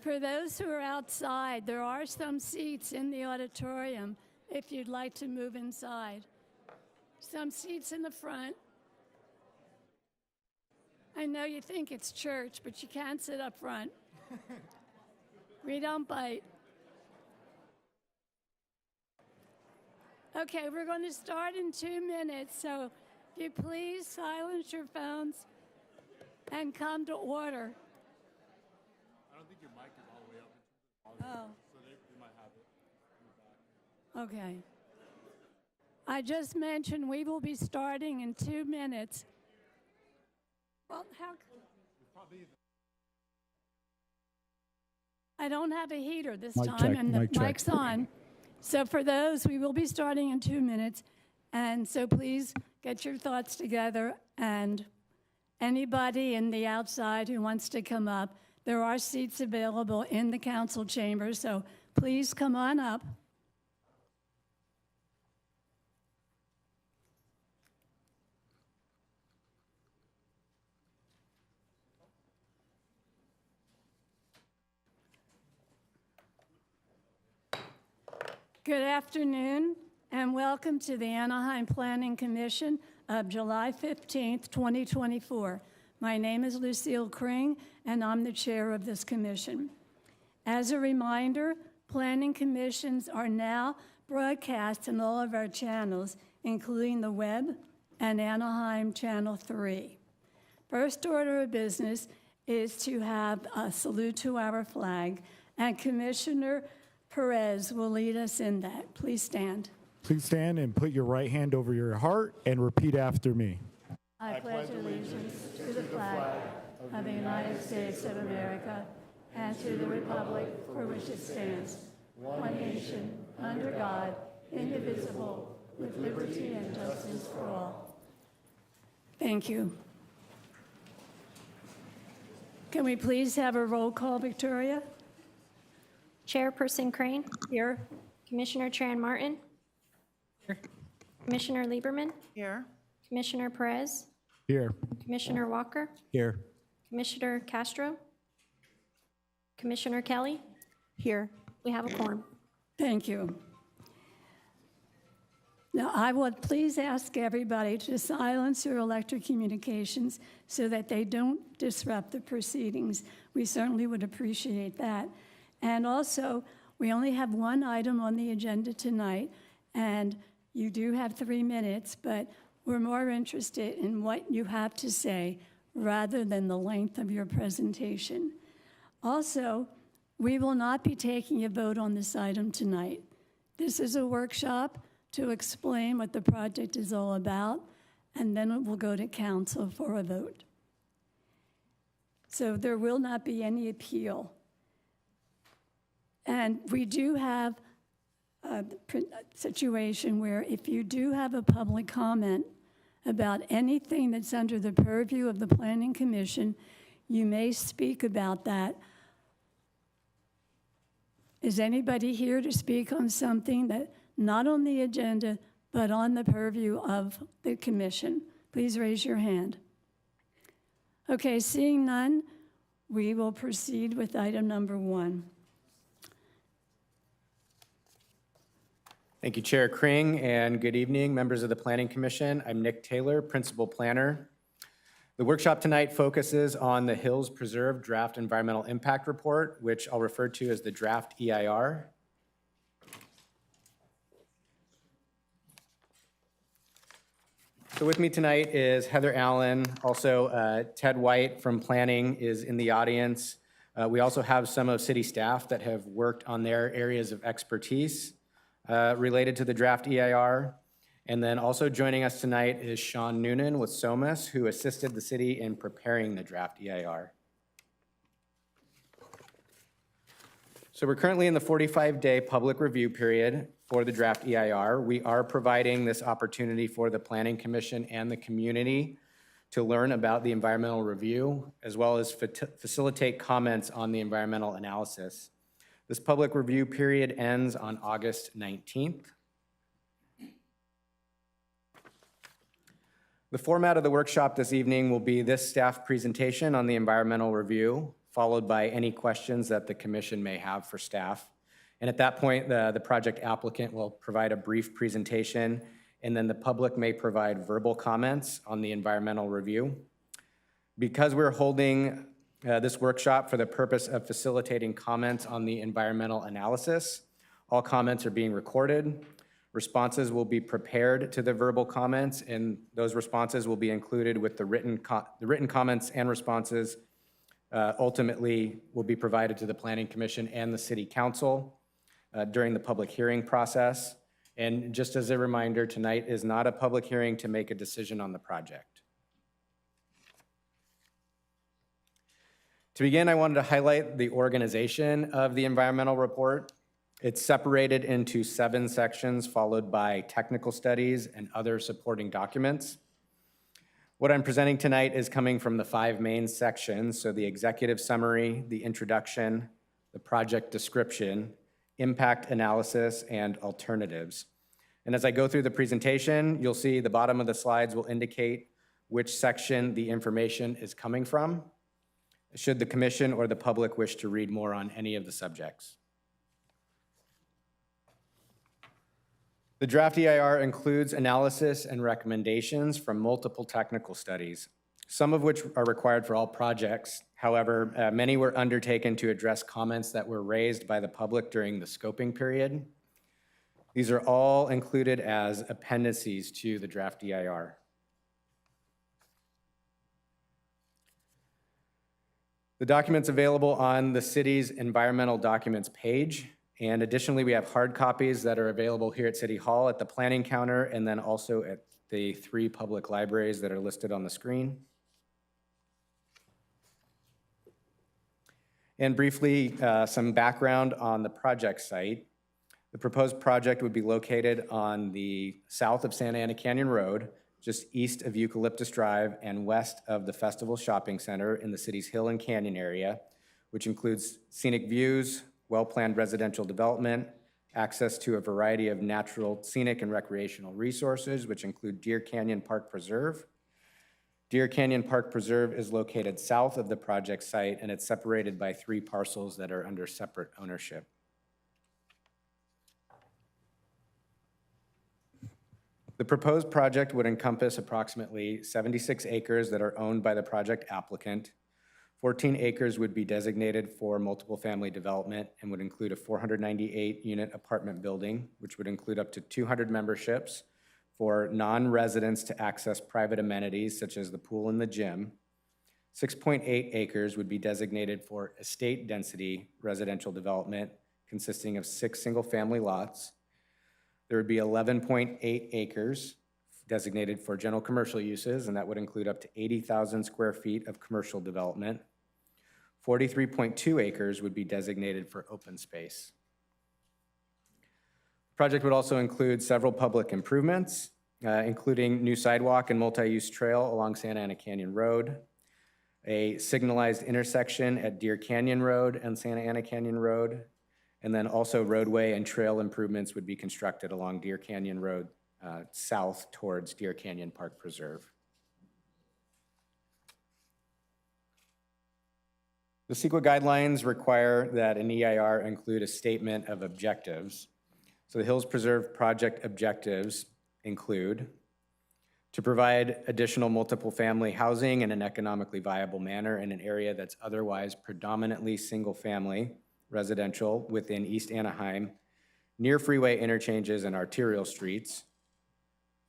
For those who are outside, there are some seats in the auditorium if you'd like to move inside. Some seats in the front. I know you think it's church, but you can't sit up front. We don't bite. Okay, we're going to start in 2 minutes, so if you please silence your phones and come to order. I don't think your mic is all the way up in terms of volume, so you might have it in the back. Okay. I just mentioned we will be starting in 2 minutes. Well, I don't have a heater this time, and the mic's on. So for those, we will be starting in 2 minutes. And so please get your thoughts together. And anybody in the outside who wants to come up, there are seats available in the council chamber. So please come on up. Good afternoon, and welcome to the Anaheim Planning Commission of July 15th, 2024. My name is Lucille Kring, and I'm the chair of this commission. As a reminder, planning commissions are now broadcast in all of our channels, including the web and Anaheim Channel 3. First order of business is to have a salute to our flag, and Commissioner Perez will lead us in that. Please stand. Please stand and put your right hand over your heart and repeat after me. I pledge allegiance to the flag of the United States of America and to the republic for which it stands, one nation, under God, indivisible, with liberty and justice for all. Thank you. Can we please have a roll call, Victoria? Chairperson Crane. Here. Commissioner Tran Martin. Here. Commissioner Lieberman. Here. Commissioner Perez. Here. Commissioner Walker. Here. Commissioner Castro. Commissioner Kelly. Here. We have a quorum. Thank you. Now, I would please ask everybody to silence your electric communications so that they don't disrupt the proceedings. We certainly would appreciate that. And also, we only have one item on the agenda tonight, and you do have 3 minutes, but we're more interested in what you have to say rather than the length of your presentation. Also, we will not be taking a vote on this item tonight. This is a workshop to explain what the project is all about, and then it will go to council for a vote. So there will not be any appeal. And we do have a situation where if you do have a public comment about anything that's under the purview of the Planning Commission, you may speak about that. Is anybody here to speak on something that not on the agenda, but on the purview of the commission? Please raise your hand. Okay, seeing none, we will proceed with item number 1. Thank you, Chair Kring, and good evening, members of the Planning Commission. I'm Nick Taylor, Principal Planner. The workshop tonight focuses on the Hills Preserve Draft Environmental Impact Report, which I'll refer to as the Draft EIR. So with me tonight is Heather Allen. Also, Ted White from Planning is in the audience. We also have some of city staff that have worked on their areas of expertise related to the draft EIR. And then also joining us tonight is Sean Noonan with SOMAS, who assisted the city in preparing the draft EIR. So we're currently in the 45-day public review period for the draft EIR. We are providing this opportunity for the Planning Commission and the community to learn about the environmental review, as well as facilitate comments on the environmental analysis. This public review period ends on August 19th. The format of the workshop this evening will be this staff presentation on the environmental review, followed by any questions that the commission may have for staff. And at that point, the project applicant will provide a brief presentation, and then the public may provide verbal comments on the environmental review. Because we're holding this workshop for the purpose of facilitating comments on the environmental analysis, all comments are being recorded. Responses will be prepared to the verbal comments, and those responses will be included with the written comments and responses ultimately will be provided to the Planning Commission and the City Council during the public hearing process. And just as a reminder, tonight is not a public hearing to make a decision on the project. To begin, I wanted to highlight the organization of the environmental report. It's separated into 7 sections, followed by technical studies and other supporting documents. What I'm presenting tonight is coming from the 5 main sections, so the executive summary, the introduction, the project description, impact analysis, and alternatives. And as I go through the presentation, you'll see the bottom of the slides will indicate which section the information is coming from, should the commission or the public wish to read more on any of the subjects. The draft EIR includes analysis and recommendations from multiple technical studies, some of which are required for all projects. However, many were undertaken to address comments that were raised by the public during the scoping period. These are all included as appendices to the draft EIR. The document's available on the city's environmental documents page. And additionally, we have hard copies that are available here at City Hall at the planning counter and then also at the 3 public libraries that are listed on the screen. And briefly, some background on the project site. The proposed project would be located on the south of Santa Ana Canyon Road, just east of Eucalyptus Drive and west of the Festival Shopping Center in the city's Hill and Canyon area, which includes scenic views, well-planned residential development, access to a variety of natural, scenic, and recreational resources, which include Deer Canyon Park Preserve. Deer Canyon Park Preserve is located south of the project site, and it's separated by 3 parcels that are under separate ownership. The proposed project would encompass approximately 76 acres that are owned by the project applicant. 14 acres would be designated for multiple family development and would include a 498-unit apartment building, which would include up to 200 memberships for non-residents to access private amenities such as the pool and the gym. 6.8 acres would be designated for estate density residential development consisting of 6 single-family lots. There would be 11.8 acres designated for general commercial uses, and that would include up to 80,000 square feet of commercial development. 43.2 acres would be designated for open space. The project would also include several public improvements, including new sidewalk and multi-use trail along Santa Ana Canyon Road, a signalized intersection at Deer Canyon Road and Santa Ana Canyon Road, and then also roadway and trail improvements would be constructed along Deer Canyon Road south towards Deer Canyon Park Preserve. The CEQA guidelines require that an EIR include a statement of objectives. So the Hills Preserve project objectives include to provide additional multiple family housing in an economically viable manner in an area that's otherwise predominantly single family residential within East Anaheim, near freeway interchanges and arterial streets,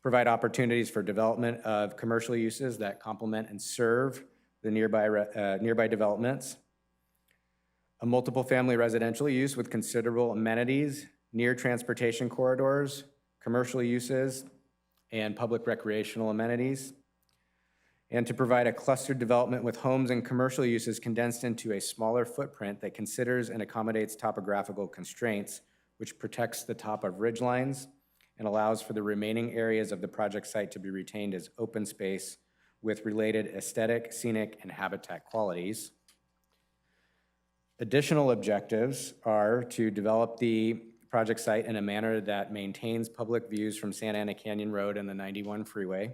provide opportunities for development of commercial uses that complement and serve the nearby developments, a multiple family residential use with considerable amenities near transportation corridors, commercial uses, and public recreational amenities, and to provide a clustered development with homes and commercial uses condensed into a smaller footprint that considers and accommodates topographical constraints, which protects the top of ridge lines and allows for the remaining areas of the project site to be retained as open space with related aesthetic, scenic, and habitat qualities. Additional objectives are to develop the project site in a manner that maintains public views from Santa Ana Canyon Road and the 91 freeway,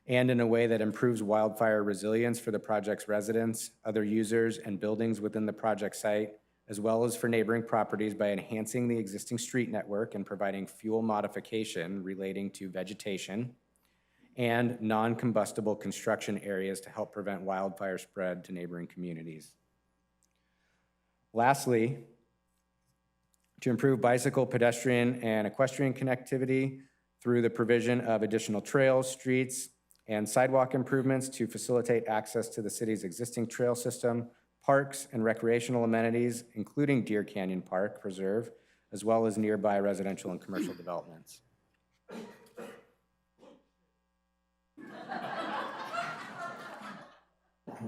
and in a way that improves wildfire resilience for the project's residents, other users, and buildings within the project site, as well as for neighboring properties by enhancing the existing street network and providing fuel modification relating to vegetation and non-combustible construction areas to help prevent wildfire spread to neighboring communities. Lastly, to improve bicycle, pedestrian, and equestrian connectivity through the provision of additional trails, streets, and sidewalk improvements to facilitate access to the city's existing trail system, parks, and recreational amenities, including Deer Canyon Park Preserve, as well as nearby residential and commercial developments.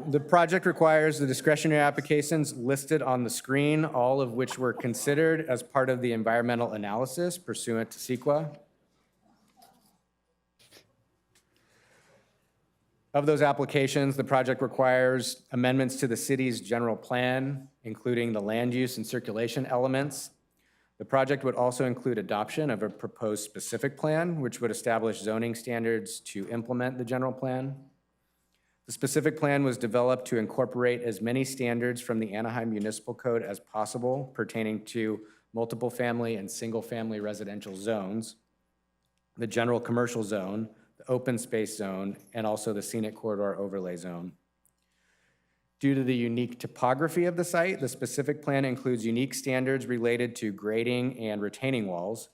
The project requires the discretionary applications listed on the screen, all of which were considered as part of the environmental analysis pursuant to CEQA. Of those applications, the project requires amendments to the city's general plan, including the land use and circulation elements. The project would also include adoption of a proposed specific plan, which would establish zoning standards to implement the general plan. The specific plan was developed to incorporate as many standards from the Anaheim Municipal Code as possible pertaining to multiple family and single family residential zones, the general commercial zone, the open space zone, and also the scenic corridor overlay zone. Due to the unique topography of the site, the specific plan includes unique standards related to grading and retaining walls.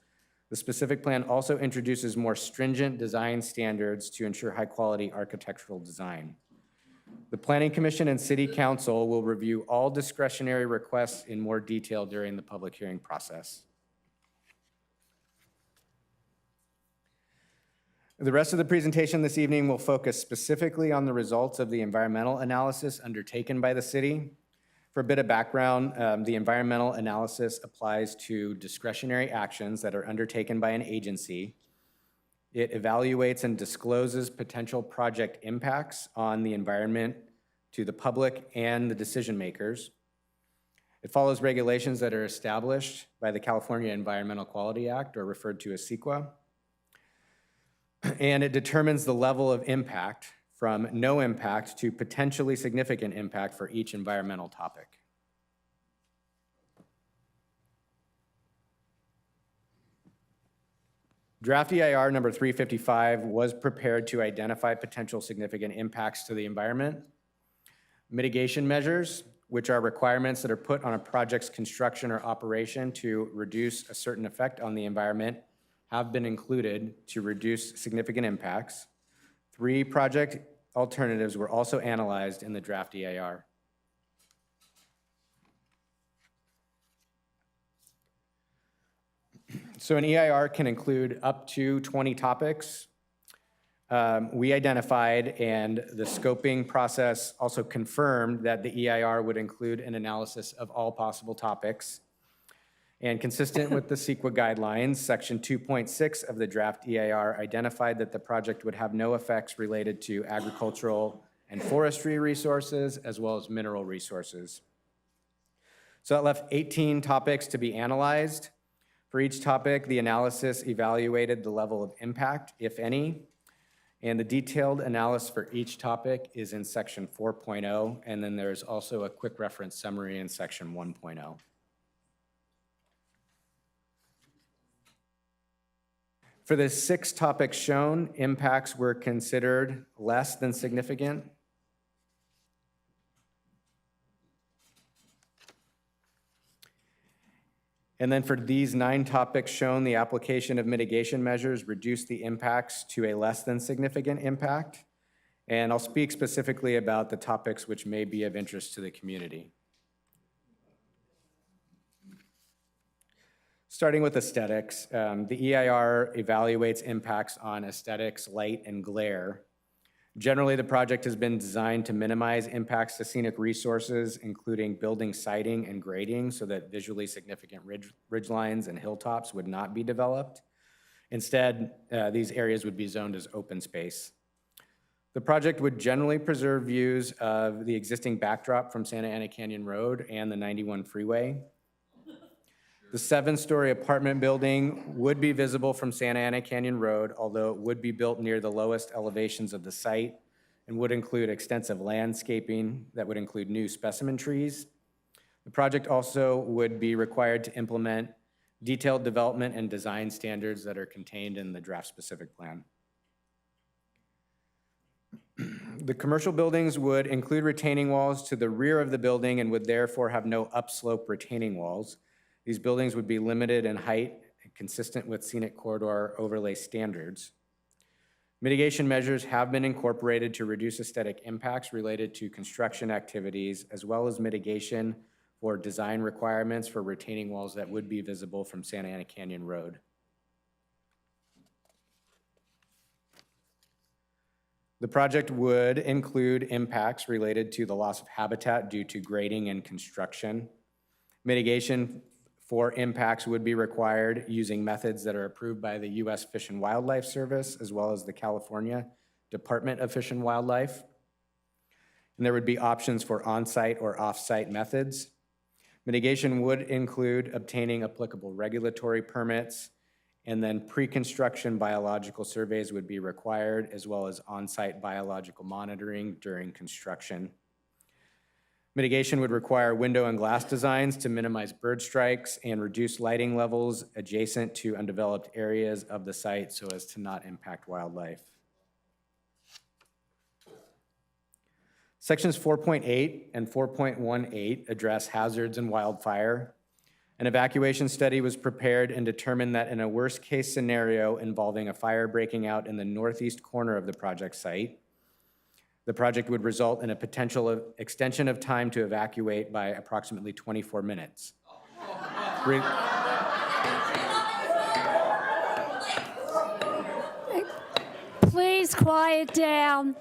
The specific plan also introduces more stringent design standards to ensure high-quality architectural design. The Planning Commission and City Council will review all discretionary requests in more detail during the public hearing process. The rest of the presentation this evening will focus specifically on the results of the environmental analysis undertaken by the city. For a bit of background, the environmental analysis applies to discretionary actions that are undertaken by an agency. It evaluates and discloses potential project impacts on the environment to the public and the decision makers. It follows regulations that are established by the California Environmental Quality Act, or referred to as CEQA. And it determines the level of impact from no impact to potentially significant impact for each environmental topic. Draft EIR number 355 was prepared to identify potential significant impacts to the environment. Mitigation measures, which are requirements that are put on a project's construction or operation to reduce a certain effect on the environment, have been included to reduce significant impacts. 3 project alternatives were also analyzed in the draft EIR. So an EIR can include up to 20 topics. We identified, and the scoping process also confirmed that the EIR would include an analysis of all possible topics. And consistent with the CEQA guidelines, section 2.6 of the draft EIR identified that the project would have no effects related to agricultural and forestry resources, as well as mineral resources. So that left 18 topics to be analyzed. For each topic, the analysis evaluated the level of impact, if any, and the detailed analysis for each topic is in section 4.0, and then there's also a quick reference summary in section 1.0. For the 6 topics shown, impacts were considered less than significant. And then for these 9 topics shown, the application of mitigation measures reduced the impacts to a less than significant impact. And I'll speak specifically about the topics which may be of interest to the community. Starting with aesthetics, the EIR evaluates impacts on aesthetics, light, and glare. Generally, the project has been designed to minimize impacts to scenic resources, including building siding and grading, so that visually significant ridge lines and hilltops would not be developed. Instead, these areas would be zoned as open space. The project would generally preserve views of the existing backdrop from Santa Ana Canyon Road and the 91 freeway. The 7-story apartment building would be visible from Santa Ana Canyon Road, although it would be built near the lowest elevations of the site and would include extensive landscaping that would include new specimen trees. The project also would be required to implement detailed development and design standards that are contained in the draft-specific plan. The commercial buildings would include retaining walls to the rear of the building and would therefore have no upslope retaining walls. These buildings would be limited in height and consistent with scenic corridor overlay standards. Mitigation measures have been incorporated to reduce aesthetic impacts related to construction activities, as well as mitigation for design requirements for retaining walls that would be visible from Santa Ana Canyon Road. The project would include impacts related to the loss of habitat due to grading and construction. Mitigation for impacts would be required using methods that are approved by the U.S. Fish and Wildlife Service, as well as the California Department of Fish and Wildlife. And there would be options for on-site or off-site methods. Mitigation would include obtaining applicable regulatory permits, and then pre-construction biological surveys would be required, as well as on-site biological monitoring during construction. Mitigation would require window and glass designs to minimize bird strikes and reduce lighting levels adjacent to undeveloped areas of the site so as to not impact wildlife. Sections 4.8 and 4.18 address hazards and wildfire. An evacuation study was prepared and determined that in a worst-case scenario involving a fire breaking out in the northeast corner of the project site, the project would result in a potential extension of time to evacuate by approximately 24 minutes. Please quiet down.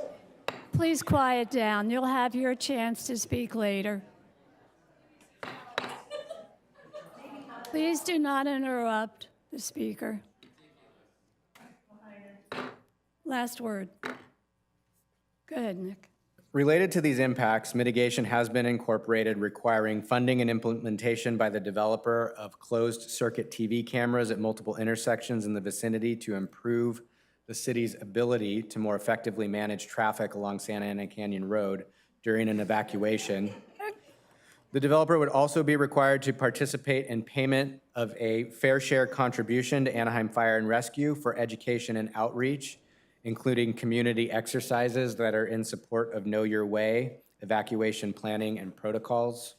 Please quiet down. You'll have your chance to speak later. Please do not interrupt the speaker. Last word. Go ahead, Nick. Related to these impacts, mitigation has been incorporated requiring funding and implementation by the developer of closed-circuit TV cameras at multiple intersections in the vicinity to improve the city's ability to more effectively manage traffic along Santa Ana Canyon Road during an evacuation. The developer would also be required to participate in payment of a fair share contribution to Anaheim Fire and Rescue for education and outreach, including community exercises that are in support of Know Your Way, evacuation planning and protocols.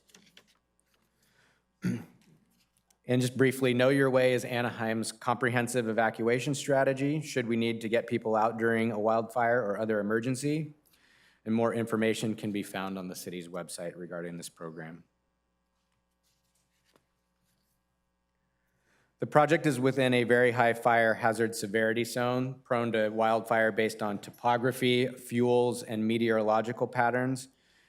And just briefly, Know Your Way is Anaheim's comprehensive evacuation strategy should we need to get people out during a wildfire or other emergency. And more information can be found on the city's website regarding this program. The project is within a very high fire hazard severity zone, prone to wildfire based on topography, fuels, and meteorological patterns,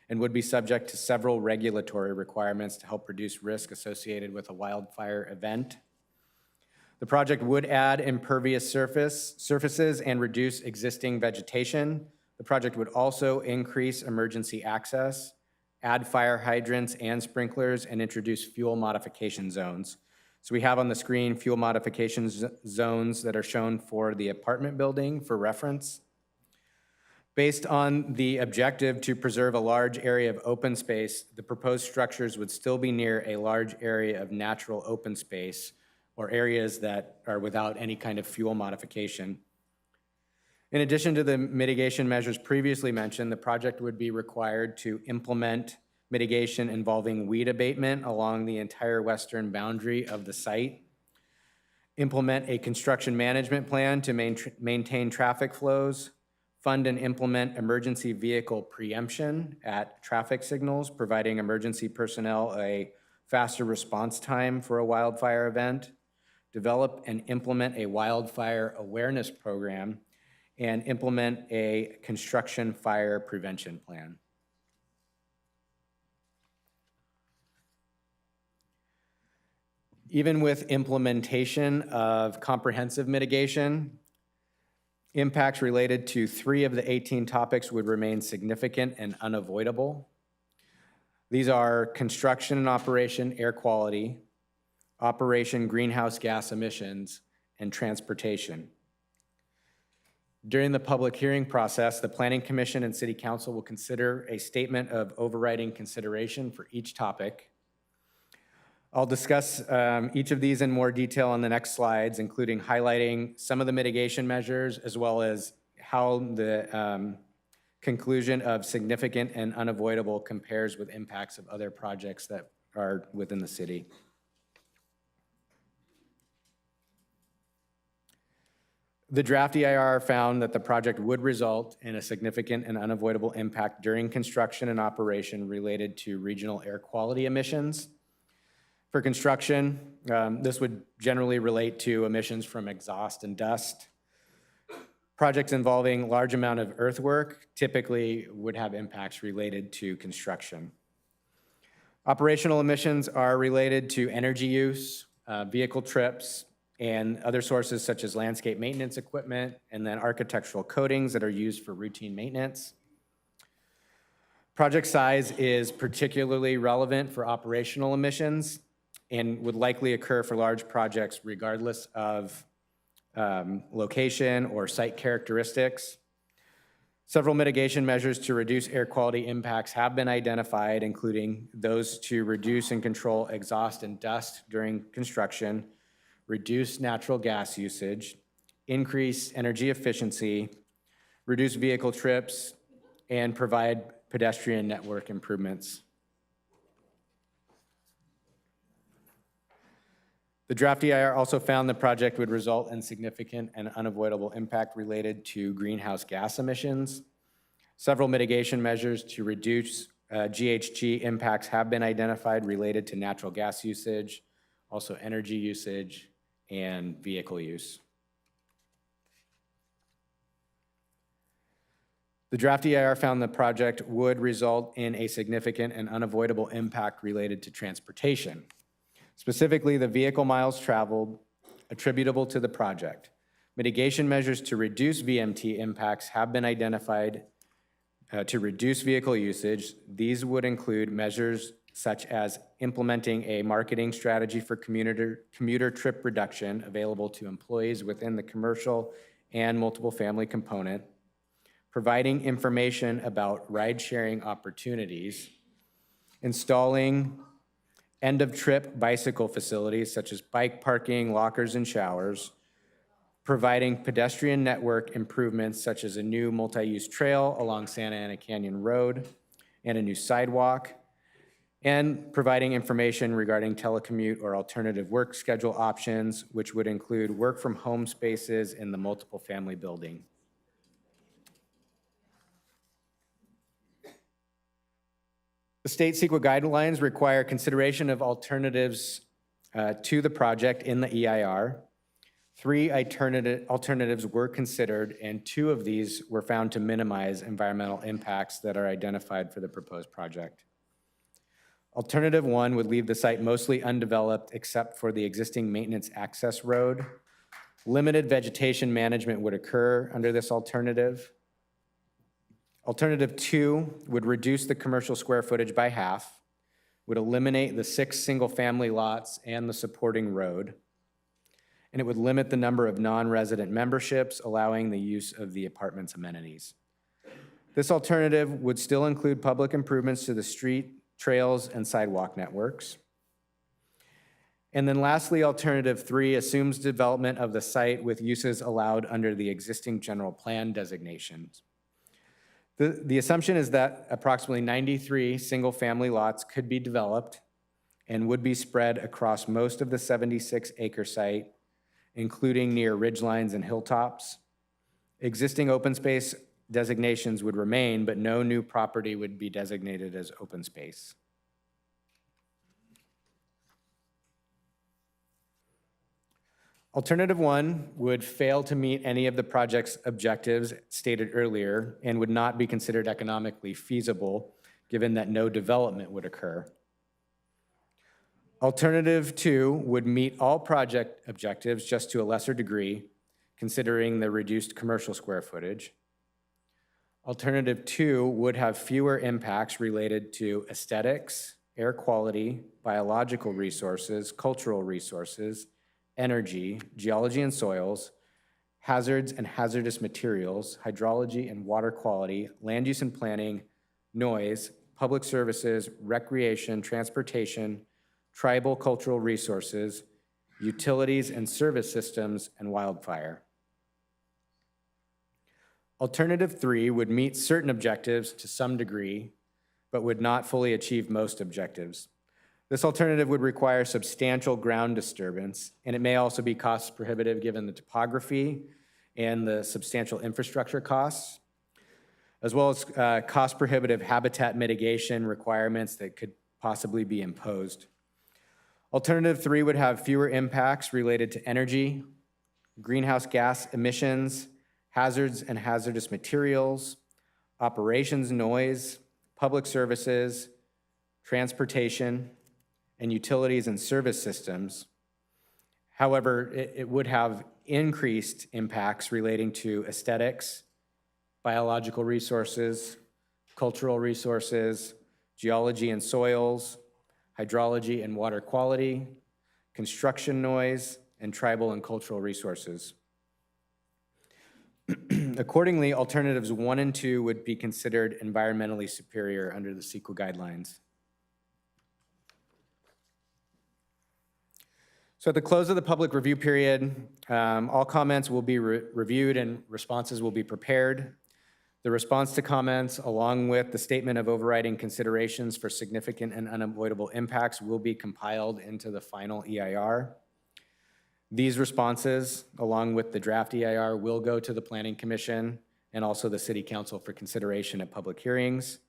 and would be subject to several regulatory requirements to help reduce risk associated with a wildfire event. The project would add impervious surfaces and reduce existing vegetation. The project would also increase emergency access, add fire hydrants and sprinklers, and introduce fuel modification zones. So we have on the screen fuel modification zones that are shown for the apartment building for reference. Based on the objective to preserve a large area of open space, the proposed structures would still be near a large area of natural open space or areas that are without any kind of fuel modification. In addition to the mitigation measures previously mentioned, the project would be required to implement mitigation involving weed abatement along the entire western boundary of the site, implement a construction management plan to maintain traffic flows, fund and implement emergency vehicle preemption at traffic signals, providing emergency personnel a faster response time for a wildfire event, develop and implement a wildfire awareness program, and implement a construction fire prevention plan. Even with implementation of comprehensive mitigation, impacts related to 3 of the 18 topics would remain significant and unavoidable. These are construction and operation air quality, operation, greenhouse gas emissions, and transportation. During the public hearing process, the Planning Commission and City Council will consider a statement of overriding consideration for each topic. I'll discuss each of these in more detail on the next slides, including highlighting some of the mitigation measures, as well as how the conclusion of significant and unavoidable compares with impacts of other projects that are within the city. The draft EIR found that the project would result in a significant and unavoidable impact during construction and operation related to regional air quality emissions. For construction, this would generally relate to emissions from exhaust and dust. Projects involving large amount of earthwork typically would have impacts related to construction. Operational emissions are related to energy use, vehicle trips, and other sources such as landscape maintenance equipment, and then architectural coatings that are used for routine maintenance. Project size is particularly relevant for operational emissions and would likely occur for large projects regardless of location or site characteristics. Several mitigation measures to reduce air quality impacts have been identified, including those to reduce and control exhaust and dust during construction, reduce natural gas usage, increase energy efficiency, reduce vehicle trips, and provide pedestrian network improvements. The draft EIR also found the project would result in significant and unavoidable impact related to greenhouse gas emissions. Several mitigation measures to reduce GHG impacts have been identified related to natural gas usage, also energy usage, and vehicle use. The draft EIR found the project would result in a significant and unavoidable impact related to transportation, specifically the vehicle miles traveled attributable to the project. Mitigation measures to reduce VMT impacts have been identified to reduce vehicle usage. These would include measures such as implementing a marketing strategy for commuter trip reduction available to employees within the commercial and multiple family component, providing information about ride-sharing opportunities, installing end-of-trip bicycle facilities such as bike parking, lockers, and showers, providing pedestrian network improvements such as a new multi-use trail along Santa Ana Canyon Road and a new sidewalk, and providing information regarding telecommute or alternative work schedule options, which would include work from home spaces in the multiple family building. The state CEQA guidelines require consideration of alternatives to the project in the EIR. 3 alternatives were considered, and 2 of these were found to minimize environmental impacts that are identified for the proposed project. Alternative 1 would leave the site mostly undeveloped except for the existing maintenance access road. Limited vegetation management would occur under this alternative. Alternative 2 would reduce the commercial square footage by half, would eliminate the 6 single-family lots and the supporting road, and it would limit the number of non-resident memberships, allowing the use of the apartment's amenities. This alternative would still include public improvements to the street, trails, and sidewalk networks. And then lastly, alternative 3 assumes development of the site with uses allowed under the existing general plan designations. The assumption is that approximately 93 single-family lots could be developed and would be spread across most of the 76-acre site, including near ridgelines and hilltops. Existing open space designations would remain, but no new property would be designated as open space. Alternative 1 would fail to meet any of the project's objectives stated earlier and would not be considered economically feasible, given that no development would occur. Alternative 2 would meet all project objectives just to a lesser degree, considering the reduced commercial square footage. Alternative 2 would have fewer impacts related to aesthetics air quality, biological resources, cultural resources, energy, geology and soils, hazards and hazardous materials, hydrology and water quality, land use and planning, noise, public services, recreation, transportation, tribal cultural resources, utilities and service systems, and wildfire. Alternative 3 would meet certain objectives to some degree, but would not fully achieve most objectives. This alternative would require substantial ground disturbance, and it may also be cost prohibitive given the topography and the substantial infrastructure costs, as well as cost prohibitive habitat mitigation requirements that could possibly be imposed. Alternative 3 would have fewer impacts related to energy, greenhouse gas emissions, hazards and hazardous materials, operations noise, public services, transportation, and utilities and service systems. However, it would have increased impacts relating to aesthetics, biological resources, cultural resources, geology and soils, hydrology and water quality, construction noise, and tribal and cultural resources. Accordingly, alternatives 1 and 2 would be considered environmentally superior under the CEQA guidelines. So at the close of the public review period, all comments will be reviewed and responses will be prepared. The response to comments, along with the statement of overriding considerations for significant and unavoidable impacts, will be compiled into the final EIR. These responses, along with the draft EIR, will go to the Planning Commission and also the City Council for consideration at public hearings.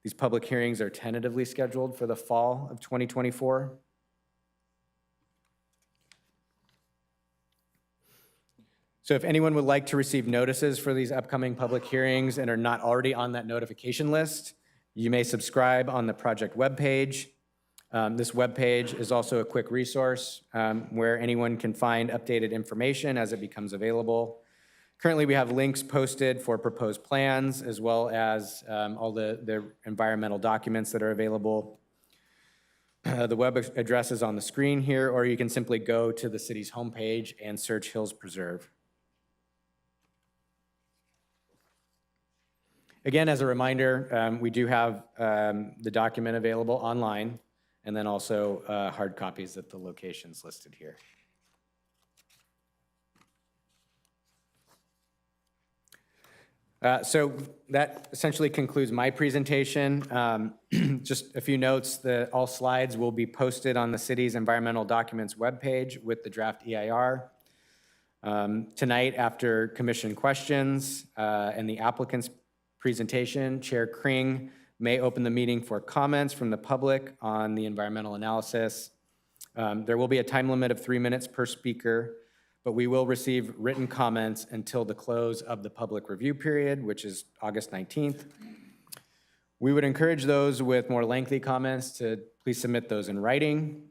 These public hearings are tentatively scheduled for the fall of 2024. So if anyone would like to receive notices for these upcoming public hearings and are not already on that notification list, you may subscribe on the project webpage. This webpage is also a quick resource where anyone can find updated information as it becomes available. Currently, we have links posted for proposed plans as well as all the environmental documents that are available. The web address is on the screen here, or you can simply go to the city's homepage and search Hills Preserve. Again, as a reminder, we do have the document available online, and then also hard copies at the locations listed here. So that essentially concludes my presentation. Just a few notes that all slides will be posted on the city's environmental documents webpage with the draft EIR. Tonight, after commission questions and the applicant's presentation, Chair Kring may open the meeting for comments from the public on the environmental analysis. There will be a time limit of 3 minutes per speaker, but we will receive written comments until the close of the public review period, which is August 19th. We would encourage those with more lengthy comments to please submit those in writing.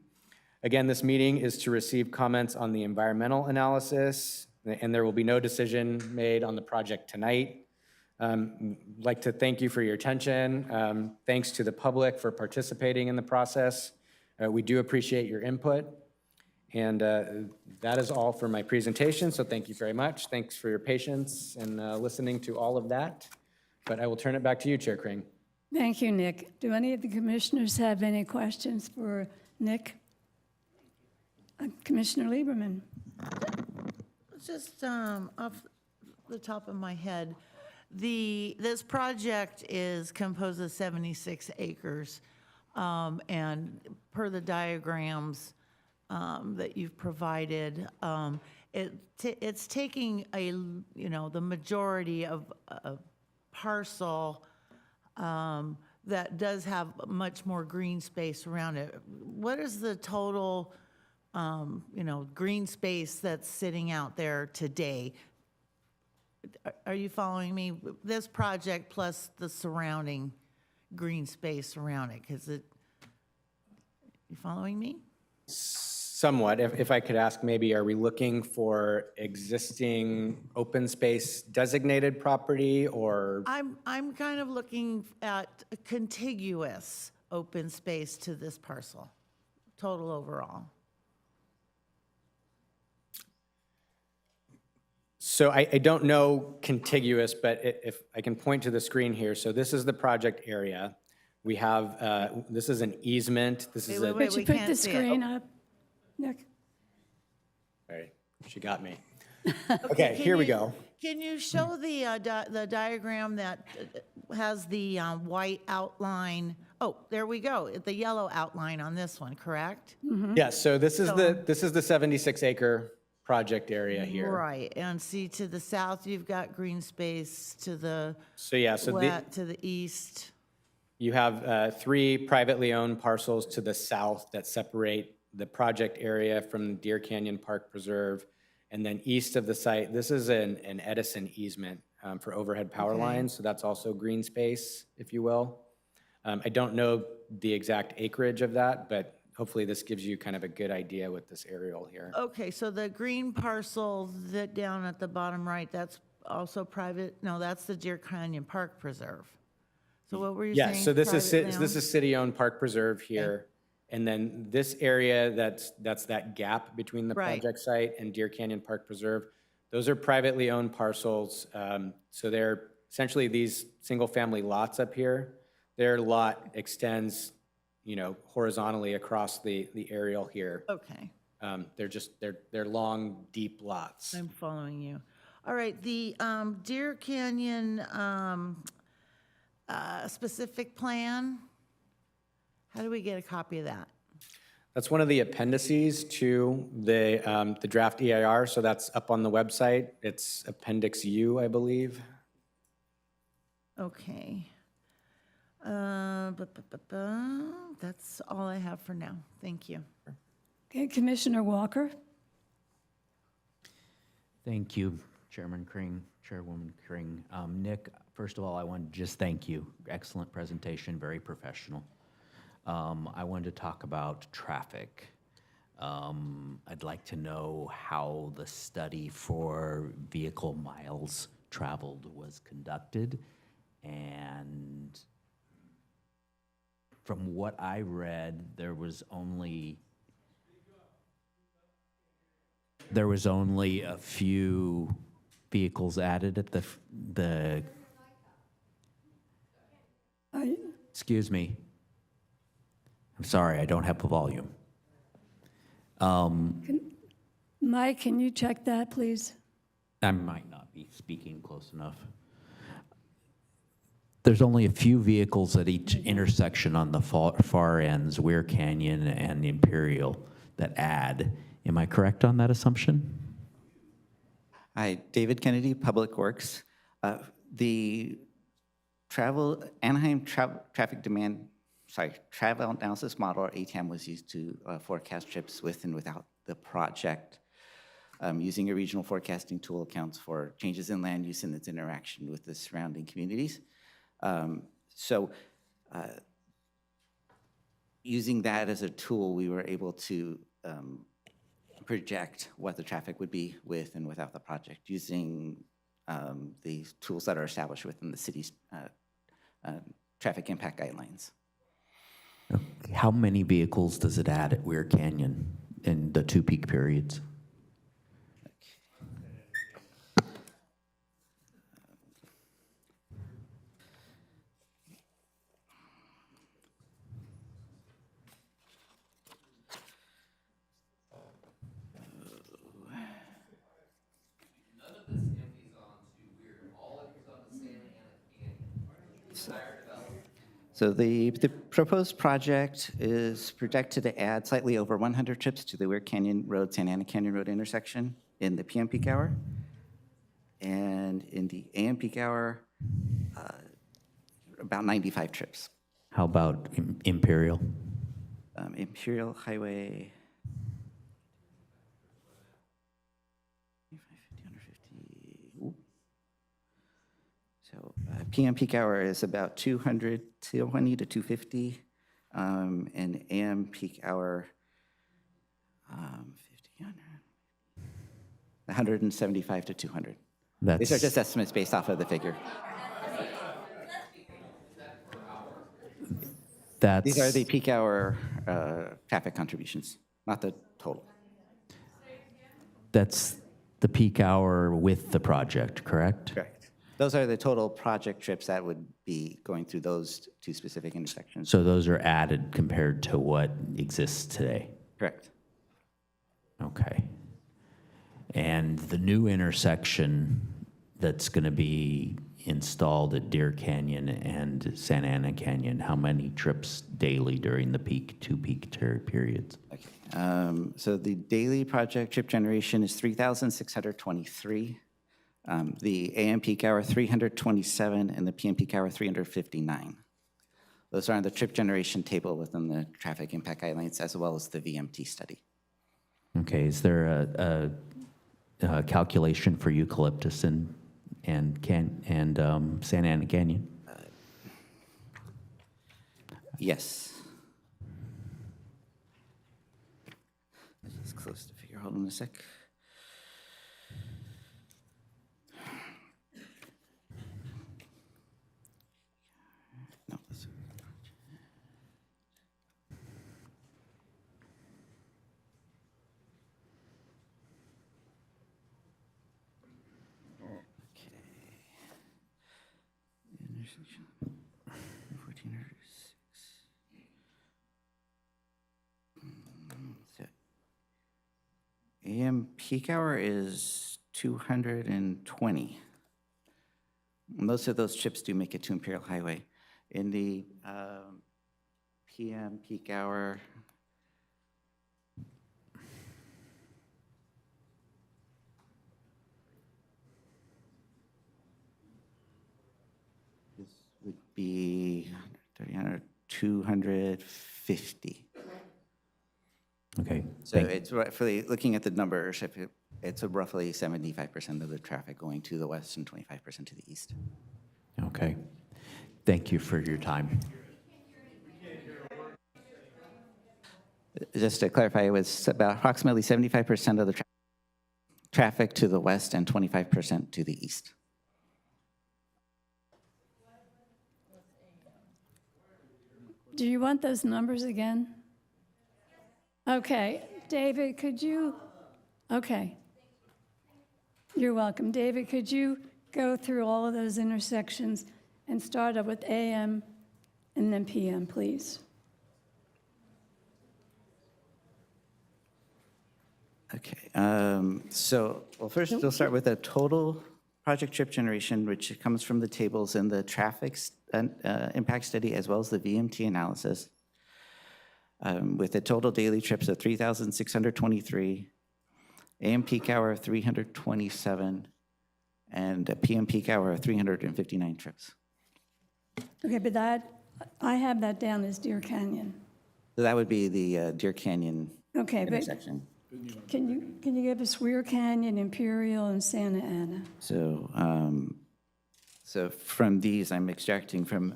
Again, this meeting is to receive comments on the environmental analysis, and there will be no decision made on the project tonight. I'd like to thank you for your attention. Thanks to the public for participating in the process. We do appreciate your input. And that is all for my presentation, so thank you very much. Thanks for your patience and listening to all of that. But I will turn it back to you, Chair Kring. Thank you, Nick. Do any of the commissioners have any questions for Nick? Commissioner Lieberman. Just off the top of my head, this project is composed of 76 acres, and per the diagrams that you've provided, it's taking the majority of a parcel that does have much more green space around it. What is the total green space that's sitting out there today? Are you following me? This project plus the surrounding green space around it, you following me? Somewhat. If I could ask, maybe, are we looking for existing open space designated property, or? I'm kind of looking at contiguous open space to this parcel, total overall? So I don't know contiguous, but if I can point to the screen here. So this is the project area. We have, this is an easement. This is a, Could you we put can't the see it. screen up, Nick? sorry, she got me. Okay, here we go. Can you show the diagram that has the white outline? Oh, there we go, the yellow outline on this one, correct? Yes, so this is the 76 acre project area here. Right, and see to the south, you've got green space, to the So yeah, so to the east. you have 3 privately owned parcels to the south that separate the project area from Deer Canyon Park Preserve. And then east of the site, this is an Edison easement for overhead power lines, so that's also green space, if you will. I don't know the exact acreage of that, but hopefully this gives you kind of a good idea with this aerial here. Okay, so the green parcel that down at the bottom right, that's also private? No, that's the Deer Canyon Park Preserve. So what were you saying? Yes, so this privately is owned? city-owned Park Preserve here. And then this area, that's that gap between the Right. project site and Deer Canyon Park Preserve. Those are privately owned parcels. So they're essentially these single-family lots up here. Their lot extends, you know, horizontally across the aerial here. Okay, They're long, deep lots. I'm following you. All right, the Deer Canyon specific plan, how do we get a copy of that? That's one of the appendices to the draft EIR, so that's up on the website. It's Appendix U, I believe. Okay. That's all I have for now. Thank you. Okay, Commissioner Walker? Thank you, Chairman Kring, Chairwoman Kring. Nick, first of all, I want to just thank you. Excellent presentation, very professional. I wanted to talk about traffic. I'd like to know how the study for vehicle miles traveled was conducted. And from what I read, there was only a few vehicles added at the excuse me. I'm sorry, I don't have the volume. Mike, can you check that, please? I might not be speaking close enough. There's only a few vehicles at each intersection on the far ends, Weir Canyon and Imperial, that add. Am I correct on that assumption? Hi, David Kennedy, Public Works. The Anaheim traffic travel analysis model, or ATAM, was used to forecast trips with and without the project. Using a regional forecasting tool accounts for changes in land use and its interaction with the surrounding communities. Using that as a tool, we were able to project what the traffic would be with and without the project using the tools that are established within the city's traffic impact guidelines. How many vehicles does it add at Weir Canyon in the 2 peak periods? So the proposed project is projected to add slightly over 100 trips to the Weir Canyon Road, Santa Ana Canyon Road intersection in the PM peak hour. And in the AM peak hour, about 95 trips. How about Imperial? Imperial Highway, 150. So PM peak hour is about 220 to 250, and AM peak hour, 175 to 200. These are just estimates based off of the figure. That's. These are the peak hour traffic contributions, not the total. That's the peak hour with the project, correct? Correct. Those are the total project trips that would be going through those two specific intersections. So those are added compared to what exists today? Correct. Okay. And the new intersection that's going to be installed at Deer Canyon and Santa Ana Canyon, how many trips daily during the two peak periods? Okay. So the daily project trip generation is 3,623. The AM peak hour, 327, and the PM peak hour, 359. Those are on the trip generation table within the traffic impact guidelines, as well as the VMT study. Okay, is there a calculation for eucalyptus and Santa Ana Canyon? Yes. It's close to figure. Hold on a sec. No, this- Okay. Intersection 1406. So AM peak hour is 220. Most of those trips do make it to Imperial Highway. In the PM peak hour, this would be 250. Okay. So it's roughly, looking at the numbers, it's roughly 75% of the traffic going to the west and 25% to the east. Okay. Thank you for your time. Just to clarify, it was about approximately 75% of the traffic to the west and 25% to the east. Do you want those numbers again? Okay, David, could you, okay. You're welcome. David, could you go through all of those intersections and start up with AM and then PM, please? Okay, so, well, first we'll start with the total project trip generation, which comes from the tables in the traffic impact study as well as the VMT analysis. With a total daily trips of 3,623, AM peak hour of 327, and a PM peak hour of 359 trips. Okay, but I have that down as Deer Canyon. So that would be the Deer Canyon Okay, but intersection. can you give us Weir Canyon, Imperial, and Santa Ana? So, so from these, I'm extracting from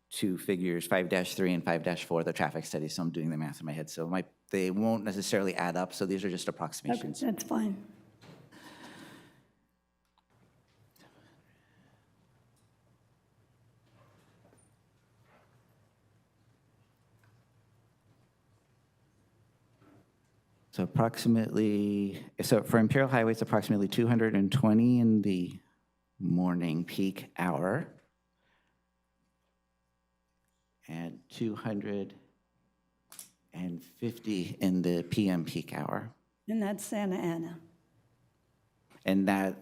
two figures, 5-3 and 5-4, the traffic study, so I'm doing the math in my head. So they won't necessarily add up, so these are just Okay, approximations. that's fine. So approximately, so for Imperial Highway, it's approximately 220 in the morning peak hour and 250 in the PM peak hour. And that's Santa Ana. And that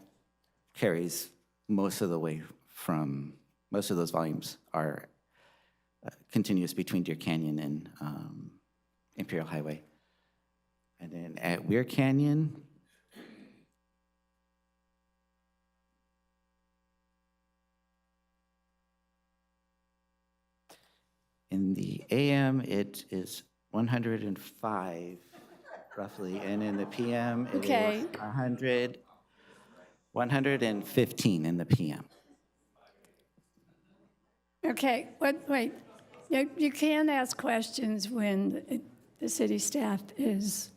carries most of the way from, most of those volumes are continuous between Deer Canyon and Imperial Highway. And then at Weir Canyon, in the AM, it is 105 roughly, and in the PM, it Okay. is 115 in the PM. Okay, wait. You can ask questions when the city staff is,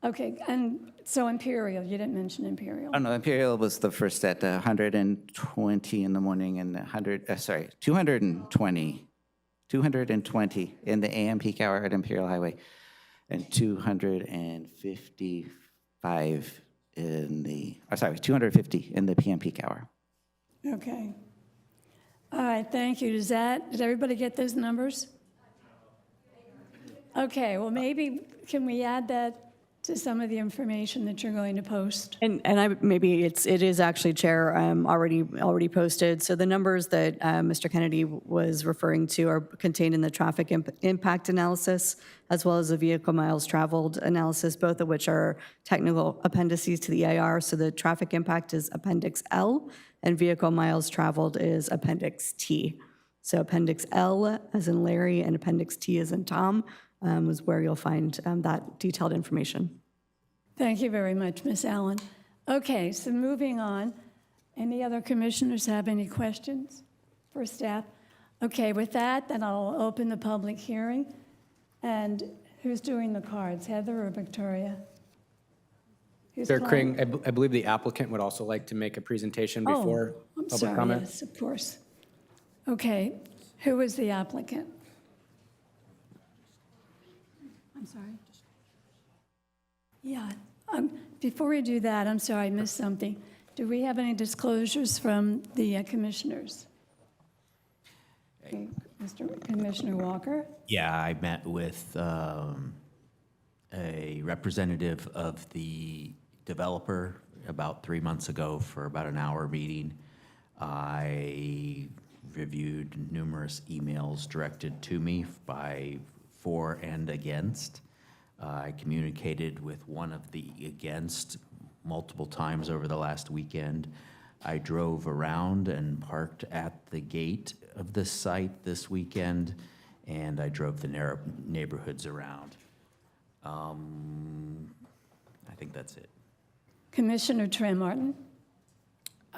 okay, and so Imperial, you didn't mention Imperial. Oh, no, Imperial was the first at 120 in the morning and 220 220 in the AM peak hour at Imperial Highway, and 255 in the, 250 in the PM peak hour. Okay. All right, thank you. Did everybody get those numbers? Okay, well, maybe, can we add that to some of the information that you're going to post? And maybe it is actually, Chair, already posted. So the numbers that Mr. Kennedy was referring to are contained in the traffic impact analysis, as well as the vehicle miles traveled analysis, both of which are technical appendices to the EIR. So the traffic impact is Appendix L, and vehicle miles traveled is Appendix T. So Appendix L, as in Larry, and Appendix T, as in Tom, is where you'll find that detailed information. Thank you very much, Ms. Allen. Okay, so moving on. Any other commissioners have any questions for staff? Okay, with that, then I'll open the public hearing. And who's doing the cards, Heather or Victoria? Who's Chair calling? Kring, I believe the applicant would also like to make a presentation before I'm public sorry, comment. yes, of course. Okay, who is the applicant? I'm sorry? Yeah, before we do that, I'm sorry, I missed something. Do we have any disclosures from the commissioners? Okay, Mr. Commissioner Walker? Yeah, I met with a representative of the developer about 3 months ago for about an hour meeting. I reviewed numerous emails directed to me by for and against. I communicated with one of the against multiple times over the last weekend. I drove around and parked at the gate of this site this weekend, and I drove the neighborhoods around. I think that's it. Commissioner Trey Martin?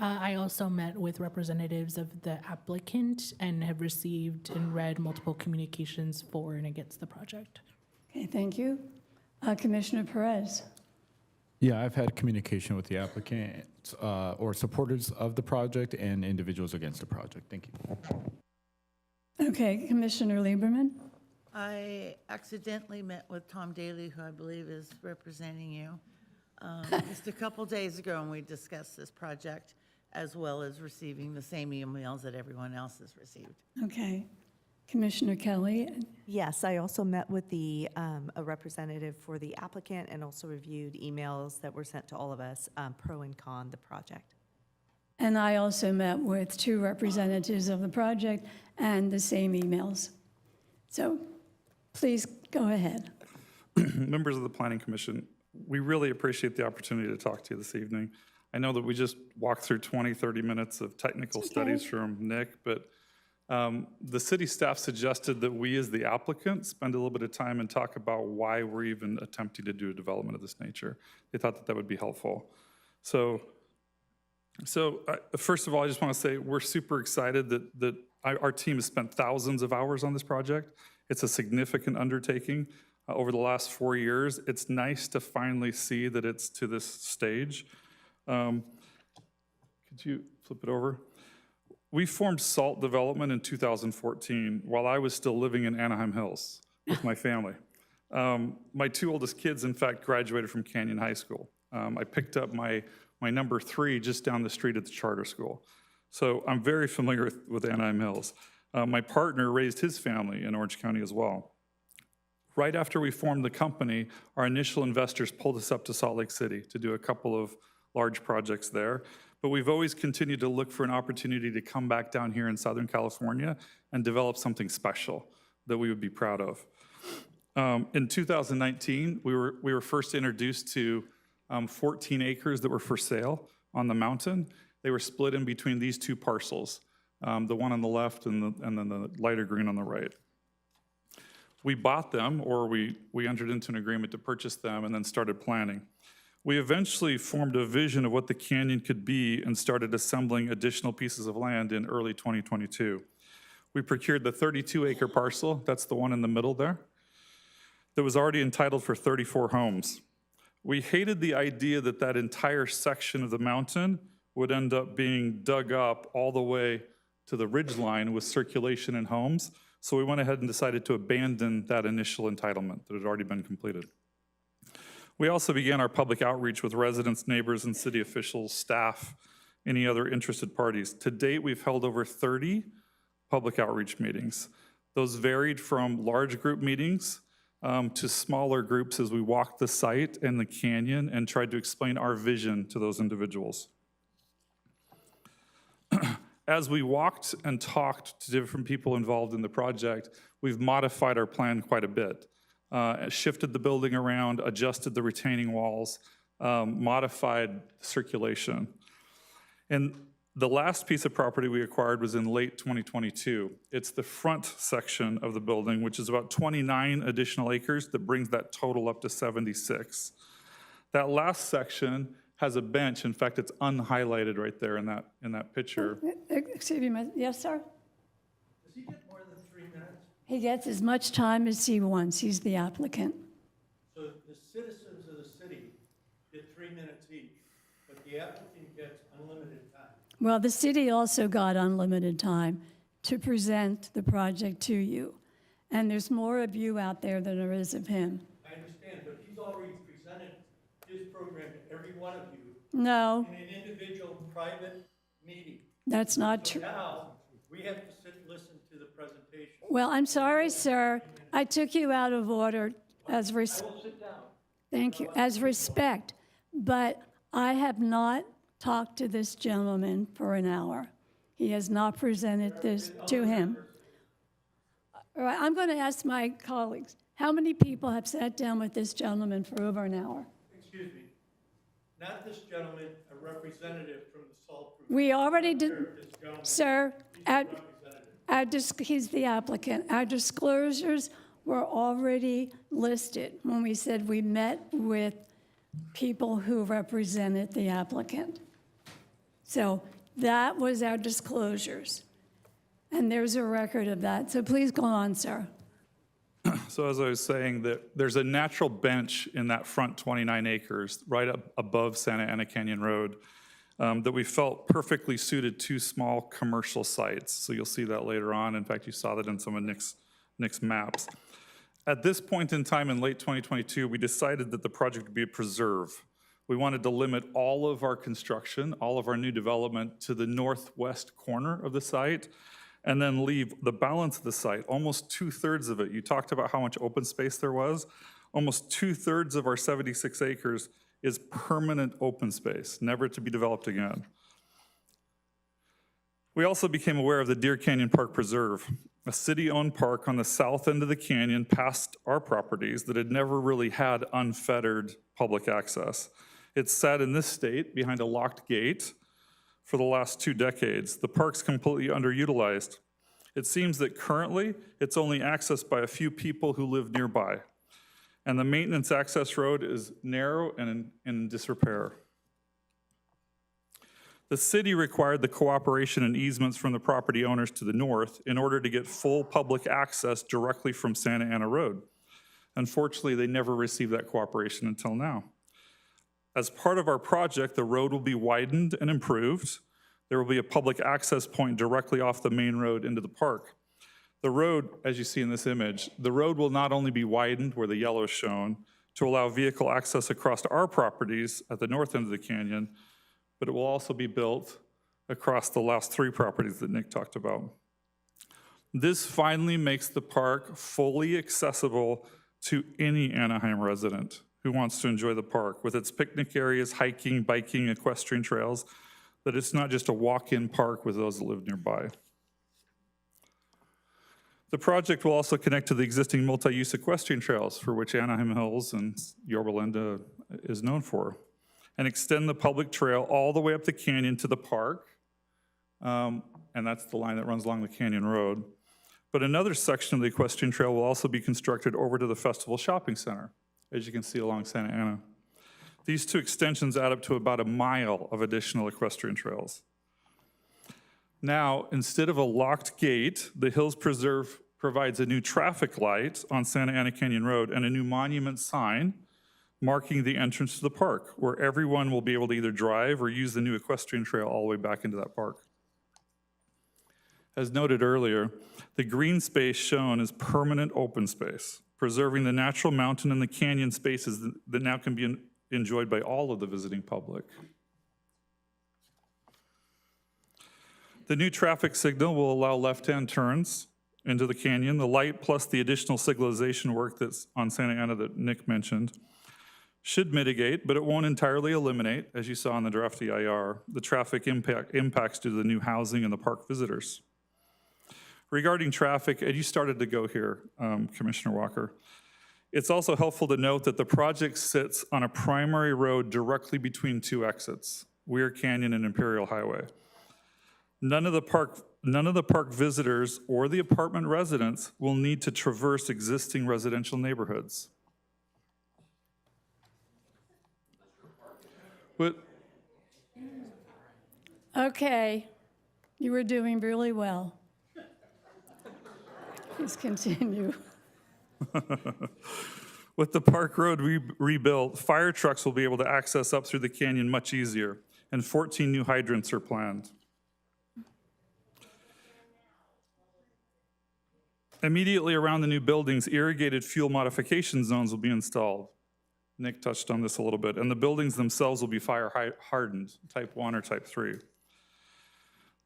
I also met with representatives of the applicant and have received and read multiple communications for and against the project. Okay, thank you. Commissioner Perez? Yeah, I've had communication with the applicant or supporters of the project and individuals against the project. Thank you. Okay, Commissioner Lieberman? I accidentally met with Tom Daly, who I believe is representing you, just a couple days ago, and we discussed this project, as well as receiving the same emails that everyone else has received. Okay. Commissioner Kelly? Yes, I also met with a representative for the applicant and also reviewed emails that were sent to all of us, pro and con the project. And I also met with 2 representatives of the project and the same emails. So please go ahead. Members of the Planning Commission, we really appreciate the opportunity to talk to you this evening. I know that we just walked through 20, 30 minutes of technical studies from Nick, but the city staff suggested that we as the applicant spend a little bit of time and talk about why we're even attempting to do a development of this nature. They thought that that would be helpful. So first of all, I just want to say we're super excited that our team has spent thousands of hours on this project. It's a significant undertaking over the last 4 years. It's nice to finally see that it's to this stage. Could you flip it over? We formed SALT Development in 2014 while I was still living in Anaheim Hills with my family. My 2 oldest kids, in fact, graduated from Canyon High School. I picked up my number 3 just down the street at the charter school. So I'm very familiar with Anaheim Hills. My partner raised his family in Orange County as well. Right after we formed the company, our initial investors pulled us up to Salt Lake City to do a couple of large projects there. But we've always continued to look for an opportunity to come back down here in Southern California and develop something special that we would be proud of. In 2019, we were first introduced to 14 acres that were for sale on the mountain. They were split in between these 2 parcels, the one on the left and then the lighter green on the right. We bought them, or we entered into an agreement to purchase them and then started planning. We eventually formed a vision of what the canyon could be and started assembling additional pieces of land in early 2022. We procured the 32-acre parcel, that's the one in the middle there, that was already entitled for 34 homes. We hated the idea that that entire section of the mountain would end up being dug up all the way to the ridge line with circulation and homes. So we went ahead and decided to abandon that initial entitlement that had already been completed. We also began our public outreach with residents, neighbors, and city officials, staff, any other interested parties. To date, we've held over 30 public outreach meetings. Those varied from large group meetings to smaller groups as we walked the site and the canyon and tried to explain our vision to those individuals. As we walked and talked to different people involved in the project, we've modified our plan quite a bit. Shifted the building around, adjusted the retaining walls, modified circulation. And the last piece of property we acquired was in late 2022. It's the front section of the building, which is about 29 additional acres that brings that total up to 76. That last section has a bench. In fact, it's unhighlighted right there in that picture. Excuse me, yes, sir? Does he get more than 3 minutes? He gets as much time as he wants. He's the applicant. So the citizens of the city get 3 minutes each, but the applicant gets unlimited time. Well, the city also got unlimited time to present the project to you. And there's more of you out there than there is of him. I understand, but he's already presented his program to every one of you No, in an individual private meeting. that's not So true. now, we have to sit and listen to the presentation. Well, I'm sorry, sir. I took you out of order as I will sit down. Thank you, as respect. But I have not talked to this gentleman for an hour. He has not presented this to him. All right, I'm going to ask my colleagues, how many people have sat down with this gentleman for over an hour? Excuse me, not this gentleman, a representative from the Salt Group. We already did, This gentleman, sir, he's a representative. he's the applicant. Our disclosures were already listed when we said we met with people who represented the applicant. So that was our disclosures. And there's a record of that. So please go on, sir. So as I was saying, there's a natural bench in that front 29 acres right up above Santa Ana Canyon Road that we felt perfectly suited to small commercial sites. So you'll see that later on. In fact, you saw that in some of Nick's maps. At this point in time in late 2022, we decided that the project would be a preserve. We wanted to limit all of our construction, all of our new development to the northwest corner of the site, and then leave the balance of the site, almost 2/3 of it. You talked about how much open space there was. Almost 2/3 of our 76 acres is permanent open space, never to be developed again. We also became aware of the Deer Canyon Park Preserve, a city-owned park on the south end of the canyon past our properties that had never really had unfettered public access. It's sat in this state behind a locked gate for the last 2 decades. The park's completely underutilized. It seems that currently it's only accessed by a few people who live nearby. And the maintenance access road is narrow and in disrepair. The city required the cooperation and easements from the property owners to the north in order to get full public access directly from Santa Ana Road. Unfortunately, they never received that cooperation until now. As part of our project, the road will be widened and improved. There will be a public access point directly off the main road into the park. The road, as you see in this image, the road will not only be widened where the yellow is shown to allow vehicle access across our properties at the north end of the canyon, but it will also be built across the last 3 properties that Nick talked about. This finally makes the park fully accessible to any Anaheim resident who wants to enjoy the park with its picnic areas, hiking, biking, equestrian trails, that it's not just a walk-in park with those that live nearby. The project will also connect to the existing multi-use equestrian trails for which Anaheim Hills and Yorba Linda is known for, and extend the public trail all the way up the canyon to the park, and that's the line that runs along the canyon road. But another section of the equestrian trail will also be constructed over to the Festival Shopping Center, as you can see along Santa Ana. These 2 extensions add up to about 1 mile of additional equestrian trails. Now, instead of a locked gate, the Hills Preserve provides a new traffic light on Santa Ana Canyon Road and a new monument sign marking the entrance to the park, where everyone will be able to either drive or use the new equestrian trail all the way back into that park. As noted earlier, the green space shown is permanent open space, preserving the natural mountain and the canyon spaces that now can be enjoyed by all of the visiting public. The new traffic signal will allow left-hand turns into the canyon. The light plus the additional signalization work that's on Santa Ana that Nick mentioned should mitigate, but it won't entirely eliminate, as you saw in the draft EIR, the traffic impacts due to the new housing and the park visitors. Regarding traffic, and you started to go here, Commissioner Walker, it's also helpful to note that the project sits on a primary road directly between two exits, Weir Canyon and Imperial Highway. None of the park visitors or the apartment residents will need to traverse existing residential neighborhoods. But Okay, you were doing really well. Please continue. with the park road rebuilt, fire trucks will be able to access up through the canyon much easier, and 14 new hydrants are planned. Immediately around the new buildings, irrigated fuel modification zones will be installed. Nick touched on this a little bit, and the buildings themselves will be fire hardened, type 1 or type 3.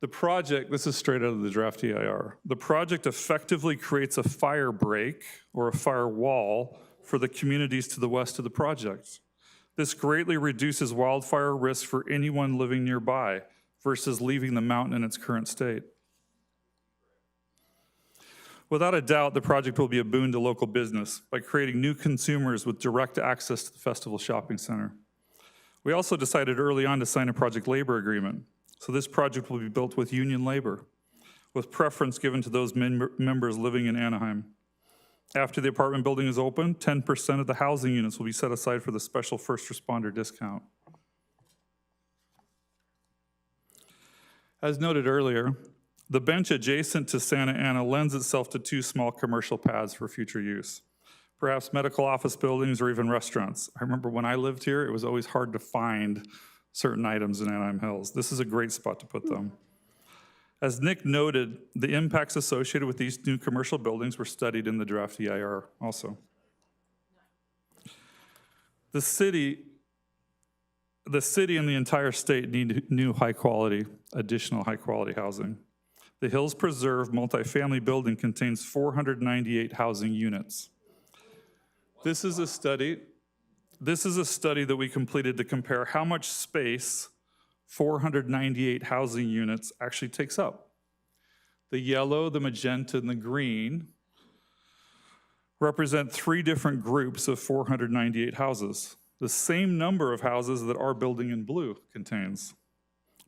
The project, this is straight out of the draft EIR, the project effectively creates a fire break or a fire wall for the communities to the west of the project. This greatly reduces wildfire risk for anyone living nearby versus leaving the mountain in its current state. Without a doubt, the project will be a boon to local business by creating new consumers with direct access to the festival shopping center. We also decided early on to sign a project labor agreement. So this project will be built with union labor, with preference given to those members living in Anaheim. After the apartment building is open, 10% of the housing units will be set aside for the special first responder discount. As noted earlier, the bench adjacent to Santa Ana lends itself to 2 small commercial paths for future use, perhaps medical office buildings or even restaurants. I remember when I lived here, it was always hard to find certain items in Anaheim Hills. This is a great spot to put them. As Nick noted, the impacts associated with these new commercial buildings were studied in the draft EIR also. The city and the entire state need new additional high-quality housing. The Hills Preserve multifamily building contains 498 housing units. This is a study that we completed to compare how much space 498 housing units actually takes up. The yellow, the magenta, and the green represent 3 different groups of 498 houses, the same number of houses that our building in blue contains.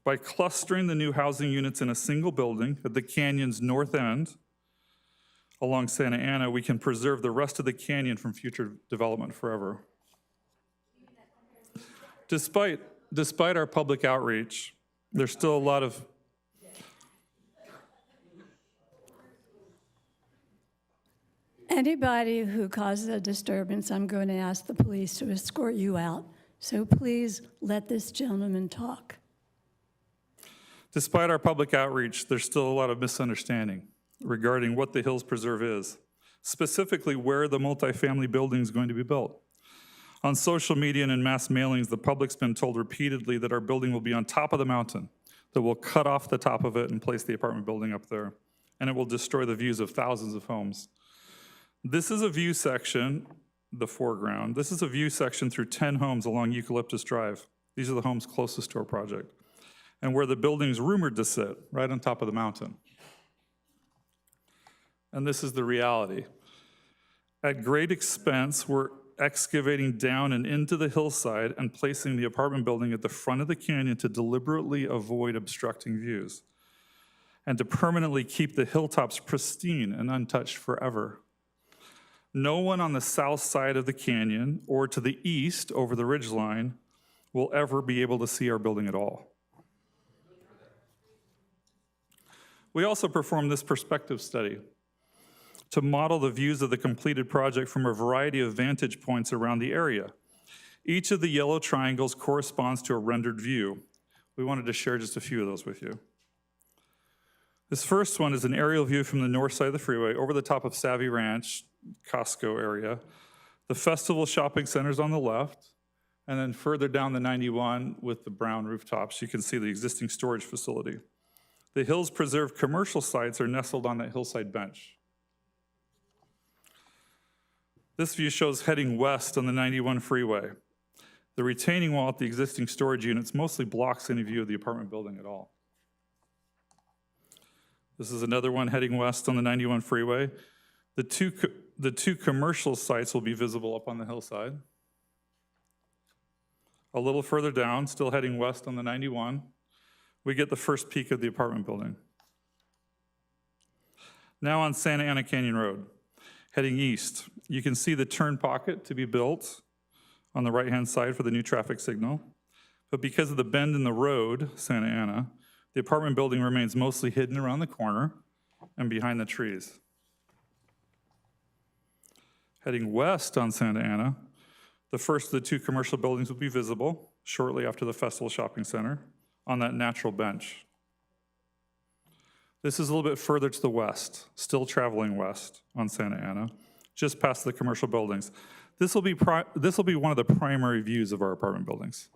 By clustering the new housing units in a single building at the canyon's north end along Santa Ana, we can preserve the rest of the canyon from future development forever. Despite our public outreach, there's still a lot of Anybody who causes a disturbance, I'm going to ask the police to escort you out. So please let this gentleman talk. Despite our public outreach, there's still a lot of misunderstanding regarding what the Hills Preserve is, specifically where the multifamily building is going to be built. On social media and in mass mailings, the public's been told repeatedly that our building will be on top of the mountain, that we'll cut off the top of it and place the apartment building up there, and it will destroy the views of thousands of homes. This is a view section, the foreground. This is a view section through 10 homes along Eucalyptus Drive. These are the homes closest to our project, and where the building is rumored to sit, right on top of the mountain. And this is the reality. At great expense, we're excavating down and into the hillside and placing the apartment building at the front of the canyon to deliberately avoid obstructing views and to permanently keep the hilltops pristine and untouched forever. No one on the south side of the canyon or to the east over the ridgeline will ever be able to see our building at all. We also performed this perspective study to model the views of the completed project from a variety of vantage points around the area. Each of the yellow triangles corresponds to a rendered view. We wanted to share just a few of those with you. This first one is an aerial view from the north side of the freeway over the top of Savvy Ranch, Costco area. The Festival Shopping Center's on the left, and then further down the 91 with the brown rooftops, you can see the existing storage facility. The Hills Preserve commercial sites are nestled on that hillside bench. This view shows heading west on the 91 freeway. The retaining wall at the existing storage units mostly blocks any view of the apartment building at all. This is another one heading west on the 91 freeway. The two commercial sites will be visible up on the hillside. A little further down, still heading west on the 91, we get the first peek of the apartment building. Now on Santa Ana Canyon Road, heading east, you can see the turn pocket to be built on the right-hand side for the new traffic signal. But because of the bend in the road, Santa Ana, the apartment building remains mostly hidden around the corner and behind the trees. Heading west on Santa Ana, the first of the two commercial buildings will be visible shortly after the Festival Shopping Center on that natural bench. This is a little bit further to the west, still traveling west on Santa Ana, just past the commercial buildings. This will be one of the primary views of our apartment buildings.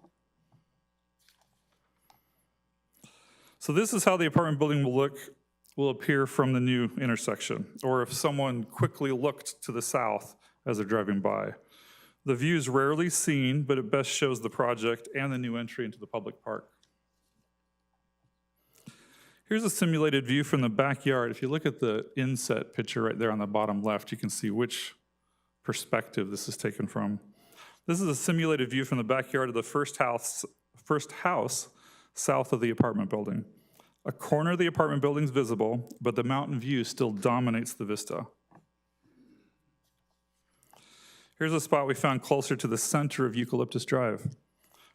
So this is how the apartment building will appear from the new intersection, or if someone quickly looked to the south as they're driving by. The view is rarely seen, but it best shows the project and the new entry into the public park. Here's a simulated view from the backyard. If you look at the inset picture right there on the bottom left, you can see which perspective this is taken from. This is a simulated view from the backyard of the first house south of the apartment building. A corner of the apartment building is visible, but the mountain view still dominates the vista. Here's a spot we found closer to the center of Eucalyptus Drive,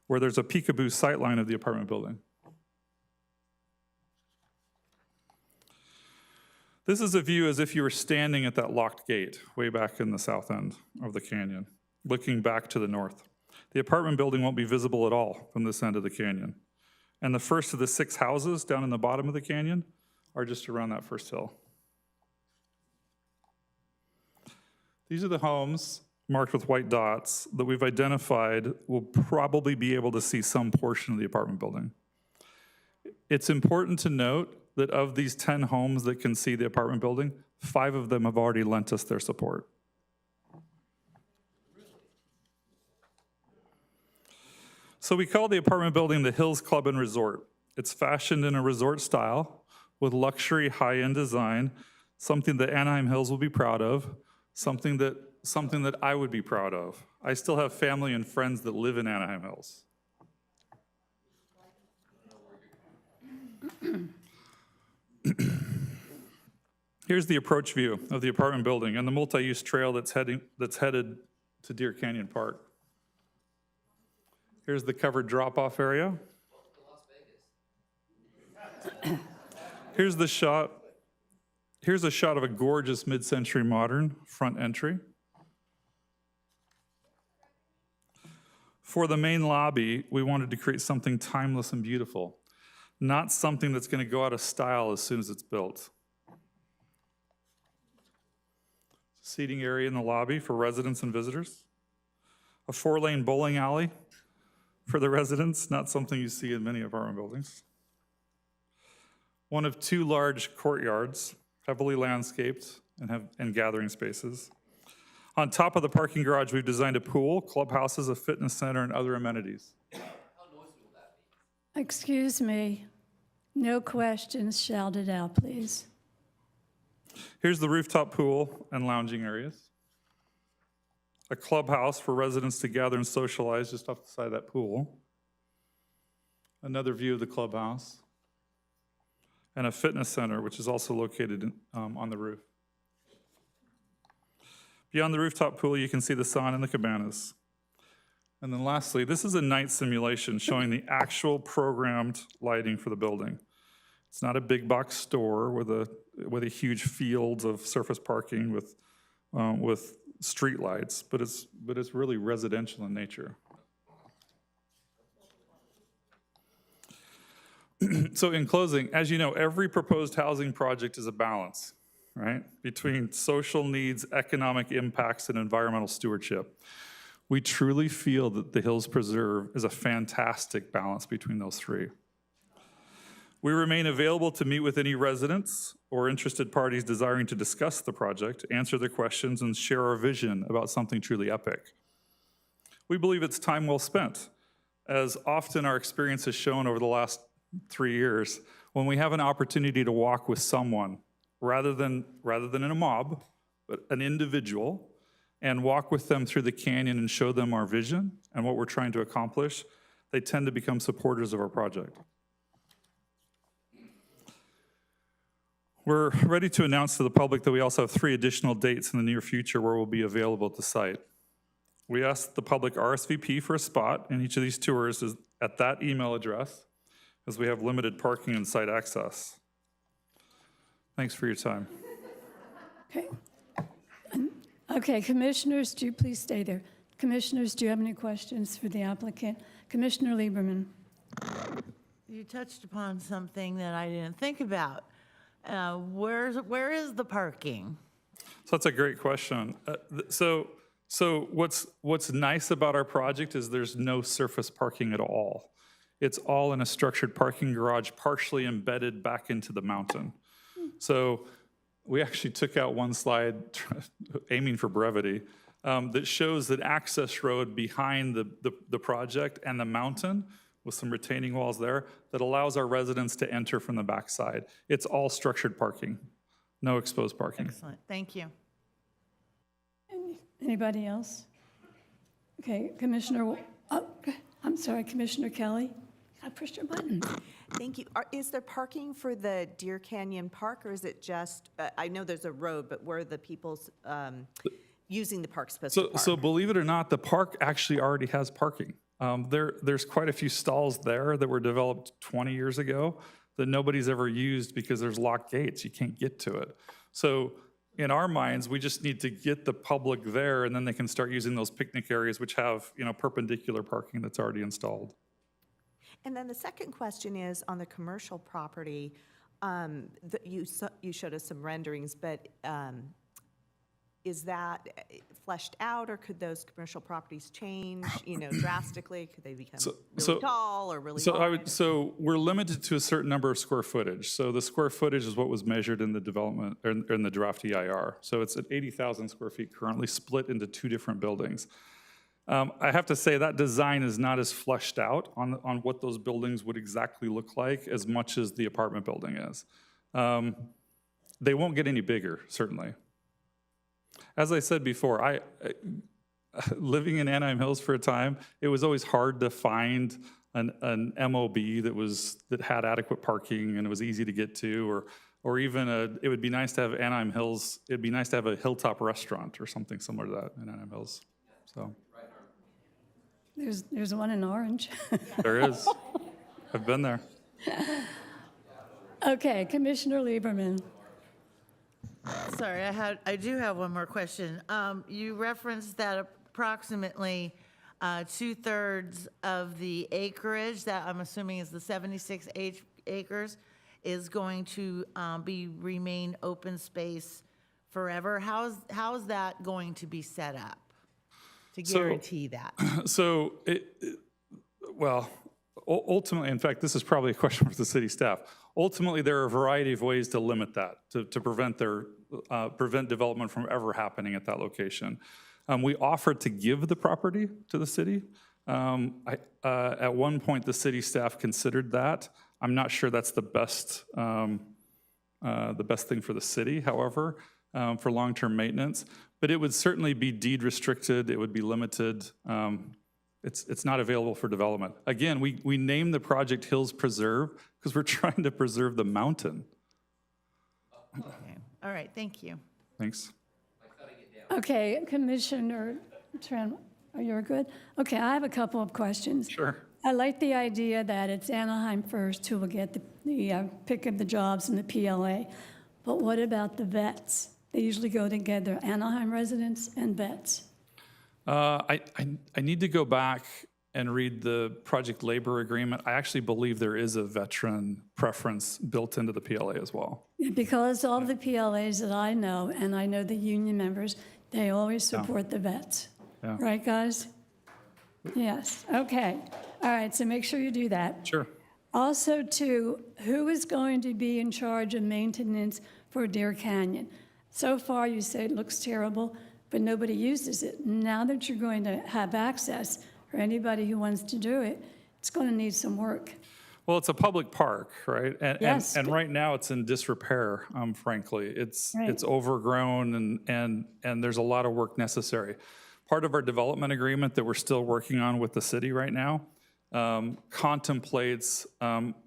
where there's a peekaboo sightline of the apartment building. This is a view as if you were standing at that locked gate way back in the south end of the canyon, looking back to the north. The apartment building won't be visible at all from this end of the canyon. And the first of the 6 houses down in the bottom of the canyon are just around that first hill. These are the homes marked with white dots that we've identified will probably be able to see some portion of the apartment building. It's important to note that of these 10 homes that can see the apartment building, 5 of them have already lent us their support. So we call the apartment building the Hills Club and Resort. It's fashioned in a resort style with luxury high-end design, something that Anaheim Hills will be proud of, something that I would be proud of. I still have family and friends that live in Anaheim Hills. Here's the approach view of the apartment building and the multi-use trail that's headed to Deer Canyon Park. Here's the covered drop-off area. Here's a shot of a gorgeous mid-century modern front entry. For the main lobby, we wanted to create something timeless and beautiful, not something that's going to go out of style as soon as it's built. Seating area in the lobby for residents and visitors. A 4-lane bowling alley for the residents, not something you see in many apartment buildings. One of 2 large courtyards, heavily landscaped and gathering spaces. On top of the parking garage, we've designed a pool, clubhouses, a fitness center, and other amenities. Excuse me, no questions shouted out, please. Here's the rooftop pool and lounging areas. A clubhouse for residents to gather and socialize just off the side of that pool. Another view of the clubhouse. And a fitness center, which is also located on the roof. Beyond the rooftop pool, you can see the sauna and the cabanas. And then lastly, this is a night simulation showing the actual programmed lighting for the building. It's not a big box store with a huge field of surface parking with street lights, but it's really residential in nature. So in closing, as you know, every proposed housing project is a balance, right? Between social needs, economic impacts, and environmental stewardship. We truly feel that the Hills Preserve is a fantastic balance between those three. We remain available to meet with any residents or interested parties desiring to discuss the project, answer their questions, and share our vision about something truly epic. We believe it's time well spent, as often our experience has shown over the last 3 years, when we have an opportunity to walk with someone, rather than in a mob, but an individual, and walk with them through the canyon and show them our vision and what we're trying to accomplish, they tend to become supporters of our project. We're ready to announce to the public that we also have 3 additional dates in the near future where we'll be available at the site. We ask the public RSVP for a spot in each of these tours at that email address, as we have limited parking and site access. Thanks for your time. Okay. Okay, commissioners, do you please stay there. Commissioners, do you have any questions for the applicant? Commissioner Lieberman. You touched upon something that I didn't think about. Where is the parking? So that's a great question. So what's nice about our project is there's no surface parking at all. It's all in a structured parking garage, partially embedded back into the mountain. So we actually took out one slide, aiming for brevity, that shows that access road behind the project and the mountain with some retaining walls there that allows our residents to enter from the backside. It's all structured parking, no exposed parking. Excellent, thank you. Anybody else? Okay, Commissioner, I'm sorry, Commissioner Kelly. I pushed your button. Thank you. Is there parking for the Deer Canyon Park, or is it just, I know there's a road, but where are the people's using the park supposed to park? So believe it or not, the park actually already has parking. There's quite a few stalls there that were developed 20 years ago that nobody's ever used because there's locked gates. You can't get to it. So in our minds, we just need to get the public there, and then they can start using those picnic areas, which have, perpendicular parking that's already installed. And then the second question is on the commercial property, you showed us some renderings, but is that fleshed out, or could those commercial properties change, drastically? Could they become really tall or really wide? So we're limited to a certain number of square footage. So the square footage is what was measured in the development, or in the draft EIR. So it's at 80,000 square feet currently, split into 2 different buildings. I have to say that design is not as fleshed out on what those buildings would exactly look like as much as the apartment building is. They won't get any bigger, certainly. As I said before, I living in Anaheim Hills for a time, it was always hard to find an MOB that had adequate parking and it was easy to get to, or even it would be nice to have Anaheim Hills. It'd be nice to have a hilltop restaurant or something similar to that in Anaheim Hills. So. There's one in Orange. There is. I've been there. Okay, Commissioner Lieberman. Sorry, I do have one more question. You referenced that approximately 2/3 of the acreage, that I'm assuming is the 76 acres, is going to remain open space forever. How's that going to be set up to guarantee that? So, ultimately, in fact, this is probably a question for the city staff. Ultimately, there are a variety of ways to limit that, to prevent development from ever happening at that location. We offered to give the property to the city. At one point, the city staff considered that. I'm not sure that's the best thing for the city, however, for long-term maintenance. But it would certainly be deed restricted. It would be limited. It's not available for development. Again, we named the project Hills Preserve because we're trying to preserve the mountain. Okay. All right, thank you. Thanks. Okay, Commissioner Tran, you're good? Okay, I have a couple of questions. Sure. I like the idea that it's Anaheim first who will get the pick of the jobs in the PLA. But what about the vets? They usually go together, Anaheim residents and vets. I need to go back and read the project labor agreement, I actually believe there is a veteran preference built into the PLA as well. Because all the PLAs that I know, and I know the union members, they always support the vets. Yeah. Right, guys? Yes, okay. All right, so make sure you do that. Sure. Also, too, who is going to be in charge of maintenance for Deer Canyon? So far, you say it looks terrible, but nobody uses it. Now that you're going to have access for anybody who wants to do it, it's going to need some work. Well, it's a public park, right? Yes, And but- right now, it's in disrepair, frankly. It's Right. overgrown, and there's a lot of work necessary. Part of our development agreement that we're still working on with the city right now contemplates,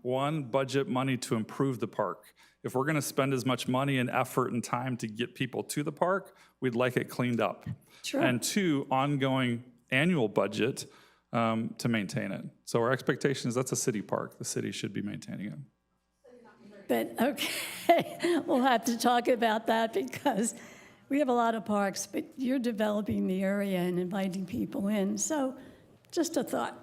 one, budget money to improve the park. If we're going to spend as much money and effort and time to get people to the park, we'd like it cleaned up. Sure. And two, ongoing annual budget to maintain it. So our expectation is that's a city park. The city should be maintaining it. But, okay, we'll have to talk about that because we have a lot of parks, but you're developing the area and inviting people in. So just a thought.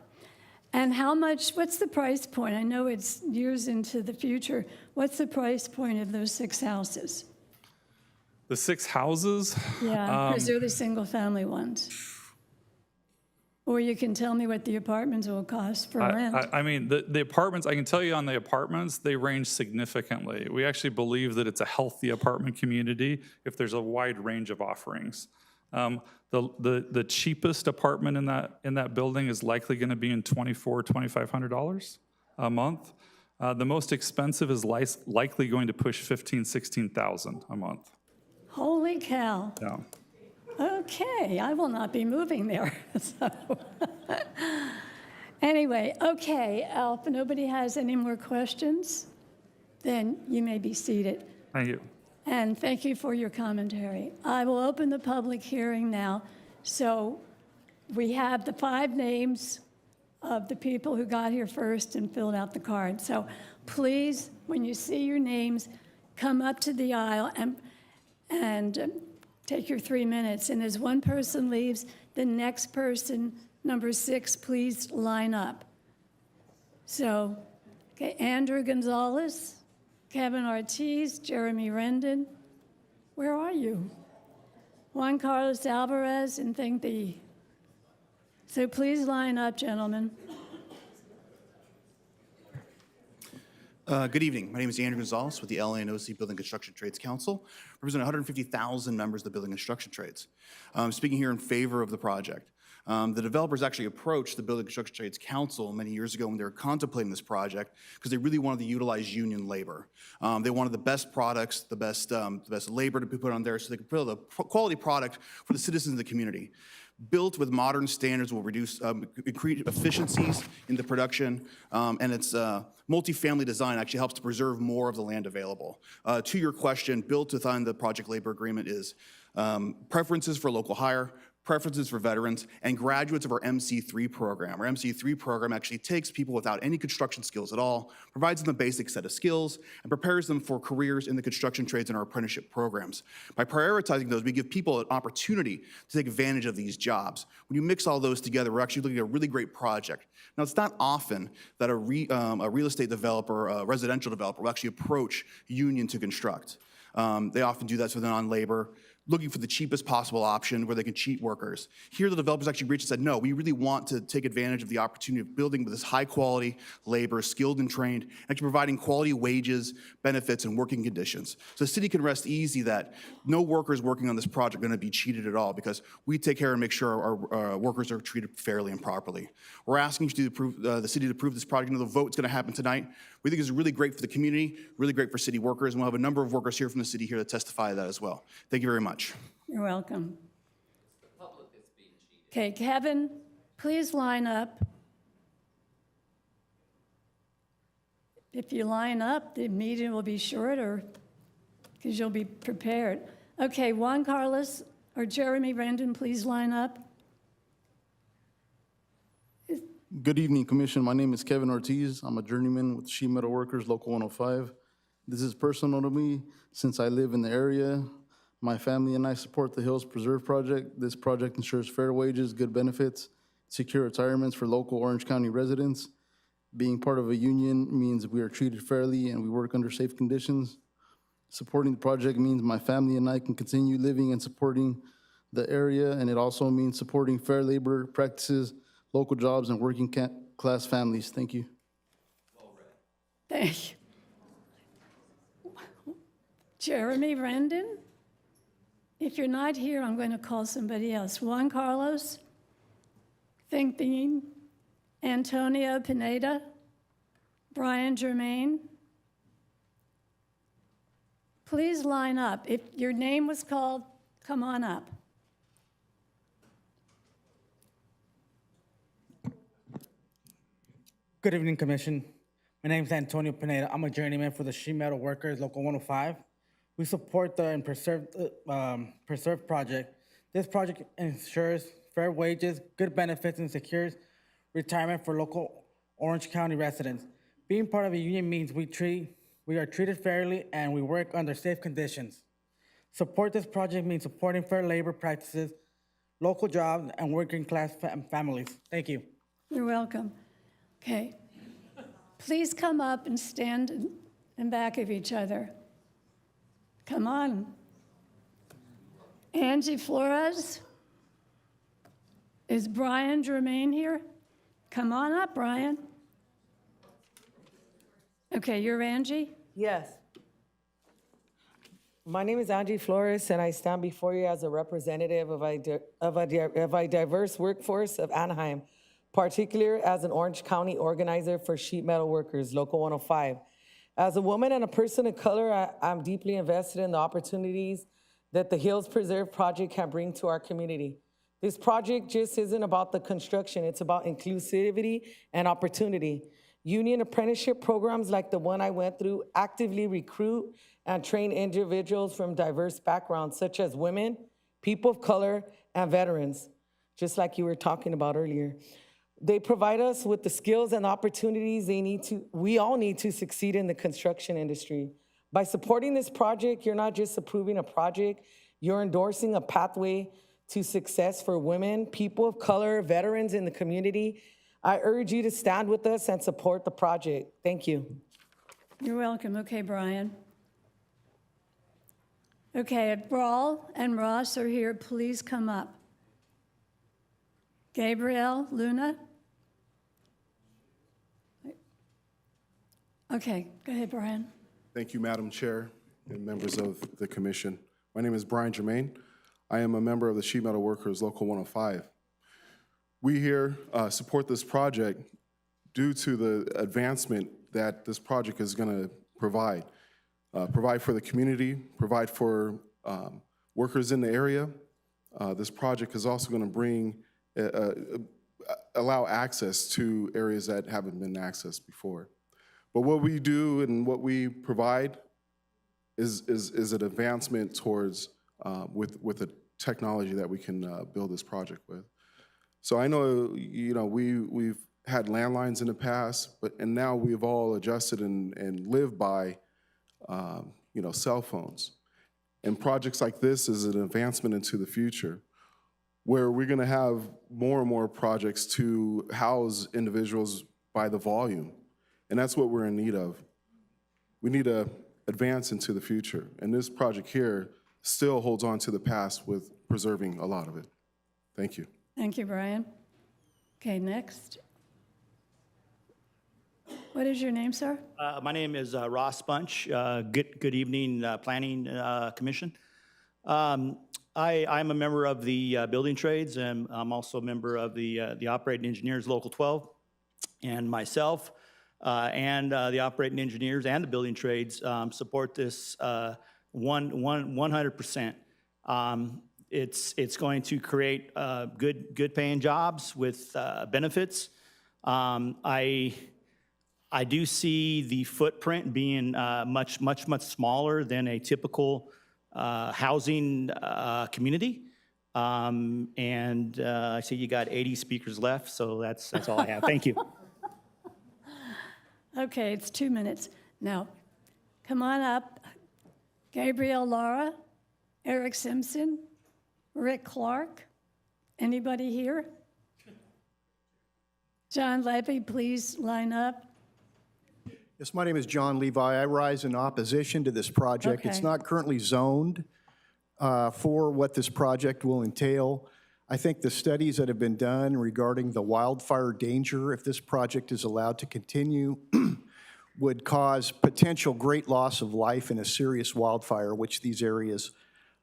And how much, what's the price point? I know it's years into the future. What's the price point of those 6 houses? The 6 houses, Yeah, because they're the single-family ones. Or you can tell me what the apartments will cost for rent. I mean, the apartments, I can tell you on the apartments, they range significantly. We actually believe that it's a healthy apartment community if there's a wide range of offerings. The cheapest apartment in that building is likely going to be in $2,500 a month. The most expensive is likely going to push $16,000 a month. Holy cow. Yeah. Okay, I will not be moving there. So, anyway, okay, if nobody has any more questions, then you may be seated. Thank you. And thank you for your commentary. I will open the public hearing now. So we have the 5 names of the people who got here first and filled out the card. So please, when you see your names, come up to the aisle and take your 3 minutes. And as one person leaves, the next person, number 6, please line up. So, okay, Andrew Gonzalez, Kevin Ortiz, Jeremy Rendon. Where are you? Juan Carlos Alvarez, and thank thee. So please line up, gentlemen. Good evening. My name is Andrew Gonzalez with the LANOC Building Construction Trades Council, representing 150,000 members of the building construction trades. Speaking here in favor of the project. The developers actually approached the Building Construction Trades Council many years ago when they were contemplating this project because they really wanted to utilize union labor. They wanted the best products, the best labor to be put on there so they could build a quality product for the citizens of the community. Built with modern standards will reduce increase efficiencies in the production, and its multifamily design actually helps to preserve more of the land available. To your question, built within the project labor agreement is preferences for local hire, preferences for veterans, and graduates of our MC3 program. Our MC3 program actually takes people without any construction skills at all, provides them a basic set of skills, and prepares them for careers in the construction trades in our apprenticeship programs. By prioritizing those, we give people an opportunity to take advantage of these jobs. When you mix all those together, we're actually looking at a really great project. Now, it's not often that a real estate developer, a residential developer, will actually approach union to construct. They often do that so they're on labor, looking for the cheapest possible option where they can cheat workers. Here, the developers actually reached and said, no, we really want to take advantage of the opportunity of building with this high-quality labor, skilled and trained, actually providing quality wages, benefits, and working conditions. So the city can rest easy that no workers working on this project are going to be cheated at all because we take care and make sure our workers are treated fairly and properly. We're asking you to approve, the city to approve this project. The vote's going to happen tonight. We think it's really great for the community, really great for city workers, and we'll have a number of workers here from the city here to testify to that as well. Thank you very much. You're welcome. Okay, Kevin, please line up. If you line up, the meeting will be shorter because you'll be prepared. Okay, Juan Carlos or Jeremy Rendon, please line up. Good evening, Commission. My name is Kevin Ortiz. I'm a journeyman with Sheet Metal Workers, Local 105. This is personal to me since I live in the area. My family and I support the Hills Preserve Project. This project ensures fair wages, good benefits, secure retirements for local Orange County residents. Being part of a union means we are treated fairly and we work under safe conditions. Supporting the project means my family and I can continue living and supporting the area, and it also means supporting fair labor practices, local jobs, and working class families. Thank you. Thank you. Jeremy Rendon? If you're not here, I'm going to call somebody else. Juan Carlos? Think Bean? Antonio Pineda? Brian Germain? Please line up. If your name was called, come on up. Good evening, Commission. My name is Antonio Pineda. I'm a journeyman for the Sheet Metal Workers, Local 105. We support the and Preserve project. This project ensures fair wages, good benefits, and secures retirement for local Orange County residents. Being part of a union means we are treated fairly and we work under safe conditions. Support this project means supporting fair labor practices, local jobs, and working class families. Thank you. You're welcome. Okay. Please come up and stand in back of each other. Come on. Angie Flores? Is Brian Germain here? Come on up, Brian. Okay, you're Angie? Yes. My name is Angie Flores, and I stand before you as a representative of a diverse workforce of Anaheim, particularly as an Orange County organizer for Sheet Metal Workers, Local 105. As a woman and a person of color, I'm deeply invested in the opportunities that the Hills Preserve project can bring to our community. This project just isn't about the construction, it's about inclusivity and opportunity. Union apprenticeship programs like the one I went through actively recruit and train individuals from diverse backgrounds, such as women, people of color, and veterans, just like you were talking about earlier. They provide us with the skills and opportunities we all need to succeed in the construction industry. By supporting this project, you're not just approving a project, you're endorsing a pathway to success for women, people of color, veterans in the community. I urge you to stand with us and support the project. Thank you. You're welcome. Okay, Brian. Okay, if Brawl and Ross are here, please come up. Gabriel, Luna? Okay, go ahead, Brian. Thank you, Madam Chair and members of the commission. My name is Brian Germain. I am a member of the Sheet Metal Workers Local 105. We here support this project due to the advancement that this project is going to provide. Provide for the community, provide for workers in the area. This project is also going to bring, allow access to areas that haven't been accessed before. But what we do and what we provide is an advancement towards with the technology that we can build this project with. So I know, we've had landlines in the past, and now we've all adjusted and live by, cell phones. And projects like this is an advancement into the future, where we're going to have more and more projects to house individuals by the volume. And that's what we're in need of. We need to advance into the future. And this project here still holds on to the past with preserving a lot of it. Thank you. Thank you, Brian. Okay, next. What is your name, sir? My name is Ross Bunch. Good evening, Planning Commission. I'm a member of the building trades, and I'm also a member of the operating engineers, Local 12, and myself and the operating engineers and the building trades support this 100%. It's going to create good paying jobs with benefits. I do see the footprint being much smaller than a typical housing community. And I see you got 80 speakers left, so that's all I have. Thank you. Okay, it's 2 minutes. Now, come on up. Gabriel Lara, Eric Simpson, Rick Clark. Anybody here? John Levy, please line up. Yes, my name is John Levi. I rise in opposition to this project. It's Okay. not currently zoned for what this project will entail. I think the studies that have been done regarding the wildfire danger, if this project is allowed to continue, would cause potential great loss of life in a serious wildfire, which these areas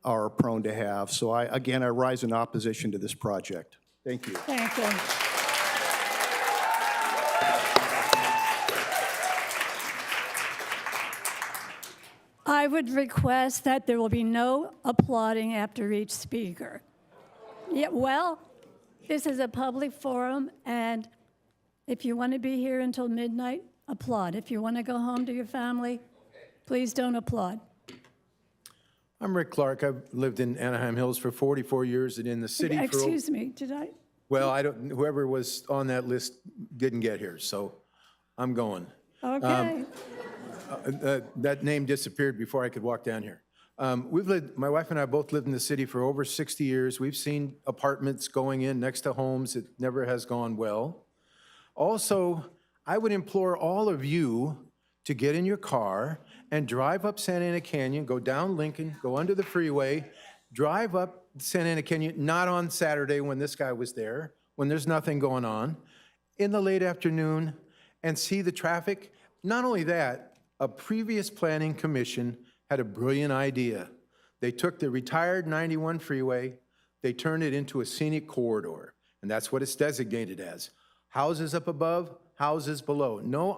are prone to have. So again, I rise in opposition to this project. Thank you. Thank you. I would request that there will be no applauding after each speaker. Yeah, well, this is a public forum, and if you want to be here until midnight, applaud. If you want to go home to your family, please don't applaud. I'm Rick Clark. I've lived in Anaheim Hills for 44 years and in the city for... Excuse me, did I? Well, whoever was on that list didn't get here, so I'm going. Okay. That name disappeared before I could walk down here. My wife and I both lived in the city for over 60 years. We've seen apartments going in next to homes. It never has gone well. Also, I would implore all of you to get in your car and drive up Santa Ana Canyon, go down Lincoln, go under the freeway, drive up Santa Ana Canyon, not on Saturday when this guy was there, when there's nothing going on, in the late afternoon, and see the traffic. Not only that, a previous planning commission had a brilliant idea. They took the retired 91 freeway, they turned it into a scenic corridor, and that's what it's designated as. Houses up above, houses below. No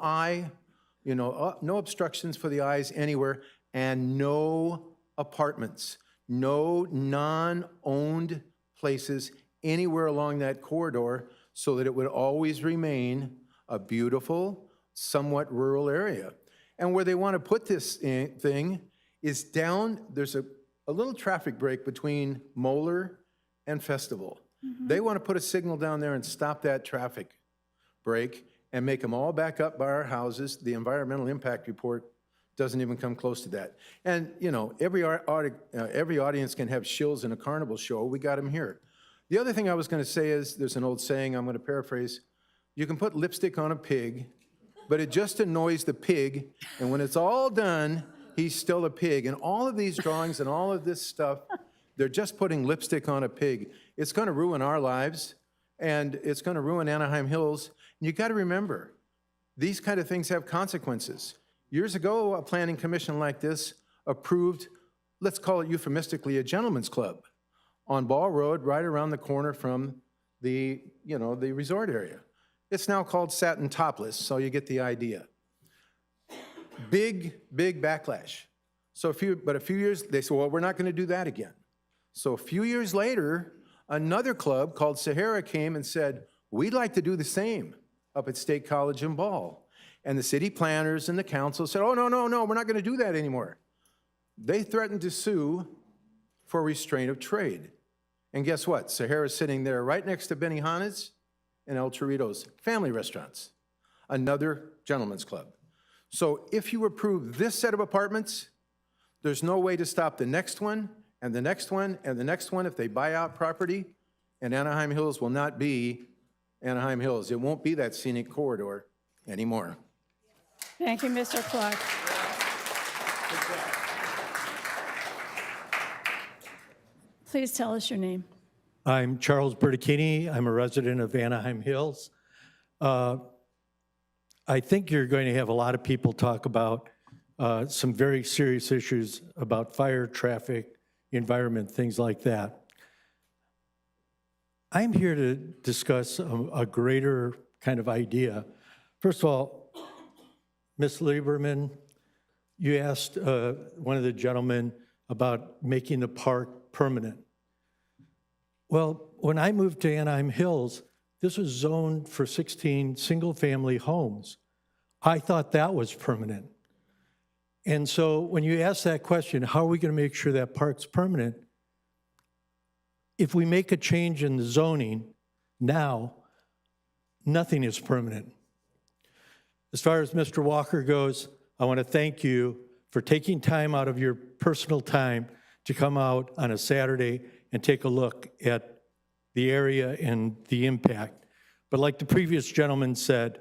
no obstructions for the eyes anywhere, and no apartments, no non-owned places anywhere along that corridor, so that it would always remain a beautiful, somewhat rural area. And where they want to put this thing is down, there's a little traffic break between Moeller and Festival. They want to put a signal down there and stop that traffic break and make them all back up by our houses. The environmental impact report doesn't even come close to that. And, every audience can have shills in a carnival show. We got them here. The other thing I was going to say is, there's an old saying I'm going to paraphrase. You can put lipstick on a pig, but it just annoys the pig, and when it's all done, he's still a pig. And all of these drawings and all of this stuff, they're just putting lipstick on a pig. It's going to ruin our lives, and it's going to ruin Anaheim Hills. And you got to remember, these kind of things have consequences. Years ago, a planning commission like this approved, let's call it euphemistically, a gentleman's club on Ball Road, right around the corner from the resort area. It's now called Satin Topless, so you get the idea. Big backlash. So a few years, they said, well, we're not going to do that again. So a few years later, another club called Sahara came and said, we'd like to do the same up at State College in Ball. And the city planners and the council said, oh, no, we're not going to do that anymore. They threatened to sue for restraint of trade. And guess what? Sahara's sitting there right next to Benihana's and El Chorrito's family restaurants, another gentleman's club. So if you approve this set of apartments, there's no way to stop the next one, and the next one, and the next one if they buy out property, and Anaheim Hills will not be Anaheim Hills. It won't be that scenic corridor anymore. Thank you, Mr. Clark. Please tell us your name. I'm Charles Bertacchini. I'm a resident of Anaheim Hills. I think you're going to have a lot of people talk about some very serious issues about fire, traffic, environment, things like that. I'm here to discuss a greater kind of idea. First of all, Ms. Lieberman, you asked one of the gentlemen about making the park permanent. Well, when I moved to Anaheim Hills, this was zoned for 16 single-family homes. I thought that was permanent. And so when you ask that question, how are we going to make sure that park's permanent? If we make a change in the zoning now, nothing is permanent. As far as Mr. Walker goes, I want to thank you for taking time out of your personal time to come out on a Saturday and take a look at the area and the impact. But like the previous gentleman said,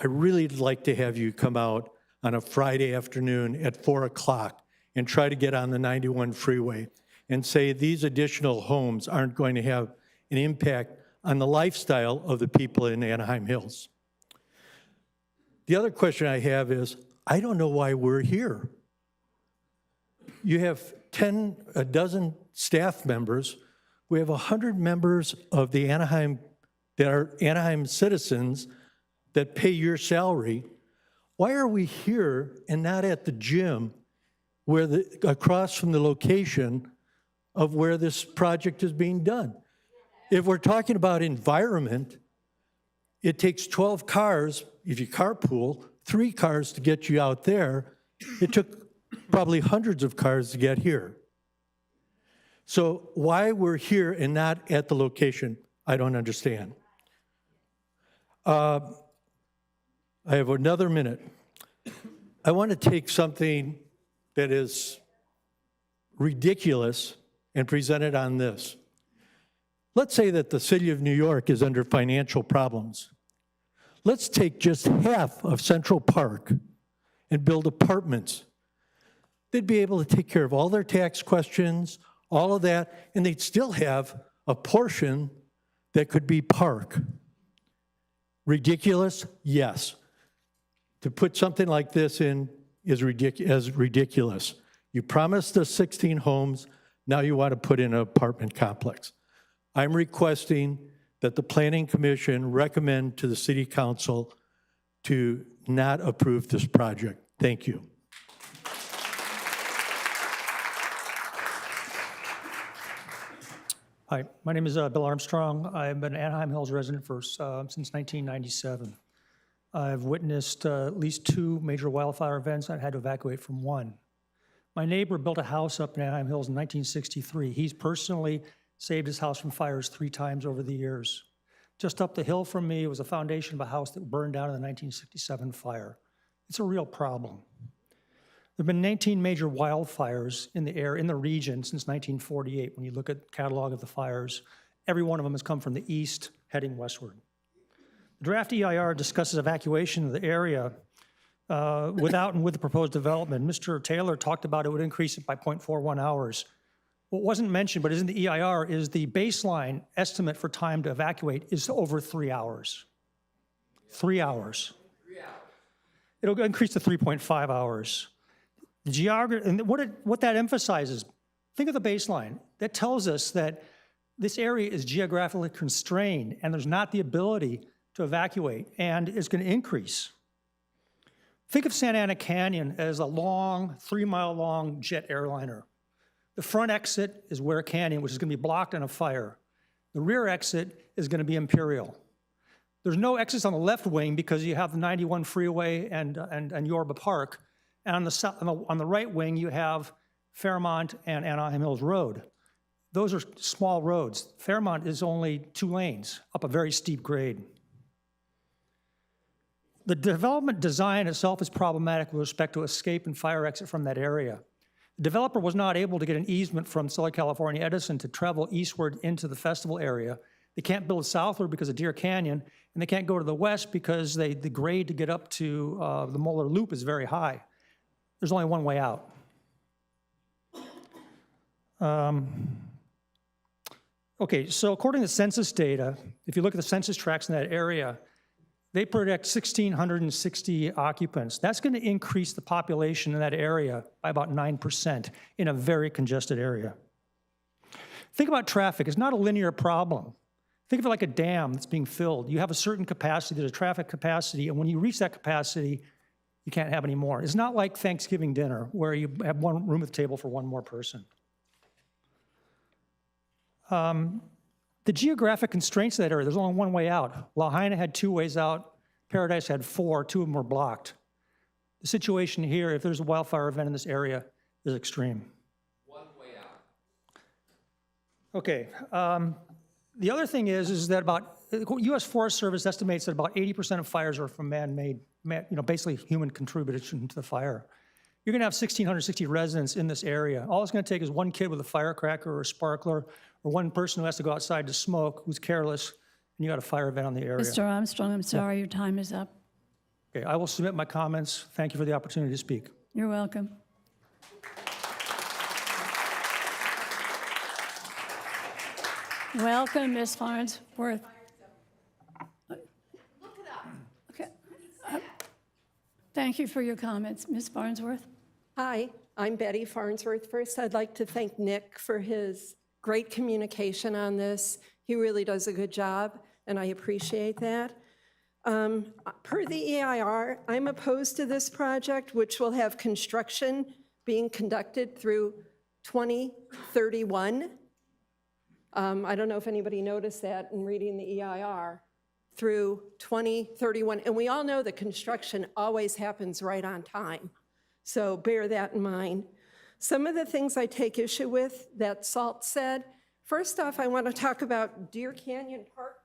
I really'd like to have you come out on a Friday afternoon at 4 o'clock and try to get on the 91 freeway and say these additional homes aren't going to have an impact on the lifestyle of the people in Anaheim Hills. The other question I have is, I don't know why we're here. You have a dozen staff members. We have 100 members of the Anaheim that are Anaheim citizens that pay your salary. Why are we here and not at the gym across from the location of where this project is being done? If we're talking about environment, it takes 12 cars, if you carpool, 3 cars to get you out there. It took probably hundreds of cars to get here. So why we're here and not at the location, I don't understand. I have another minute. I want to take something that is ridiculous and present it on this. Let's say that the city of New York is under financial problems. Let's take just half of Central Park and build apartments. They'd be able to take care of all their tax questions, all of that, and they'd still have a portion that could be park. Ridiculous? Yes. To put something like this in is ridiculous. You promised us 16 homes, now you want to put in an apartment complex. I'm requesting that the Planning Commission recommend to the City Council to not approve this project. Thank you. Hi, my name is Bill Armstrong. I've been an Anaheim Hills resident since 1997. I've witnessed at least 2 major wildfire events. I had to evacuate from 1. My neighbor built a house up in Anaheim Hills in 1963. He's personally saved his house from fires 3 times over the years. Just up the hill from me was a foundation of a house that burned down in the 1967 fire. It's a real problem. There have been 19 major wildfires in the region since 1948. When you look at the catalog of the fires, every one of them has come from the east, heading westward. The draft EIR discusses evacuation of the area without and with the proposed development. Mr. Taylor talked about it would increase it by 0.41 hours. What wasn't mentioned, but is in the EIR, is the baseline estimate for time to evacuate is over 3 hours. 3 hours. It'll increase to 3.5 hours. The geography, and what that emphasizes, think of the baseline. That tells us that this area is geographically constrained and there's not the ability to evacuate, and it's going to increase. Think of Santa Ana Canyon as a long, 3-mile-long jet airliner. The front exit is Ware Canyon, which is going to be blocked in a fire. The rear exit is going to be Imperial. There's no exits on the left wing because you have the 91 freeway and Yorba Park. And on the right wing, you have Fairmont and Anaheim Hills Road. Those are small roads. Fairmont is only 2 lanes up a very steep grade. The development design itself is problematic with respect to escape and fire exit from that area. The developer was not able to get an easement from Southern California Edison to travel eastward into the festival area. They can't build southward because of Deer Canyon, and they can't go to the west because the grade to get up to the Moeller Loop is very high. There's only one way out. Okay, so according to census data, if you look at the census tracts in that area, they predict 1,660 occupants. That's going to increase the population in that area by about 9% in a very congested area. Think about traffic. It's not a linear problem. Think of it like a dam that's being filled. You have a certain capacity, there's a traffic capacity, and when you reach that capacity, you can't have any more. It's not like Thanksgiving dinner where you have one room at the table for one more person. The geographic constraints of that area, there's only one way out. Lahaina had 2 ways out. Paradise had 4. 2 of them were blocked. The situation here, if there's a wildfire event in this area, is extreme. One way out. Okay. The other thing is that U.S. Forest Service estimates that about 80% of fires are from man-made, basically human contribution to the fire. You're going to have 1,660 residents in this area. All it's going to take is one kid with a firecracker or a sparkler, or one person who has to go outside to smoke, who's careless, and you got a fire event on the area. Mr. Armstrong, I'm sorry, your time is up. Okay, I will submit my comments. Thank you for the opportunity to speak. You're welcome. Welcome, Ms. Farnsworth. Okay. Thank you for your comments. Ms. Farnsworth? Hi, I'm Betty Farnsworth. First, I'd like to thank Nick for his great communication on this. He really does a good job, and I appreciate that. Per the EIR, I'm opposed to this project, which will have construction being conducted through 2031. I don't know if anybody noticed that in reading the EIR, through 2031. And we all know that construction always happens right on time. So bear that in mind. Some of the things I take issue with that SALT said, first off, I want to talk about Deer Canyon Park,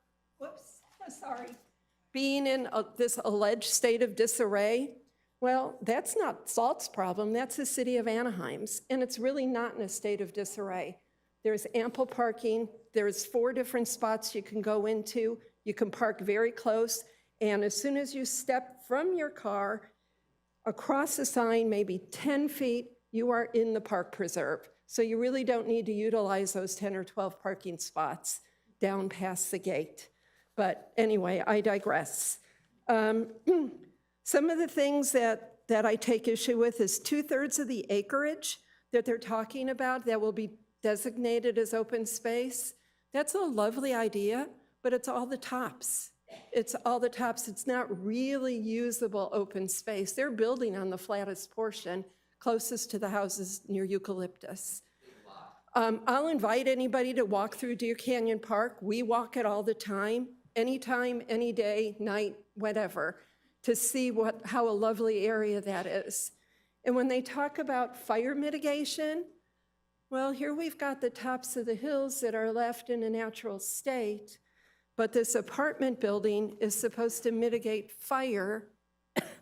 being in this alleged state of disarray. Well, that's not SALT's problem, that's the city of Anaheim's, and it's really not in a state of disarray. There's ample parking, there's 4 different spots you can go into, you can park very close, and as soon as you step from your car, across the sign, maybe 10 feet, you are in the park preserve. So you really don't need to utilize those 10 or 12 parking spots down past the gate. But anyway, I digress. Some of the things that I take issue with is 2/3 of the acreage that they're talking about that will be designated as open space. That's a lovely idea, but it's all the tops. It's all the tops. It's not really usable open space. They're building on the flattest portion closest to the houses near Eucalyptus. I'll invite anybody to walk through Deer Canyon Park. We walk it all the time, anytime, any day, night, whatever, to see how a lovely area that is. And when they talk about fire mitigation, well, here we've got the tops of the hills that are left in a natural state, but this apartment building is supposed to mitigate fire.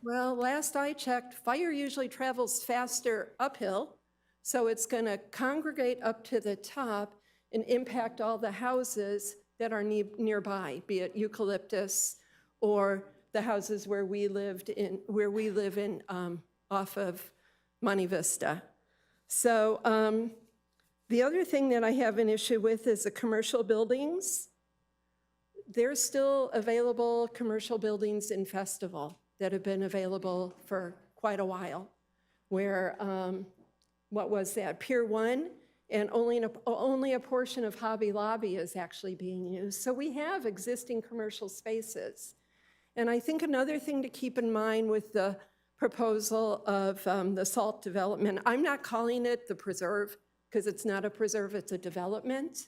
Well, last I checked, fire usually travels faster uphill, so it's going to congregate up to the top and impact all the houses that are nearby, be it Eucalyptus or the houses where we live in off of Monte Vista. So the other thing that I have an issue with is the commercial buildings. There's still available commercial buildings in Festival that have been available for quite a while, where, what was that, Pier 1, and only a portion of Hobby Lobby is actually being used. So we have existing commercial spaces. And I think another thing to keep in mind with the proposal of the SALT development, I'm not calling it the preserve, because it's not a preserve, it's a development.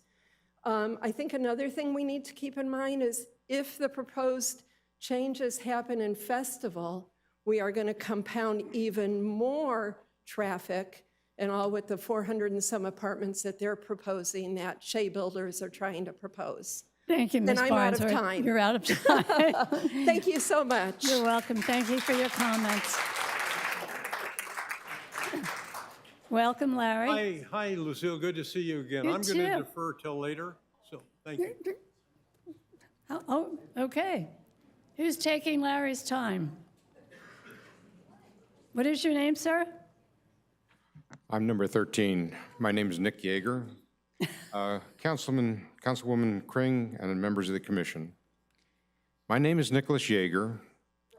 I think another thing we need to keep in mind is if the proposed changes happen in Festival, we are going to compound even more traffic, and all with the 400 and some apartments that they're proposing that Shea Builders are trying to propose. Thank you, Ms. And I'm out of Farnsworth. time. You're out of time. Thank you so much. You're welcome. Thank you for your comments. Welcome, Larry. Hi, Lucille. Good to see you again. You I'm going to too. defer till later, so thank you. Oh, okay. Who's taking Larry's time? What is your name, sir? I'm number 13. My name is Nick Yeager. Councilwoman Kring, and members of the commission. My name is Nicholas Yeager.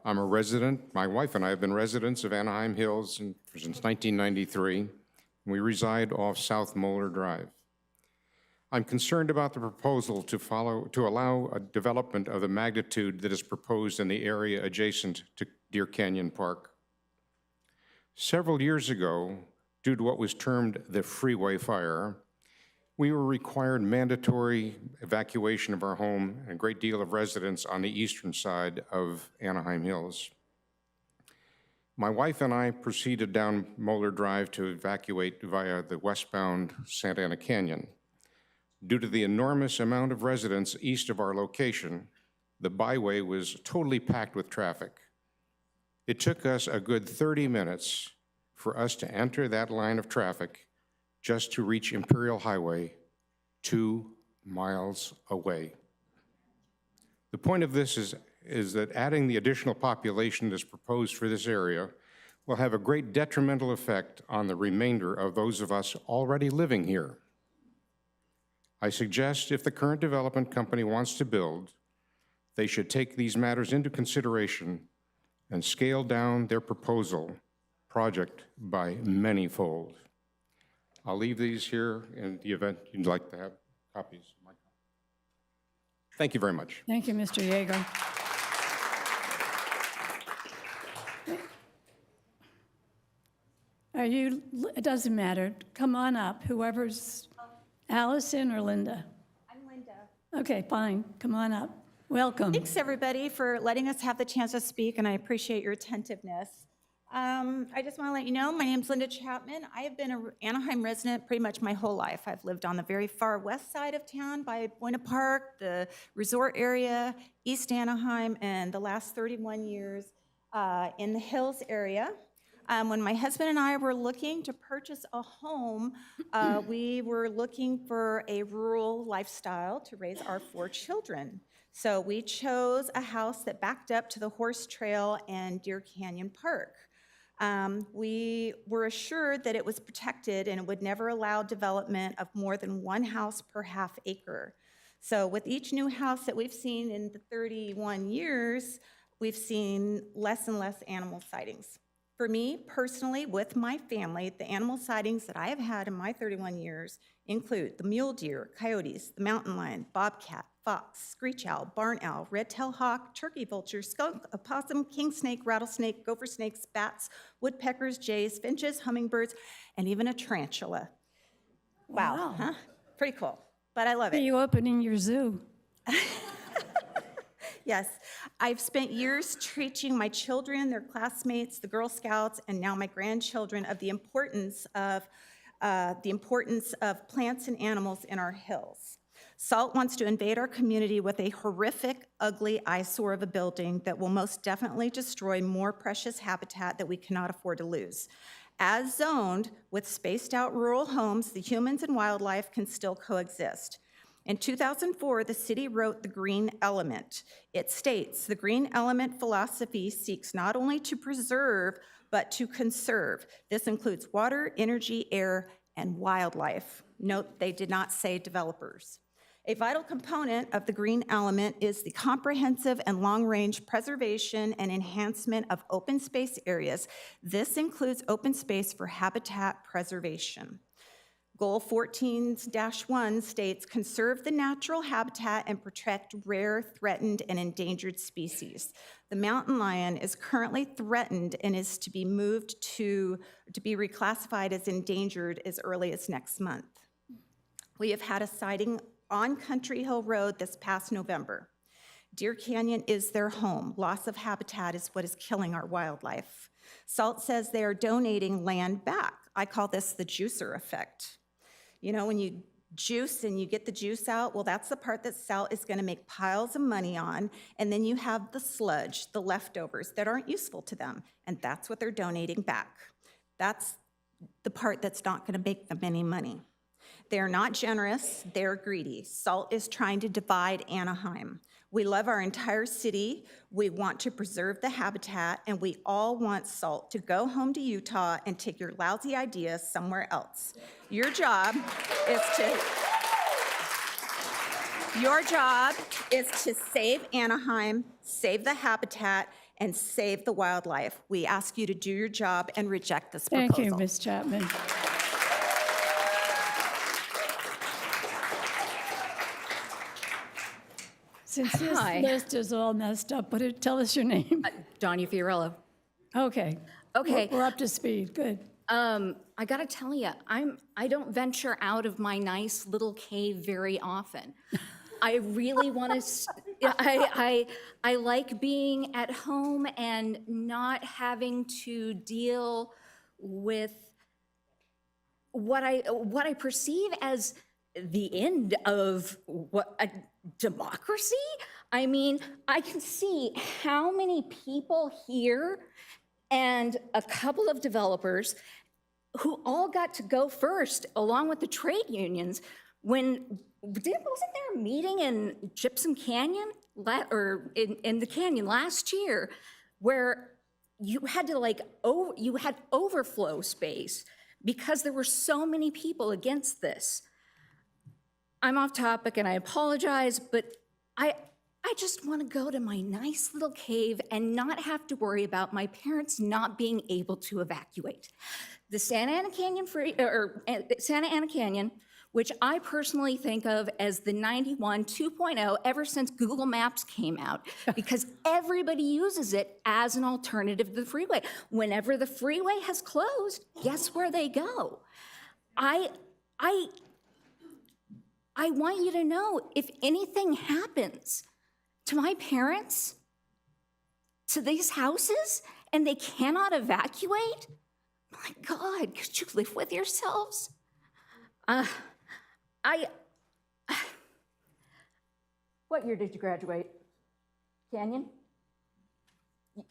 I'm a resident. My wife and I have been residents of Anaheim Hills since 1993. We reside off South Moeller Drive. I'm concerned about the proposal to allow a development of the magnitude that is proposed in the area adjacent to Deer Canyon Park. Several years ago, due to what was termed the freeway fire, we were required mandatory evacuation of our home and a great deal of residents on the eastern side of Anaheim Hills. My wife and I proceeded down Moeller Drive to evacuate via the westbound Santa Ana Canyon. Due to the enormous amount of residents east of our location, the byway was totally packed with traffic. It took us a good 30 minutes for us to enter that line of traffic just to reach Imperial Highway 2 miles away. The point of this is that adding the additional population that's proposed for this area will have a great detrimental effect on the remainder of those of us already living here. I suggest if the current development company wants to build, they should take these matters into consideration and scale down their project by many-fold. I'll leave these here in the event you'd like to have copies. Thank you very much. Thank you, Mr. Yeager. It doesn't matter. Come on up, whoever's, Allison or Linda? I'm Linda. Okay, fine. Come on up. Welcome. Thanks, everybody, for letting us have the chance to speak, and I appreciate your attentiveness. I just want to let you know, my name's Linda Chapman. I have been an Anaheim resident pretty much my whole life. I've lived on the very far west side of town by Buena Park, the resort area, East Anaheim, and the last 31 years in the Hills area. When my husband and I were looking to purchase a home, we were looking for a rural lifestyle to raise our 4 children. So we chose a house that backed up to the horse trail and Deer Canyon Park. We were assured that it was protected and it would never allow development of more than 1 house per half acre. So with each new house that we've seen in the 31 years, we've seen less and less animal sightings. For me, personally, with my family, the animal sightings that I have had in my 31 years include the mule deer, coyotes, the mountain lion, bobcat, fox, screech owl, barn owl, red-tailed hawk, turkey vulture, skunk, opossum, king snake, rattlesnake, gopher snakes, bats, woodpeckers, jays, finches, hummingbirds, and even a tarantula. Wow, huh? Pretty cool, but I love it. Are you opening your zoo? Yes, I've spent years teaching my children, their classmates, the Girl Scouts, and now my grandchildren of the importance of plants and animals in our hills. SALT wants to invade our community with a horrific, ugly eyesore of a building that will most definitely destroy more precious habitat that we cannot afford to lose. As zoned, with spaced out rural homes, the humans and wildlife can still coexist. In 2004, the city wrote the Green Element. It states, the Green Element philosophy seeks not only to preserve, but to conserve. This includes water, energy, air, and wildlife. Note, they did not say developers. A vital component of the Green Element is the comprehensive and long-range preservation and enhancement of open space areas. This includes open space for habitat preservation. Goal 14-1 states, conserve the natural habitat and protect rare, threatened, and endangered species. The mountain lion is currently threatened and is to be moved to be reclassified as endangered as early as next month. We have had a sighting on Country Hill Road this past November. Deer Canyon is their home. Loss of habitat is what is killing our wildlife. SALT says they are donating land back. I call this the juicer effect. You know, when you juice and you get the juice out, well, that's the part that SALT is going to make piles of money on, and then you have the sludge, the leftovers that aren't useful to them, and that's what they're donating back. That's the part that's not going to make them any money. They're not generous, they're greedy. SALT is trying to divide Anaheim. We love our entire city, we want to preserve the habitat, and we all want SALT to go home to Utah and take your lousy ideas somewhere else. Your job is to save Anaheim, save the habitat, and save the wildlife. We ask you to do your job and reject this proposal. Thank you, Ms. Chapman. Since this list is all messed up, tell us your name. Donnie Fiorello. Okay. Okay. We're up to speed. Good. I gotta tell you, I don't venture out of my nice little cave very often. I really want to. I like being at home and not having to deal with what I perceive as the end of what a democracy. I mean, I can see how many people here and a couple of developers who all got to go first, along with the trade unions, wasn't there a meeting in Gypsum Canyon or in the canyon last year, where you had to you had overflow space because there were so many people against this. I'm off topic and I apologize, but I just want to go to my nice little cave and not have to worry about my parents not being able to evacuate. The Santa Ana Canyon, which I personally think of as the 91 2.0 ever since Google Maps came out, because everybody uses it as an alternative to the freeway. Whenever the freeway has closed, guess where they go? I want you to know, if anything happens to my parents, to these houses, and they cannot evacuate, my God, could you live with yourselves? What year did you graduate? Canyon?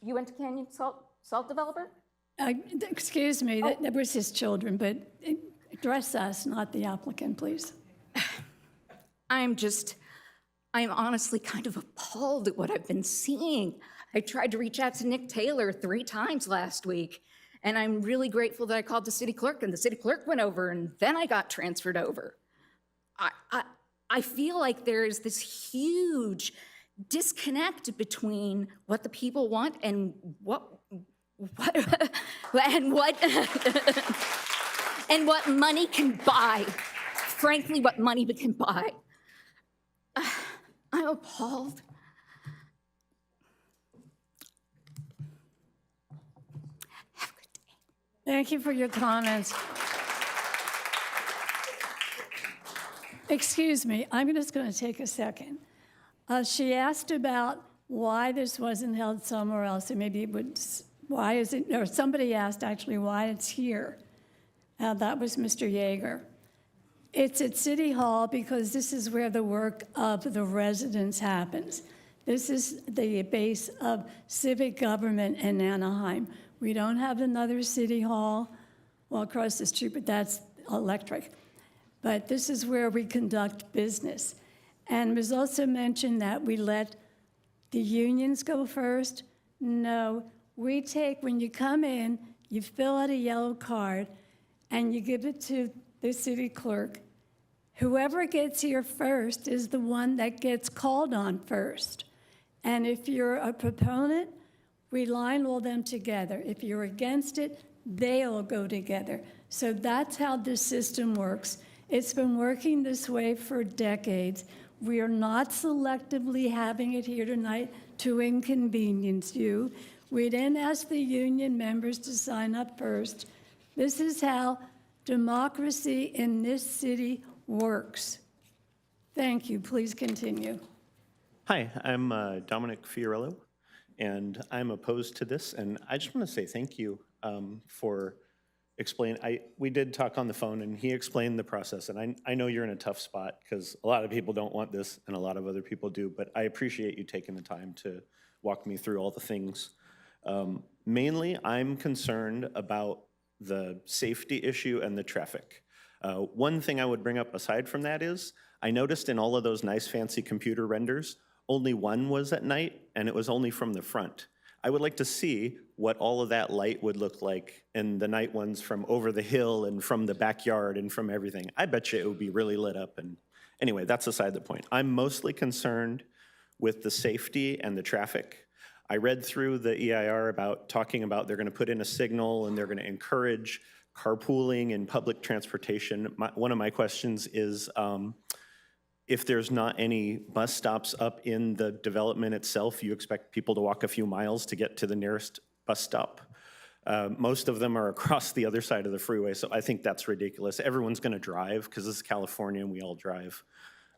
You went to Canyon, salt developer? Excuse me, that was his children, but address us, not the applicant, please. I'm honestly kind of appalled at what I've been seeing. I tried to reach out to Nick Taylor 3 times last week, and I'm really grateful that I called the city clerk, and the city clerk went over, and then I got transferred over. I feel like there is this huge disconnect between what the people want and what and what money can buy. Frankly, what money can buy. I'm appalled. Have a good day. Thank you for your comments. Excuse me, I'm just going to take a second. She asked about why this wasn't held somewhere else, and maybe it would, why is it, or somebody asked actually why it's here. That was Mr. Yeager. It's at City Hall because this is where the work of the residents happens. This is the base of civic government in Anaheim. We don't have another City Hall, well, across the street, but that's electric. But this is where we conduct business. And it was also mentioned that we let the unions go first. No, we take, when you come in, you fill out a yellow card and you give it to the city clerk. Whoever gets here first is the one that gets called on first. And if you're a proponent, we line all them together. If you're against it, they all go together. So that's how this system works. It's been working this way for decades. We are not selectively having it here tonight to inconvenience you. We didn't ask the union members to sign up first. This is how democracy in this city works. Thank you. Please continue. Hi, I'm Dominic Fiorillo, and I'm opposed to this. And I just want to say thank you for explaining. We did talk on the phone, and he explained the process. And I know you're in a tough spot because a lot of people don't want this, and a lot of other people do. But I appreciate you taking the time to walk me through all the things. Mainly, I'm concerned about the safety issue and the traffic. One thing I would bring up aside from that is, I noticed in all of those nice fancy computer renders, only one was at night, and it was only from the front. I would like to see what all of that light would look like in the night ones from over the hill and from the backyard and from everything. I bet you it would be really lit up. And anyway, that's aside the point. I'm mostly concerned with the safety and the traffic. I read through the EIR about talking about they're going to put in a signal and they're going to encourage carpooling and public transportation. One of my questions is if there's not any bus stops up in the development itself, you expect people to walk a few miles to get to the nearest bus stop. Most of them are across the other side of the freeway, so I think that's ridiculous. Everyone's going to drive because this is California and we all drive.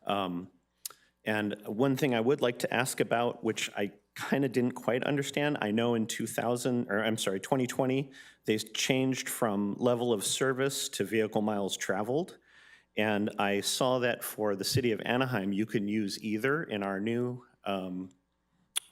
And one thing I would like to ask about, which I kind of didn't quite understand, I know in 2020, they changed from level of service to vehicle miles traveled. And I saw that for the city of Anaheim, you can use either in our new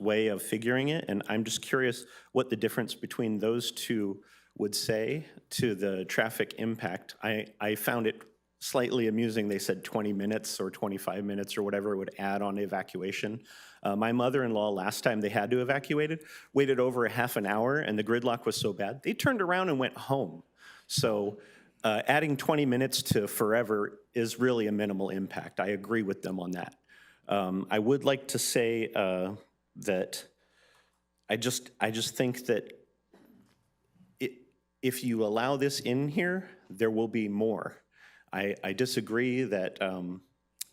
way of figuring it. And I'm just curious what the difference between those two would say to the traffic impact. I found it slightly amusing. They said 20 minutes or 25 minutes or whatever it would add on evacuation. My mother-in-law, last time they had to evacuate it, waited over a half an hour, and the gridlock was so bad, they turned around and went home. So adding 20 minutes to forever is really a minimal impact. I agree with them on that. I would like to say that I just think that if you allow this in here, there will be more. I disagree that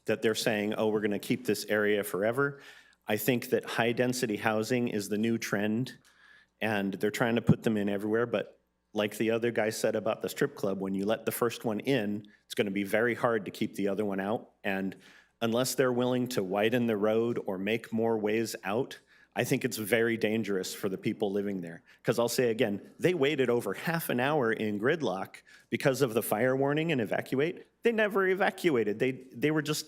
that they're saying, oh, we're going to keep this area forever. I think that high-density housing is the new trend, and they're trying to put them in everywhere, but like the other guy said about the strip club, when you let the first one in, it's going to be very hard to keep the other one out, and unless they're willing to widen the road or make more ways out, I think it's very dangerous for the people living there. Because I'll say again, they waited over half an hour in gridlock because of the fire warning and evacuate. They never evacuated. They were just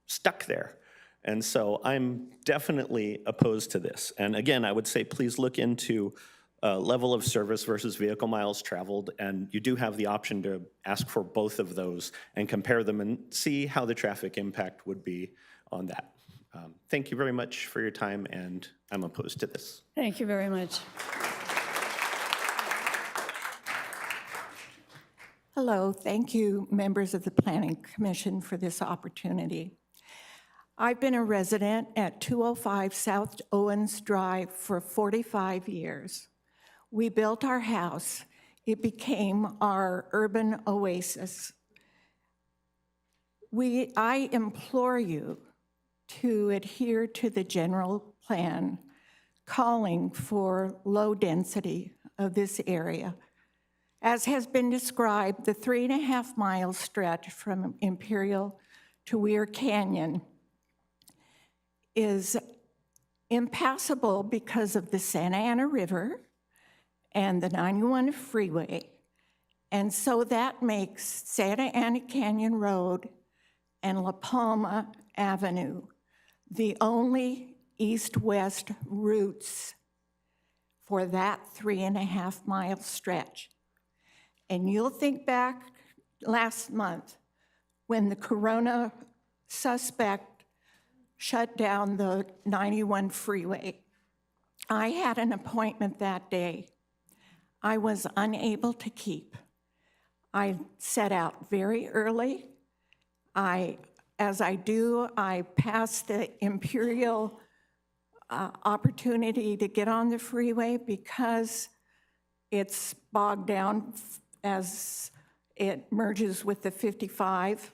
stuck there. And so I'm definitely opposed to this. And again, I would say please look into level of service versus vehicle miles traveled. And you do have the option to ask for both of those and compare them and see how the traffic impact would be on that. Thank you very much for your time, and I'm opposed to this. Thank you very much. Hello, thank you, members of the Planning Commission, for this opportunity. I've been a resident at 205 South Owens Drive for 45 years. We built our house. It became our urban oasis. I implore you to adhere to the general plan calling for low density of this area. As has been described, the 3.5-mile stretch from Imperial to Weir Canyon is impassable because of the Santa Ana River and the 91 freeway. And so that makes Santa Ana Canyon Road and La Palma Avenue the only east-west routes for that 3.5-mile stretch. And you'll think back last month when the corona suspect shut down the 91 freeway. I had an appointment that day I was unable to keep. I set out very early. As I do, I passed the Imperial opportunity to get on the freeway because it's bogged down as it merges with the 55.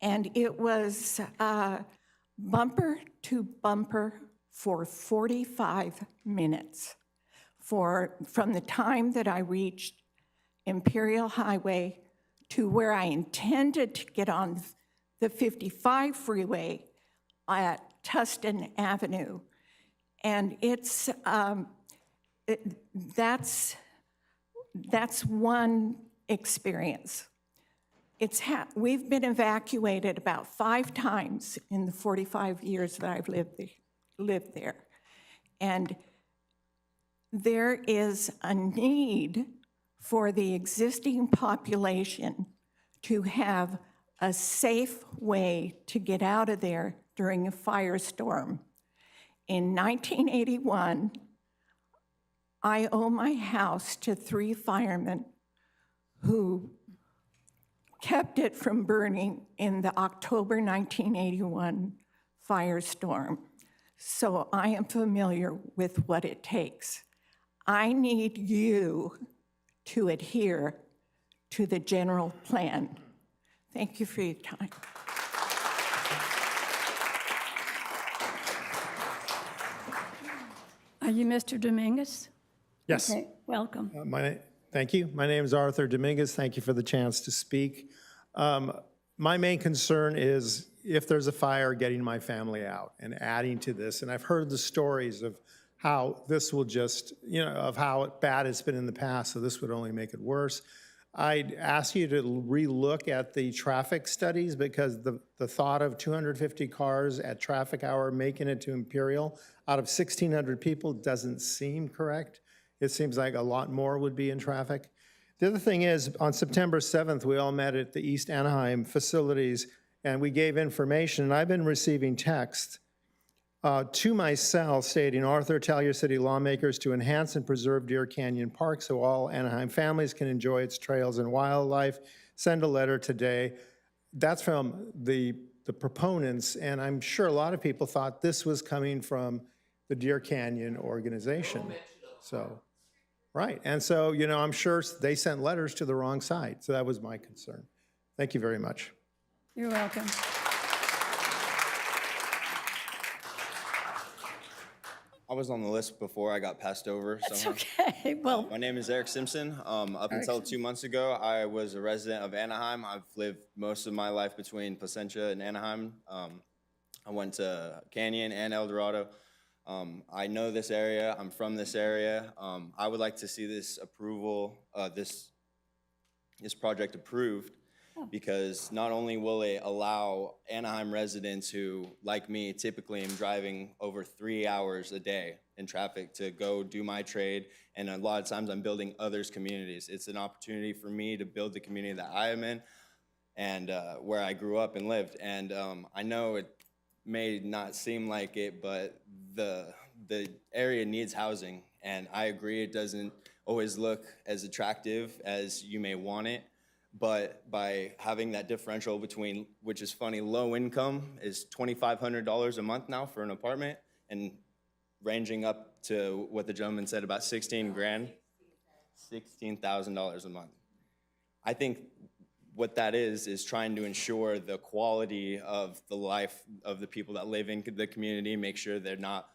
And it was bumper to bumper for 45 minutes from the time that I reached Imperial Highway to where I intended to get on the 55 freeway at Tustin Avenue. And that's one experience. We've been evacuated about 5 times in the 45 years that I've lived there. And there is a need for the existing population to have a safe way to get out of there during a firestorm. In 1981, I owe my house to 3 firemen who kept it from burning in the October 1981 firestorm. So I am familiar with what it takes. I need you to adhere to the general plan. Thank you for your time. Are you Mr. Dominguez? Yes. Okay, welcome. Thank you. My name is Arthur Dominguez. Thank you for the chance to speak. My main concern is if there's a fire, getting my family out and adding to this. And I've heard the stories of how this will just, of how bad it's been in the past, so this would only make it worse. I'd ask you to relook at the traffic studies because the thought of 250 cars at traffic hour making it to Imperial out of 1,600 people doesn't seem correct. It seems like a lot more would be in traffic. The other thing is, on September 7th, we all met at the East Anaheim facilities, and we gave information, and I've been receiving texts to my cell stating, Arthur, tell your city lawmakers to enhance and preserve Deer Canyon Park so all Anaheim families can enjoy its trails and wildlife. Send a letter today. That's from the proponents, and I'm sure a lot of people thought this was coming from the Deer Canyon organization. So, right, and so, you know, I'm sure they sent letters to the wrong side, so that was my concern. Thank you very much. You're welcome. I was on the list before I got passed over. That's somehow. okay. Well, My name is Eric Simpson. Up until 2 months ago, I was a resident of Anaheim. I've lived most of my life between Placentia and Anaheim. I went to Canyon and El Dorado. I know this area. I'm from this area. I would like to see this approval, this project approved, because not only will it allow Anaheim residents who, like me, typically am driving over 3 hours a day in traffic to go do my trade, and a lot of times I'm building others' communities. It's an opportunity for me to build the community that I am in and where I grew up and lived. And I know it may not seem like it, but the area needs housing, and I agree it doesn't always look as attractive as you may want it. But by having that differential between, which is funny, low income is $2,500 a month now for an apartment, and ranging up to what the gentleman said about 16 grand, $16,000 a month. I think what that is trying to ensure the quality of the life of the people that live in the community, make sure they're not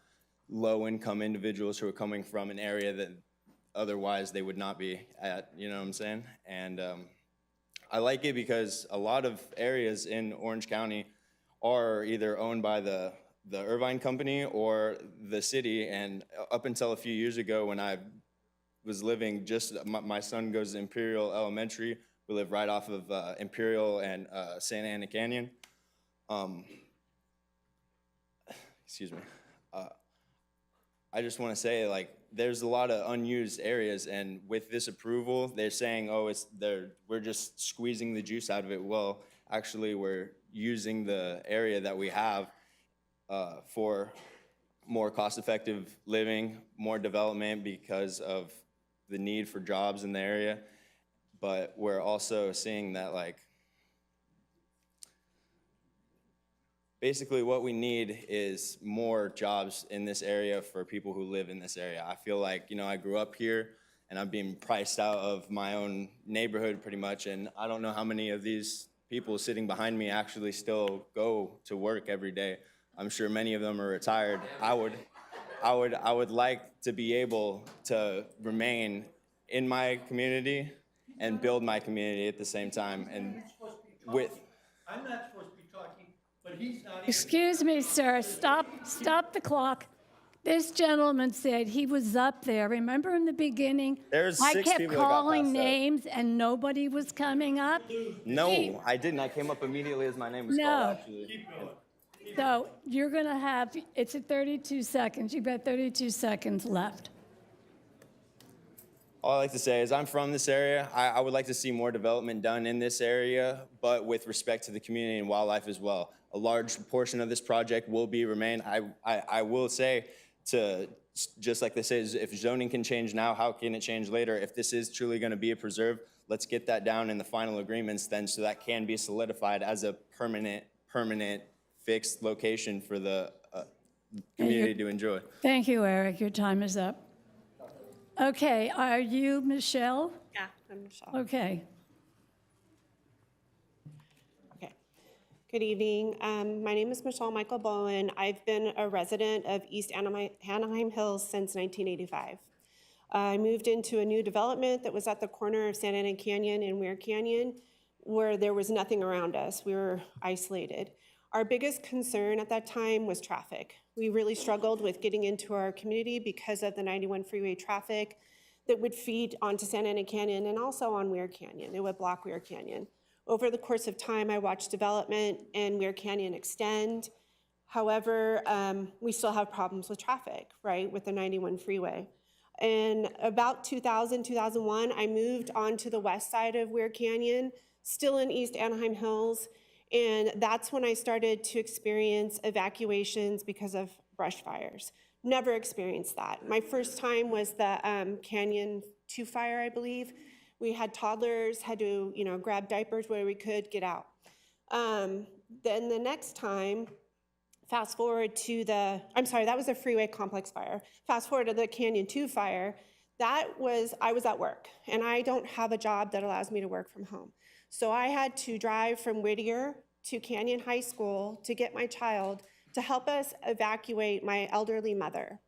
low income individuals who are coming from an area that otherwise they would not be at, you know what I'm saying? And I like it because a lot of areas in Orange County are either owned by the Irvine Company or the city. And up until a few years ago when I was living my son goes to Imperial Elementary. We live right off of Imperial and Santa Ana Canyon. Excuse me. I just want to say, like, there's a lot of unused areas, and with this approval, they're saying, oh, we're just squeezing the juice out of it. Well, actually, we're using the area that we have for more cost-effective living, more development because of the need for jobs in the area. But we're also seeing that, like, basically what we need is more jobs in this area for people who live in this area. I feel like, you know, I grew up here and I'm being priced out of my own neighborhood pretty much, and I don't know how many of these people sitting behind me actually still go to work every day. I'm sure many of them are retired. I would like to be able to remain in my community and build my community at the same time. And with I'm not supposed to be talking, but he's not. excuse me, sir, stop the clock. This gentleman said he was up there. Remember in the beginning? There's I 6 kept people that got calling passed out. names and nobody was coming up. No, I didn't. I came up immediately as my name was called, actually. So you're going to have, it's at 32 seconds. You've got 32 seconds left. All I like to say is I'm from this area. I would like to see more development done in this area, but with respect to the community and wildlife as well. A large portion of this project will remain. I will say, just like they say, if zoning can change now, how can it change later? If this is truly going to be a preserve, let's get that down in the final agreements then, so that can be solidified as a permanent fixed location for the community to enjoy. Thank you, Eric. Your time is up. Okay, are you Michelle? Yeah, I'm Michelle. Okay. Okay. Good evening. My name is Michelle Michael Bowen. I've been a resident of East Anaheim Hills since 1985. I moved into a new development that was at the corner of Santa Ana Canyon and Weir Canyon, where there was nothing around us. We were isolated. Our biggest concern at that time was traffic. We really struggled with getting into our community because of the 91 freeway traffic that would feed onto Santa Ana Canyon and also on Weir Canyon. It would block Weir Canyon. Over the course of time, I watched development and Weir Canyon extend. However, we still have problems with traffic, right, with the 91 freeway. In about 2000, 2001, I moved onto the west side of Weir Canyon, still in East Anaheim Hills, and that's when I started to experience evacuations because of brush fires. Never experienced that. My first time was the Canyon 2 fire, I believe. We had toddlers, had to, grab diapers where we could get out. Then the next time, fast forward to that was a freeway complex fire. Fast forward to the Canyon 2 fire, I was at work, and I don't have a job that allows me to work from home. So I had to drive from Whittier to Canyon High School to get my child to help us evacuate my elderly mother.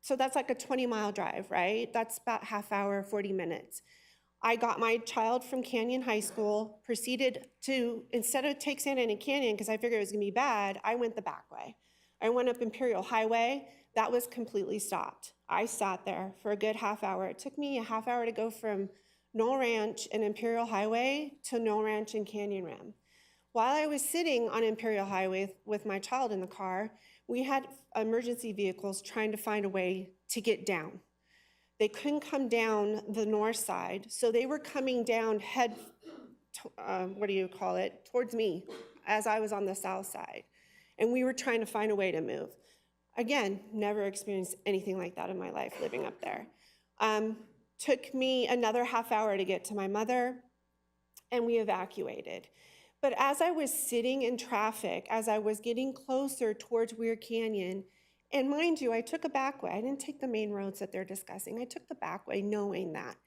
So that's like a 20-mile drive, right? That's about half hour, 40 minutes. I got my child from Canyon High School, proceeded to, instead of take Santa Ana Canyon, because I figured it was gonna be bad, I went the back way. I went up Imperial Highway. That was completely stopped. I sat there for a good half hour. It took me a half hour to go from Knoll Ranch and Imperial Highway to Knoll Ranch and Canyon Rim. While I was sitting on Imperial Highway with my child in the car, we had emergency vehicles trying to find a way to get down. They couldn't come down the north side, so they were coming down towards me as I was on the south side. And we were trying to find a way to move. Again, never experienced anything like that in my life living up there. Took me another half hour to get to my mother, and we evacuated. But as I was sitting in traffic, as I was getting closer towards Weir Canyon, and mind you, I took a back way. I didn't take the main roads that they're discussing. I took the back way knowing that.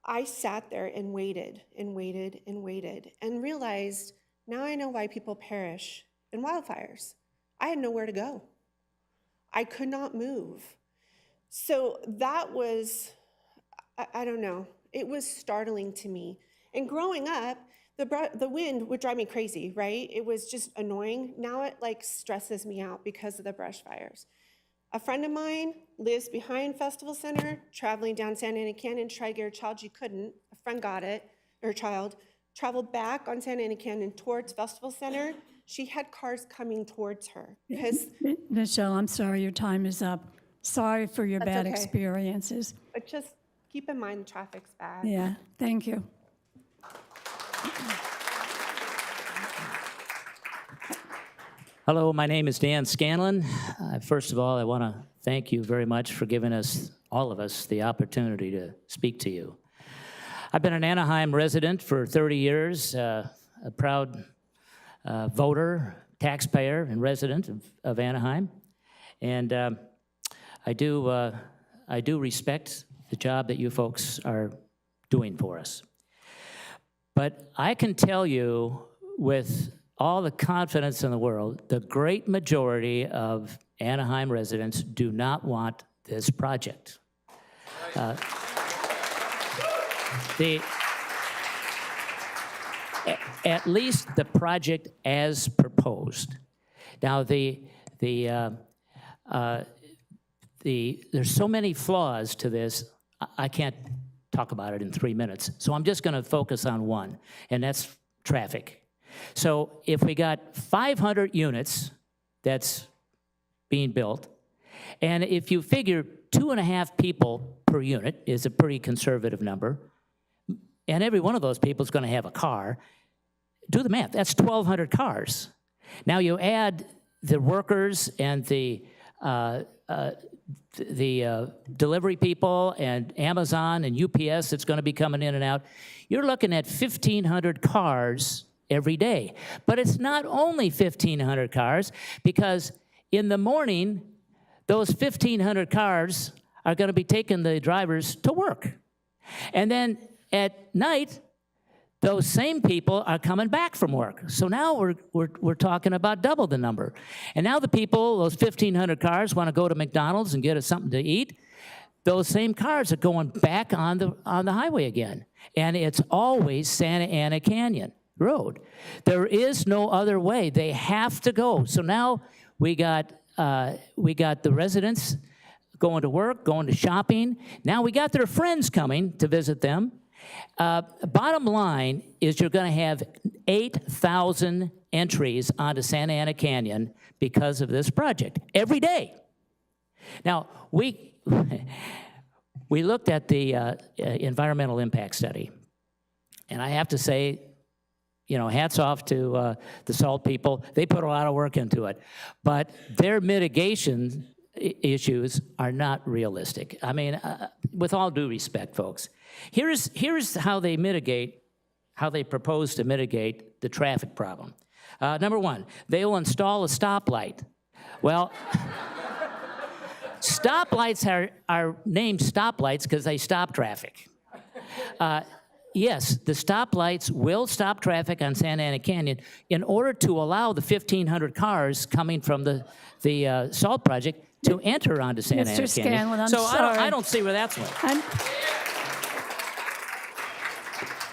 I sat there and waited and waited and waited and realized now I know why people perish in wildfires. I had nowhere to go. I could not move. So that was, I don't know, it was startling to me. And growing up, the wind would drive me crazy, right? It was just annoying. Now it stresses me out because of the brush fires. A friend of mine lives behind Festival Center, traveling down Santa Ana Canyon to try to get her child. She couldn't. A friend got it, her child. Traveled back on Santa Ana Canyon towards Festival Center. She had cars coming towards her. Michelle, I'm sorry, your time is up. Sorry for your That's bad okay. experiences. But just keep in mind the traffic's bad. Yeah, thank you. Hello, my name is Dan Scanlon. First of all, I want to thank you very much for giving us, all of us, the opportunity to speak to you. I've been an Anaheim resident for 30 years, a proud voter, taxpayer, and resident of Anaheim. And I do respect the job that you folks are doing for us. But I can tell you with all the confidence in the world, the great majority of Anaheim residents do not want this project. At least the project as proposed. Now, there's so many flaws to this, I can't talk about it in 3 minutes. So I'm just going to focus on one, and that's traffic. So if we got 500 units that's being built, and if you figure 2.5 people per unit is a pretty conservative number, and every one of those people is going to have a car, do the math, that's 1,200 cars. Now you add the workers and the delivery people and Amazon and UPS that's going to be coming in and out, you're looking at 1,500 cars every day. But it's not only 1,500 cars, because in the morning, those 1,500 cars are going to be taking the drivers to work. And then at night, those same people are coming back from work. So now we're talking about double the number. And now the people, those 1,500 cars, want to go to McDonald's and get us something to eat. Those same cars are going back on the highway again. And it's always Santa Ana Canyon Road. There is no other way. They have to go. So now we got the residents going to work, going to shopping. Now we got their friends coming to visit them. Bottom line is you're going to have 8,000 entries onto Santa Ana Canyon because of this project every day. Now, we we looked at the environmental impact study, and I have to say, you know, hats off to the SALT people. They put a lot of work into it, but their mitigation issues are not realistic. I mean, with all due respect, folks, here's how they propose to mitigate the traffic problem. Number one, they will install a stoplight. Well, stoplights are named stoplights because they stop traffic. Yes, the stoplights will stop traffic on Santa Ana Canyon in order to allow the 1,500 cars coming from the SALT project to enter onto Santa Ana Canyon. Mr. Scanlon, I'm so sorry. I don't see where that's going.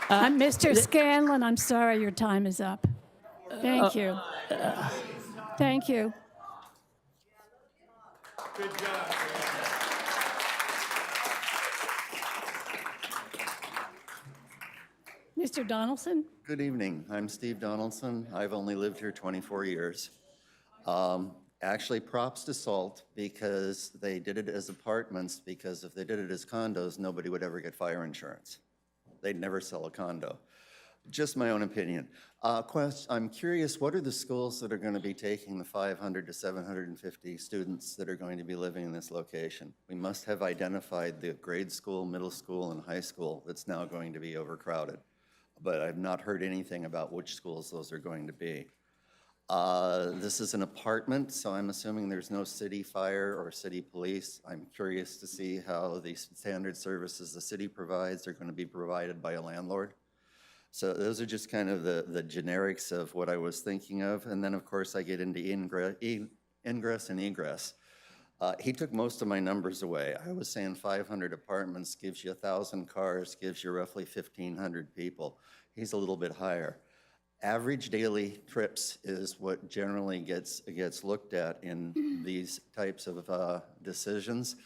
Mr. Scanlon, I'm sorry, your time is up. Thank you. Thank you. Good job. Mr. Donaldson? Good evening. I'm Steve Donaldson. I've only lived here 24 years. Actually, props to SALT because they did it as apartments, because if they did it as condos, nobody would ever get fire insurance. They'd never sell a condo. Just my own opinion. I'm curious, what are the schools that are going to be taking the 500 to 750 students that are going to be living in this location? We must have identified the grade school, middle school, and high school that's now going to be overcrowded. But I've not heard anything about which schools those are going to be. This is an apartment, so I'm assuming there's no city fire or city police. I'm curious to see how the standard services the city provides are going to be provided by a landlord. So those are just kind of the generics of what I was thinking of. And then, of course, I get into ingress and egress. He took most of my numbers away. I was saying 500 apartments gives you 1,000 cars, gives you roughly 1,500 people. He's a little bit higher. Average daily trips is what generally gets looked at in these types of decisions.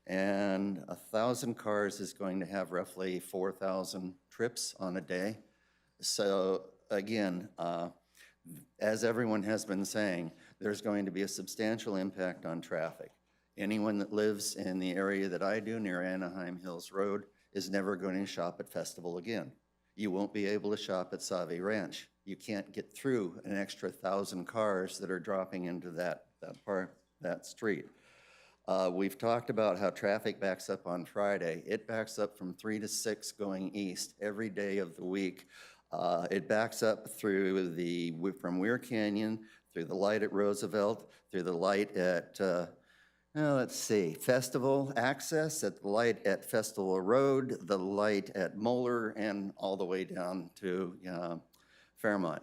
And 1,000 cars is going to have roughly 4,000 trips on a day. So again, as everyone has been saying, there's going to be a substantial impact on traffic. Anyone that lives in the area that I do, near Anaheim Hills Road, is never going to shop at Festival again. You won't be able to shop at Savi Ranch. You can't get through an extra 1,000 cars that are dropping into that street. We've talked about how traffic backs up on Friday. It backs up from 3 to 6 going east every day of the week. It backs up from Weir Canyon, through the light at Roosevelt, through the light at, let's see, Festival access, at the light at Festival Road, the light at Moeller, and all the way down to Fairmont.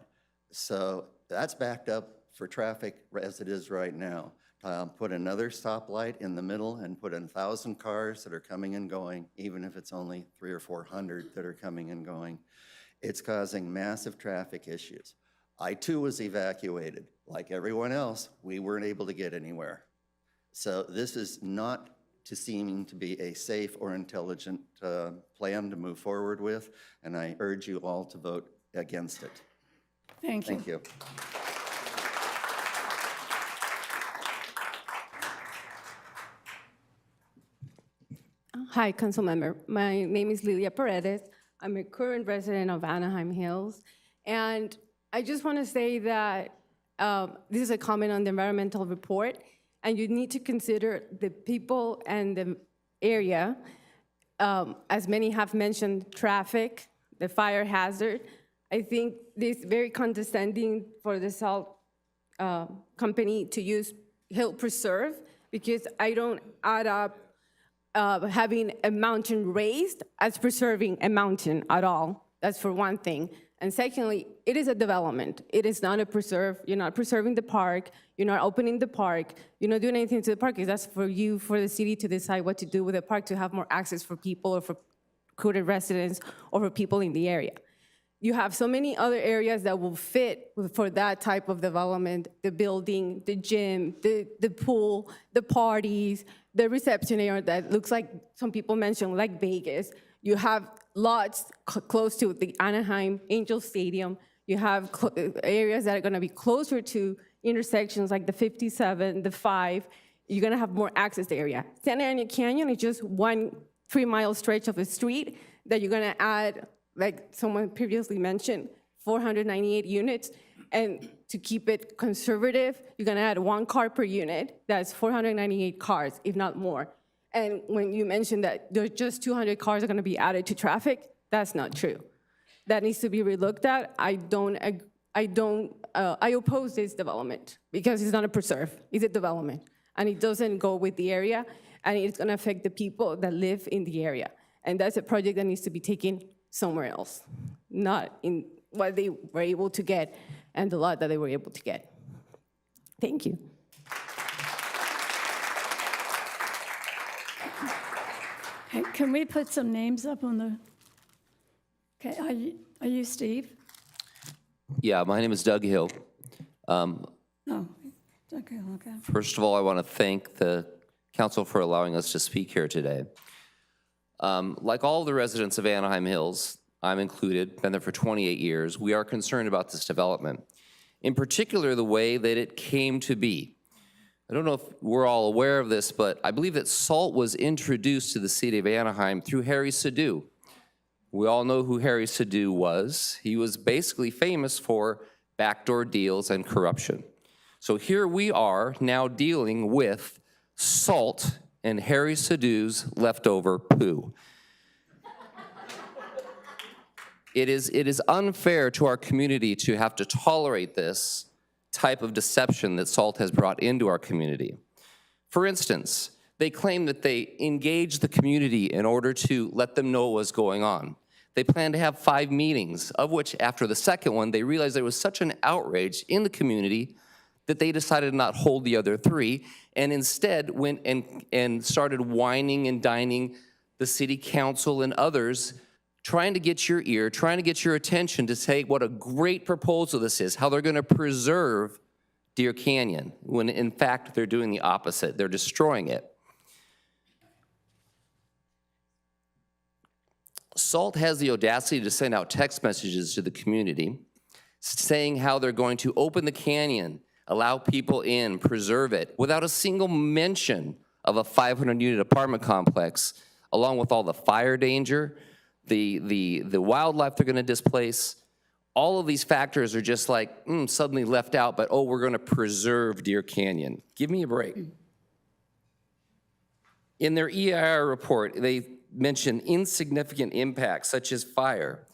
So that's backed up for traffic as it is right now. Put another stoplight in the middle and put 1,000 cars that are coming and going, even if it's only 300 or 400 that are coming and going. It's causing massive traffic issues. I too was evacuated. Like everyone else, we weren't able to get anywhere. So this is not seeming to be a safe or intelligent plan to move forward with, and I urge you all to vote against it. Thank you. Thank you. Hi, council member. My name is Lilia Paredes. I'm a current resident of Anaheim Hills. And I just want to say that this is a comment on the environmental report, and you need to consider the people and the area. As many have mentioned, traffic, the fire hazard. I think this is very condescending for the SALT company to use Hill Preserve, because I don't add up having a mountain raised as preserving a mountain at all. That's for one thing. And secondly, it is a development. It is not a preserve. You're not preserving the park. You're not opening the park. You're not doing anything to the park. That's for you, for the city to decide what to do with the park, to have more access for people or for current residents or for people in the area. You have so many other areas that will fit for that type of development: the building, the gym, the pool, the parties, the reception area that looks like, some people mentioned, like Vegas. You have lots close to the Anaheim Angel Stadium. You have areas that are going to be closer to intersections like the 57, the 5. you're gonna have more access area. Santa Ana Canyon is just 1 3-mile stretch of a street that you're gonna add, like someone previously mentioned, 498 units. And to keep it conservative, you're gonna add 1 car per unit. That's 498 cars, if not more. And when you mentioned that there's just 200 cars are gonna be added to traffic, that's not true. That needs to be relooked at. I oppose this development because it's not a preserve, it's a development. And it doesn't go with the area, and it's gonna affect the people that live in the area. And that's a project that needs to be taken somewhere else, not in what they were able to get and the lot that they were able to get. Thank you. Okay, can we put some names up on the, okay, are you Steve? Yeah, my name is Doug Hill. Oh, okay. First of all, I want to thank the council for allowing us to speak here today. Like all the residents of Anaheim Hills, I'm included, been there for 28 years, we are concerned about this development. In particular, the way that it came to be. I don't know if we're all aware of this, but I believe that SALT was introduced to the city of Anaheim through Harry Sadu. We all know who Harry Sadu was. He was basically famous for backdoor deals and corruption. So here we are now dealing with SALT and Harry Sadu's leftover poo. It is unfair to our community to have to tolerate this type of deception that SALT has brought into our community. For instance, they claim that they engaged the community in order to let them know what was going on. They planned to have 5 meetings, of which after the second one, they realized there was such an outrage in the community that they decided to not hold the other 3, and instead went and started whining and dining the city council and others, trying to get your ear, trying to get your attention to say what a great proposal this is, how they're gonna preserve Deer Canyon, when in fact they're doing the opposite, they're destroying it. SALT has the audacity to send out text messages to the community saying how they're going to open the canyon, allow people in, preserve it, without a single mention of a 500-unit apartment complex, along with all the fire danger, the wildlife they're gonna displace. All of these factors are just like suddenly left out, but oh, we're gonna preserve Deer Canyon. Give me a break. In their EIR report, they mention insignificant impacts such as fire.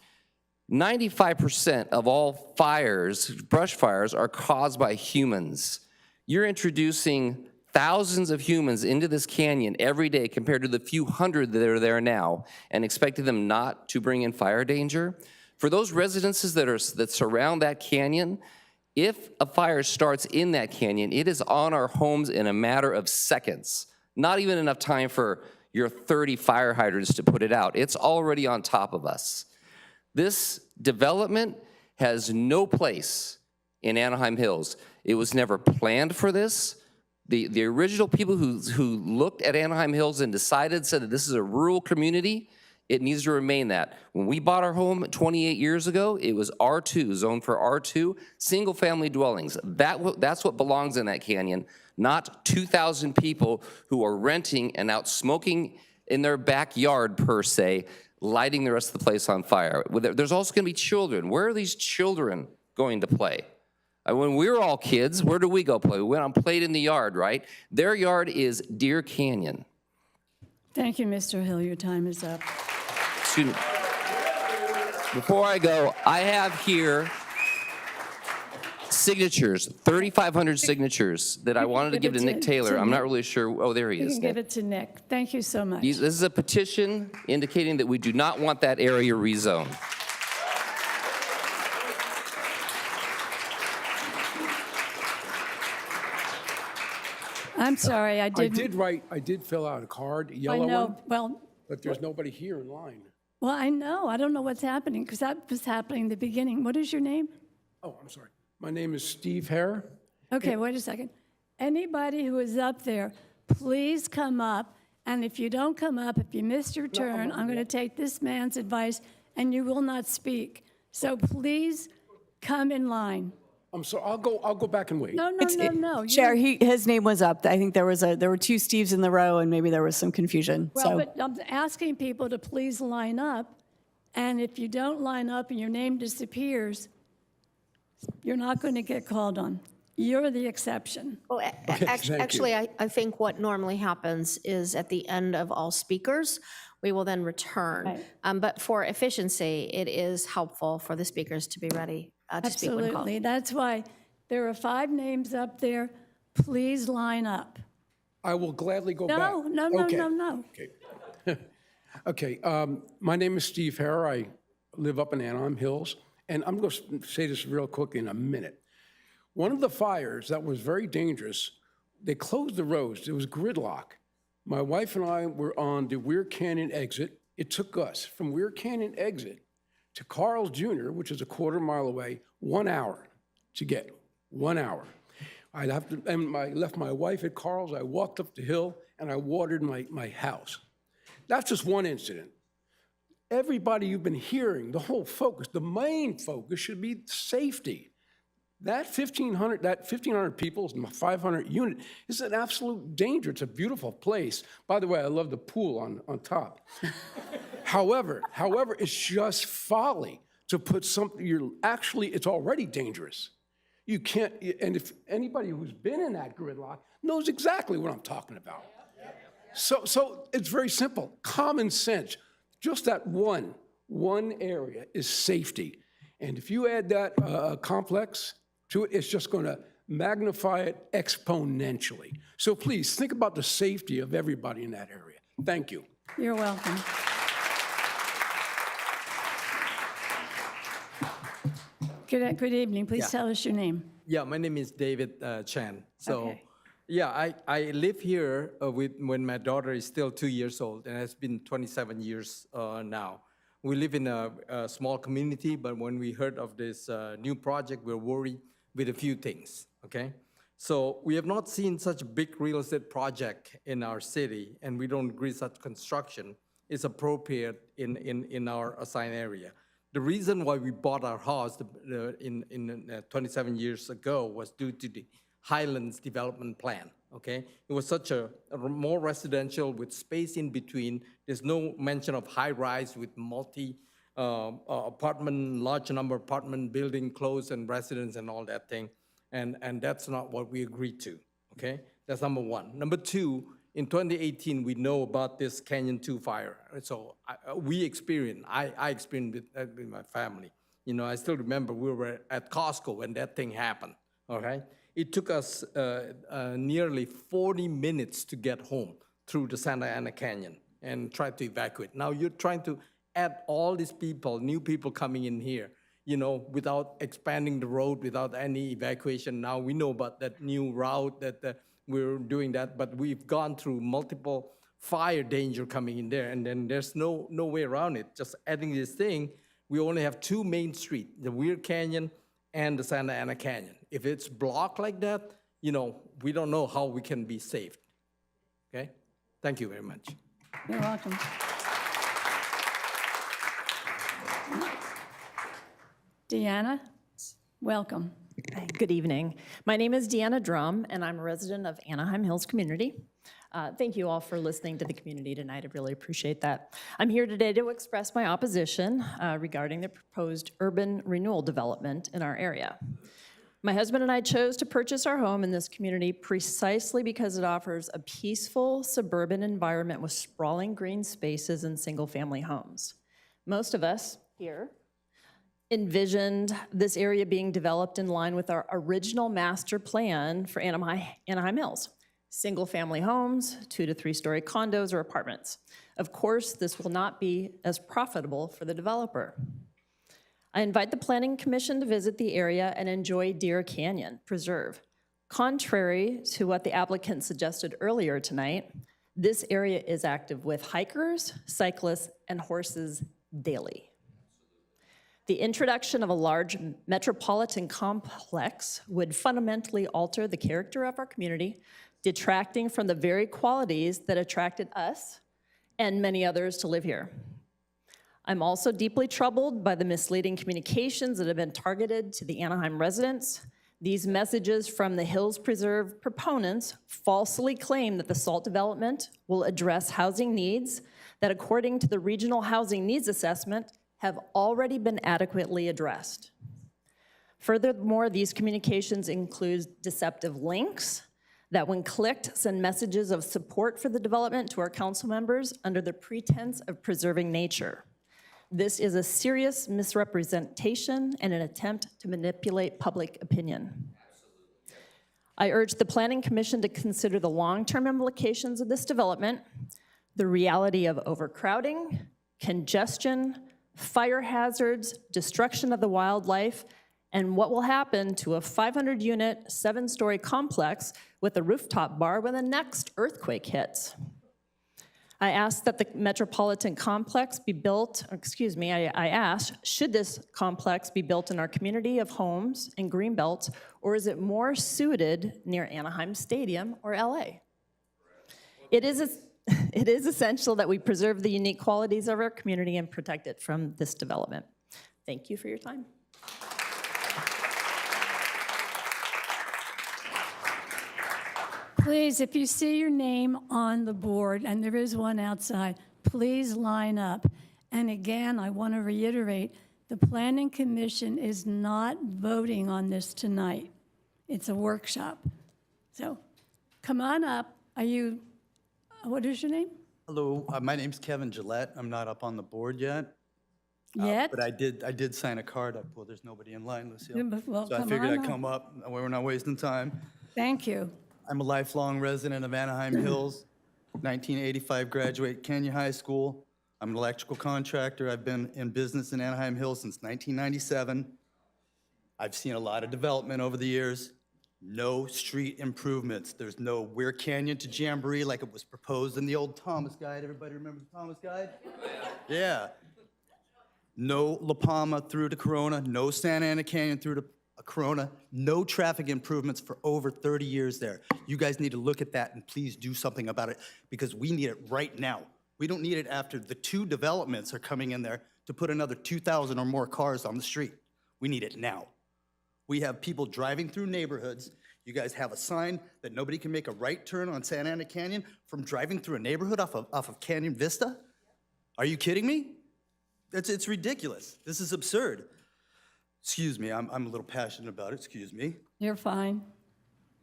95% of all fires, brush fires, are caused by humans. You're introducing thousands of humans into this canyon every day compared to the few hundred that are there now and expecting them not to bring in fire danger. For those residences that surround that canyon, if a fire starts in that canyon, it is on our homes in a matter of seconds. Not even enough time for your 30 fire hydrants to put it out. It's already on top of us. This development has no place in Anaheim Hills. It was never planned for this. The original people who looked at Anaheim Hills and said that this is a rural community, it needs to remain that. When we bought our home 28 years ago, it was R2, zoned for R2, single family dwellings. That's what belongs in that canyon, not 2,000 people who are renting and out smoking in their backyard per se, lighting the rest of the place on fire. There's also gonna be children. Where are these children going to play? When we were all kids, where do we go play? We went and played in the yard, right? Their yard is Deer Canyon. Thank you, Mr. Hill. Your time is up. Excuse me. Before I go, I have here signatures, 3,500 signatures that I wanted to give to Nick Taylor. I'm not really sure. Oh, there he You is. can give it to Nick. Thank you so much. This is a petition indicating that we do not want that area rezoned. I'm sorry, I didn't. I did fill out a card, a I yellow know, one, well, but there's nobody here in line. well, I know. I don't know what's happening because that was happening in the beginning. What is your name? Oh, I'm sorry. My name is Steve Hare. Okay, wait a second. Anybody who is up there, please come up. And if you don't come up, if you missed your turn, I'm going to take this man's advice and you will not speak. So please come in line. I'm sorry, I'll go back and wait. No, no, no, no. Chair, his name was up. I think there were two Steves in the row, and maybe there was some confusion. Well, but I'm asking people to please line up, and if you don't line up and your name disappears, you're not going to get called on. You're the exception. Well, actually, I think what normally happens is at the end of all speakers, we will then return. But for efficiency, it is helpful for the speakers to be ready to speak when called. Absolutely. That's why there are 5 names up there. Please line up. I will gladly go back. No, no, no, Okay. no. Okay. Okay, my name is Steve Herr. I live up in Anaheim Hills, and I'm going to say this real quickly in a minute. One of the fires that was very dangerous, they closed the roads. There was gridlock. My wife and I were on the Weir Canyon exit. It took us from Weir Canyon exit to Carl's Jr., which is a quarter mile away, 1 hour to get 1 hour. I left my wife at Carl's. I walked up the hill, and I watered my house. That's just one incident. Everybody you've been hearing, the whole focus, the main focus should be safety. That 1,500 people, 500 unit, is an absolute danger. It's a beautiful place. By the way, I love the pool on top. However, it's just folly to put something, it's already dangerous. You can't, and if anybody who's been in that gridlock knows exactly what I'm talking about. So it's very simple, common sense. Just that one area is safety. And if you add that complex to it, it's just going to magnify it exponentially. So please think about the safety of everybody in that area. Thank you. You're welcome. Good evening. Please tell us your name. Yeah, my name is David Chan. So, yeah, I live here when my daughter is still 2 years old, and it's been 27 years now. We live in a small community, but when we heard of this new project, we're worried with a few things, okay? So we have not seen such a big real estate project in our city, and we don't agree such construction is appropriate in our assigned area. The reason why we bought our house 27 years ago was due to the Highlands Development Plan, okay? It was such a more residential with space in between. There's no mention of high-rise with apartment, large number of apartment building close and residence and all that thing. And that's not what we agreed to, okay? That's number one. Number two, in 2018, we know about this Canyon 2 fire. So I experienced it with my family. You know, I still remember we were at Costco when that thing happened, all right? It took us nearly 40 minutes to get home through the Santa Ana Canyon and try to evacuate. Now you're trying to add all these people, new people coming in here, you know, without expanding the road, without any evacuation. Now we know about that new route that we're doing that, but we've gone through multiple fire danger coming in there, and then there's no way around it. Just adding this thing, we only have 2 main streets, the Weir Canyon and the Santa Ana Canyon. If it's blocked like that, you know, we don't know how we can be saved, okay? Thank you very much. You're welcome. Deanna, welcome. Good evening. My name is Deanna Drum, and I'm a resident of Anaheim Hills community. Thank you all for listening to the community tonight. I really appreciate that. I'm here today to express my opposition regarding the proposed urban renewal development in our area. My husband and I chose to purchase our home in this community precisely because it offers a peaceful suburban environment with sprawling green spaces and single-family homes. Most of us here envisioned this area being developed in line with our original master plan for Anaheim Hills. Single-family homes, 2 to 3 story condos or apartments. Of course, this will not be as profitable for the developer. I invite the Planning Commission to visit the area and enjoy Deer Canyon Preserve. Contrary to what the applicant suggested earlier tonight, this area is active with hikers, cyclists, and horses daily. The introduction of a large metropolitan complex would fundamentally alter the character of our community, detracting from the very qualities that attracted us and many others to live here. I'm also deeply troubled by the misleading communications that have been targeted to the Anaheim residents These messages from the Hills Preserve proponents falsely claim that the SALT development will address housing needs that, according to the Regional Housing Needs Assessment, have already been adequately addressed. Furthermore, these communications include deceptive links that, when clicked, send messages of support for the development to our council members under the pretense of preserving nature. This is a serious misrepresentation and an attempt to manipulate public opinion. I urge the Planning Commission to consider the long-term implications of this development, the reality of overcrowding, congestion, fire hazards, destruction of the wildlife, and what will happen to a 500-unit, 7-story complex with a rooftop bar when the next earthquake hits. I asked that the metropolitan complex be built, I asked, should this complex be built in our community of homes and greenbelts, or is it more suited near Anaheim Stadium or LA? It is essential that we preserve the unique qualities of our community and protect it from this development. Thank you for your time. Please, if you see your name on the board, and there is one outside, please line up. And again, I want to reiterate, the Planning Commission is not voting on this tonight. It's a workshop. So come on up. What is your name? Hello, my name's Kevin Gillette. I'm not up on the board yet. Yet? But I did sign a card up. Well, there's nobody in line, Lucille. Well, So I come figured on I'd up. come up. We're not wasting time. Thank you. I'm a lifelong resident of Anaheim Hills, 1985 graduate Kenya High School. I'm an electrical contractor. I've been in business in Anaheim Hills since 1997. I've seen a lot of development over the years. No street improvements. There's no Weir Canyon to Jamboree like it was proposed in the old Thomas Guide. Everybody remember the Thomas Guide? Yeah. No La Palma through to Corona. No Santa Ana Canyon through to Corona. No traffic improvements for over 30 years there. You guys need to look at that and please do something about it because we need it right now. We don't need it after the 2 developments are coming in there to put another 2,000 or more cars on the street. We need it now. We have people driving through neighborhoods. You guys have a sign that nobody can make a right turn on Santa Ana Canyon from driving through a neighborhood off of Canyon Vista? Are you kidding me? It's ridiculous. This is absurd. Excuse me, I'm a little passionate about it, excuse me. You're fine.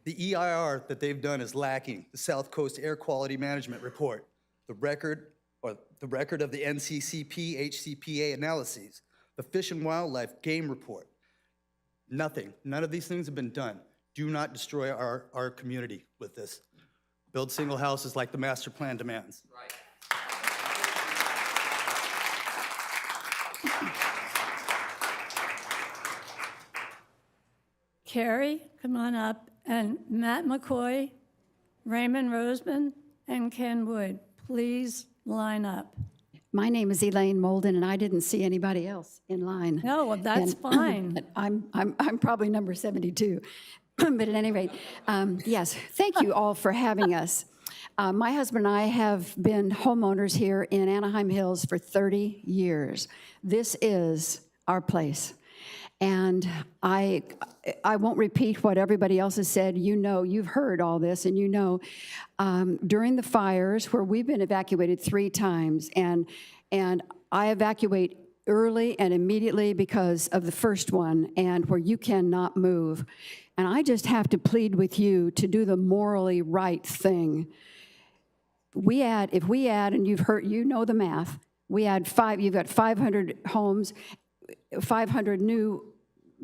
The EIR that they've done is lacking. The South Coast Air Quality Management Report, the record of the NCCP, HCPA analyses, the Fish and Wildlife Game Report. Nothing, none of these things have been done. Do not destroy our community with this. Build single houses like the master plan demands. Right. Carrie, come on up, and Matt McCoy, Raymond Roseman, and Ken Wood, please line up. My name is Elaine Molden, and I didn't see anybody else in line. No, well, that's fine. I'm probably number 72. But at any rate, yes, thank you all for having us. My husband and I have been homeowners here in Anaheim Hills for 30 years. This is our place. And I won't repeat what everybody else has said. You know, you've heard all this, and you know, during the fires where we've been evacuated 3 times, and I evacuate early and immediately because of the first one, and where you cannot move. And I just have to plead with you to do the morally right thing. If we add, and you know the math, you've got 500 homes, 500 new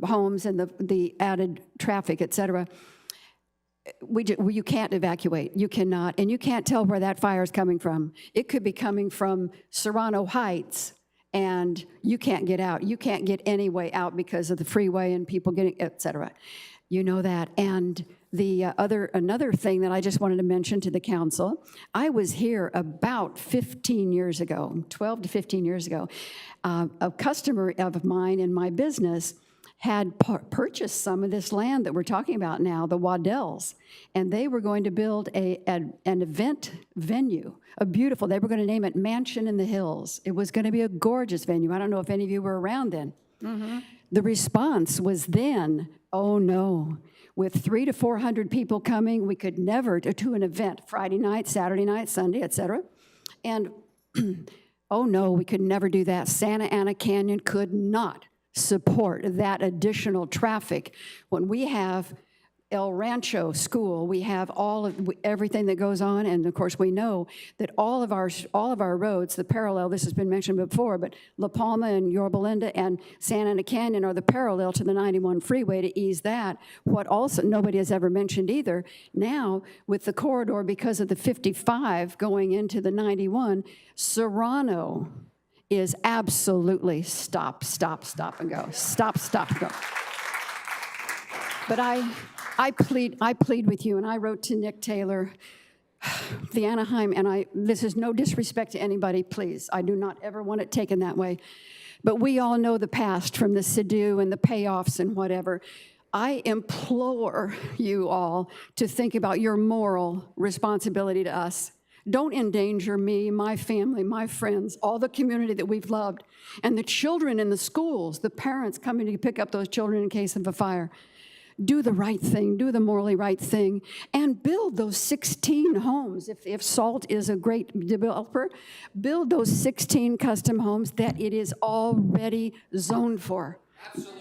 homes and the added traffic, et cetera. You can't evacuate. You cannot. And you can't tell where that fire is coming from. It could be coming from Serrano Heights, and you can't get out. You can't get any way out because of the freeway and people getting, et cetera. You know that. And another thing that I just wanted to mention to the council, I was here about 15 years ago, 12 to 15 years ago. A customer of mine in my business had purchased some of this land that we're talking about now, the Waddells, and they were going to build an event venue, they were going to name it Mansion in the Hills. It was going to be a gorgeous venue. I don't know if any of you were around then. Mm-hmm. The response was then, oh no, with 300 to 400 people coming, we could never, to an event, Friday night, Saturday night, Sunday, et cetera. And oh no, we could never do that. Santa Ana Canyon could not support that additional traffic. When we have El Rancho School, we have everything that goes on, and of course we know that all of our roads, the parallel, this has been mentioned before, but La Palma and Yorba Linda and Santa Ana Canyon are the parallel to the 91 freeway to ease that. What also nobody has ever mentioned either, now with the corridor because of the 55 going into the 91, Serrano is absolutely stop, stop, stop and go. Stop, stop, go. But I plead with you, and I wrote to Nick Taylor, the Anaheim, and this is no disrespect to anybody, please. I do not ever want it taken that way. But we all know the past from the Sidhu and the payoffs and whatever. I implore you all to think about your moral responsibility to us. Don't endanger me, my family, my friends, all the community that we've loved, and the children in the schools, the parents coming to pick up those children in case of a fire. Do the right thing, do the morally right thing, and build those 16 homes. If SALT is a great developer, build those 16 custom homes that it is already zoned for. Absolutely.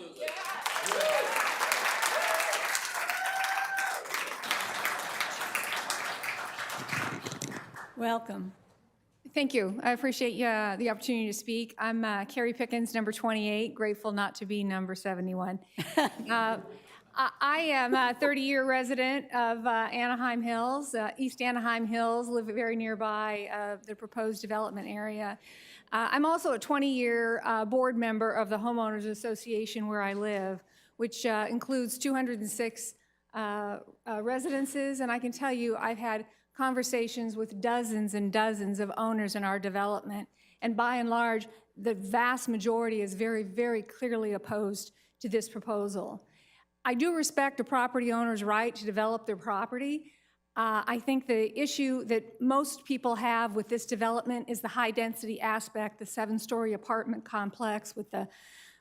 Welcome. Thank you. I appreciate the opportunity to speak. I'm Carrie Pickens, number 28, grateful not to be number 71. I am a 30-year resident of Anaheim Hills, East Anaheim Hills, live very nearby the proposed development area. I'm also a 20-year board member of the Homeowners Association where I live, which includes 206 residences, and I can tell you I've had conversations with dozens and dozens of owners in our development, and by and large, the vast majority is very, very clearly opposed to this proposal. I do respect a property owner's right to develop their property. I think the issue that most people have with this development is the high-density aspect, the 7-story apartment complex with the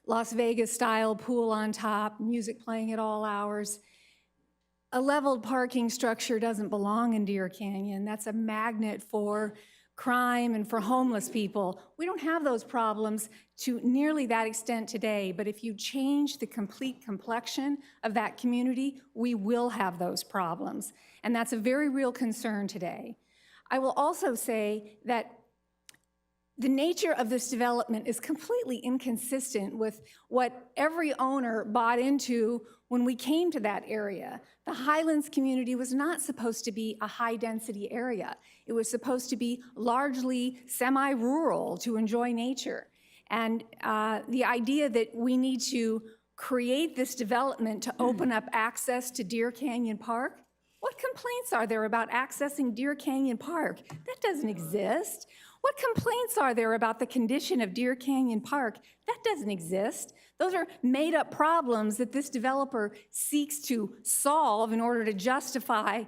Las Vegas-style pool on top, music playing at all hours. A leveled parking structure doesn't belong in Deer Canyon. That's a magnet for crime and for homeless people. We don't have those problems to nearly that extent today, but if you change the complete complexion of that community, we will have those problems. And that's a very real concern today. I will also say that the nature of this development is completely inconsistent with what every owner bought into when we came to that area. The Highlands community was not supposed to be a high-density area. It was supposed to be largely semi-rural to enjoy nature. And the idea that we need to create this development to open up access to Deer Canyon Park, what complaints are there about accessing Deer Canyon Park? That doesn't exist. What complaints are there about the condition of Deer Canyon Park? That doesn't exist. Those are made-up problems that this developer seeks to solve in order to justify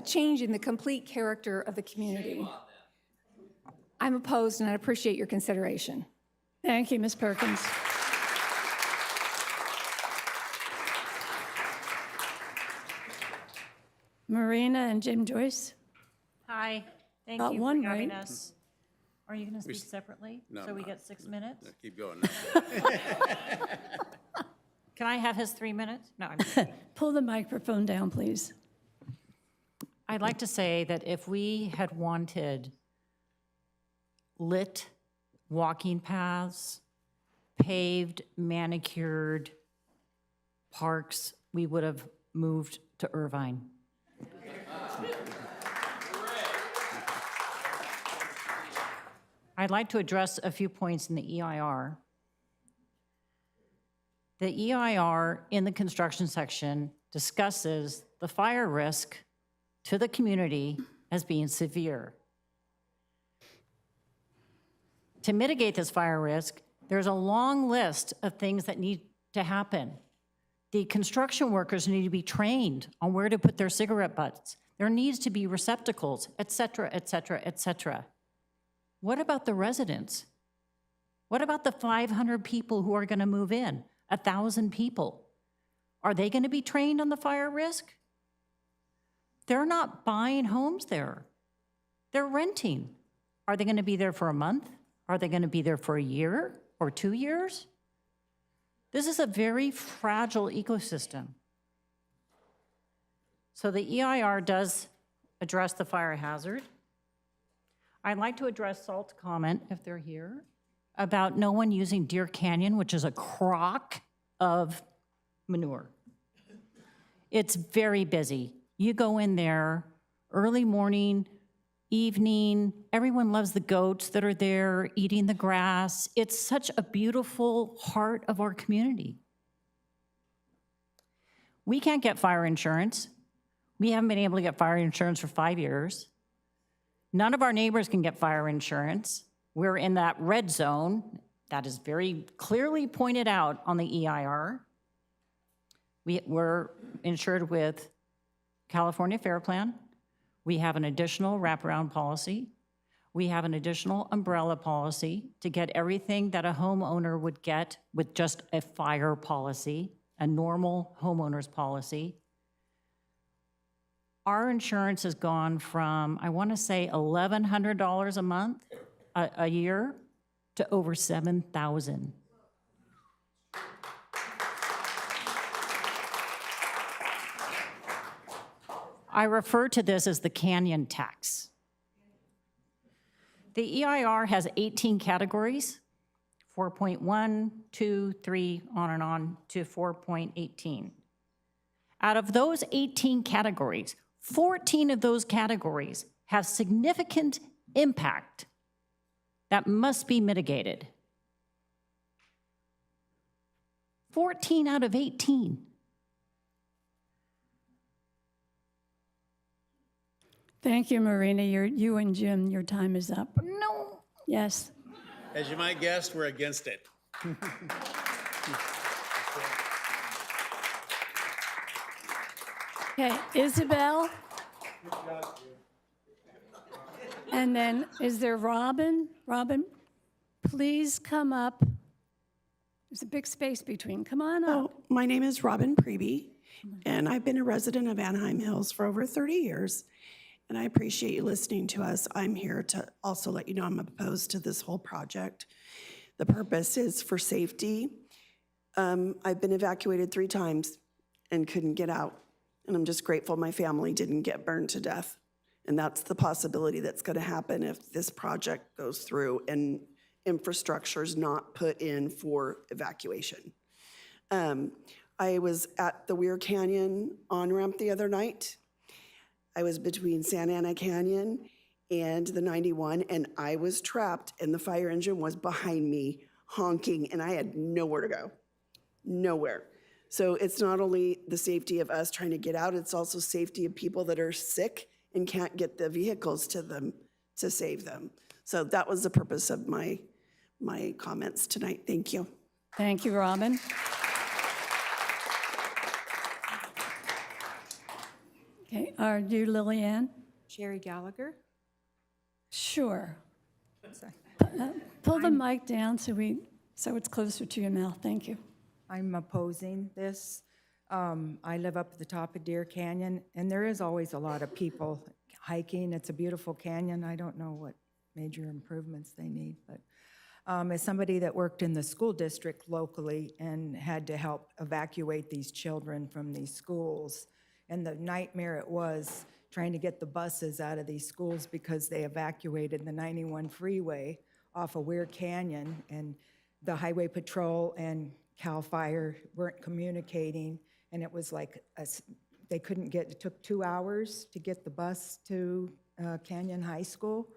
changing the complete character of the community. I'm opposed, and I appreciate your consideration. Thank you, Ms. Perkins. Marina and Jim Joyce. Hi, thank Got you one, for having right? us. Are you going to speak separately? No, So we no. get 6 minutes? Keep going. Can I have his 3 minutes? No, I'm just kidding. Pull the microphone down, please. I'd like to say that if we had wanted lit walking paths, paved, manicured parks, we would have moved to Irvine. I'd like to address a few points in the EIR. The EIR in the construction section discusses the fire risk to the community as being severe. To mitigate this fire risk, there's a long list of things that need to happen. The construction workers need to be trained on where to put their cigarette butts. There needs to be receptacles, et cetera, et cetera, et cetera. What about the residents? What about the 500 people who are going to move in? 1,000 people. Are they going to be trained on the fire risk? They're not buying homes there. They're renting. Are they going to be there for a month? Are they going to be there for a year or 2 years? This is a very fragile ecosystem. So the EIR does address the fire hazard. I'd like to address Salt's comment, if they're here, about no one using Deer Canyon, which is a crock of manure. It's very busy. You go in there early morning, evening, everyone loves the goats that are there eating the grass. It's such a beautiful heart of our community. We can't get fire insurance. We haven't been able to get fire insurance for 5 years. None of our neighbors can get fire insurance. We're in that red zone that is very clearly pointed out on the EIR. We're insured with California Fair Plan. We have an additional wraparound policy. We have an additional umbrella policy to get everything that a homeowner would get with just a fire policy, a normal homeowner's policy. Our insurance has gone from, I want to say, $1,100 a month, a year, to over $7,000. I refer to this as the canyon tax. The EIR has 18 categories, 4.1, 2, 3, on to 4.18. Out of those 18 categories, 14 of those categories have significant impact that must be mitigated. 14 out of 18. Thank you, Marina. You and Jim, your time is up. No. Yes. As you might guess, we're against it. Okay, Isabel? And then, is there Robin? Robin, please come up. There's a big space between. Come on up. My name is Robin Preby, and I've been a resident of Anaheim Hills for over 30 years, and I appreciate you listening to us. I'm here to also let you know I'm opposed to this whole project. The purpose is for safety. I've been evacuated 3 times and couldn't get out, and I'm just grateful my family didn't get burned to death. And that's the possibility that's going to happen if this project goes through and infrastructure is not put in for evacuation. I was at the Weir Canyon on-ramp the other night. I was between Santa Ana Canyon and the 91, and I was trapped, and the fire engine was behind me honking, and I had nowhere to go, nowhere. So it's not only the safety of us trying to get out, it's also safety of people that are sick and can't get the vehicles to them to save them. So that was the purpose of my comments tonight. Thank you. Thank you, Robin. Okay, are you Lillian? Sherry Gallagher? Sure. Sorry. Pull the mic down so it's closer to your mouth. Thank you. I'm opposing this. I live up at the top of Deer Canyon, and there is always a lot of people hiking. It's a beautiful canyon. I don't know what major improvements they need, but as somebody that worked in the school district locally and had to help evacuate these children from these schools, and the nightmare it was trying to get the buses out of these schools because they evacuated the 91 freeway off of Weir Canyon, and the Highway Patrol and CAL FIRE weren't communicating, and it was like they couldn't get, it took 2 hours to get the bus to Canyon High School.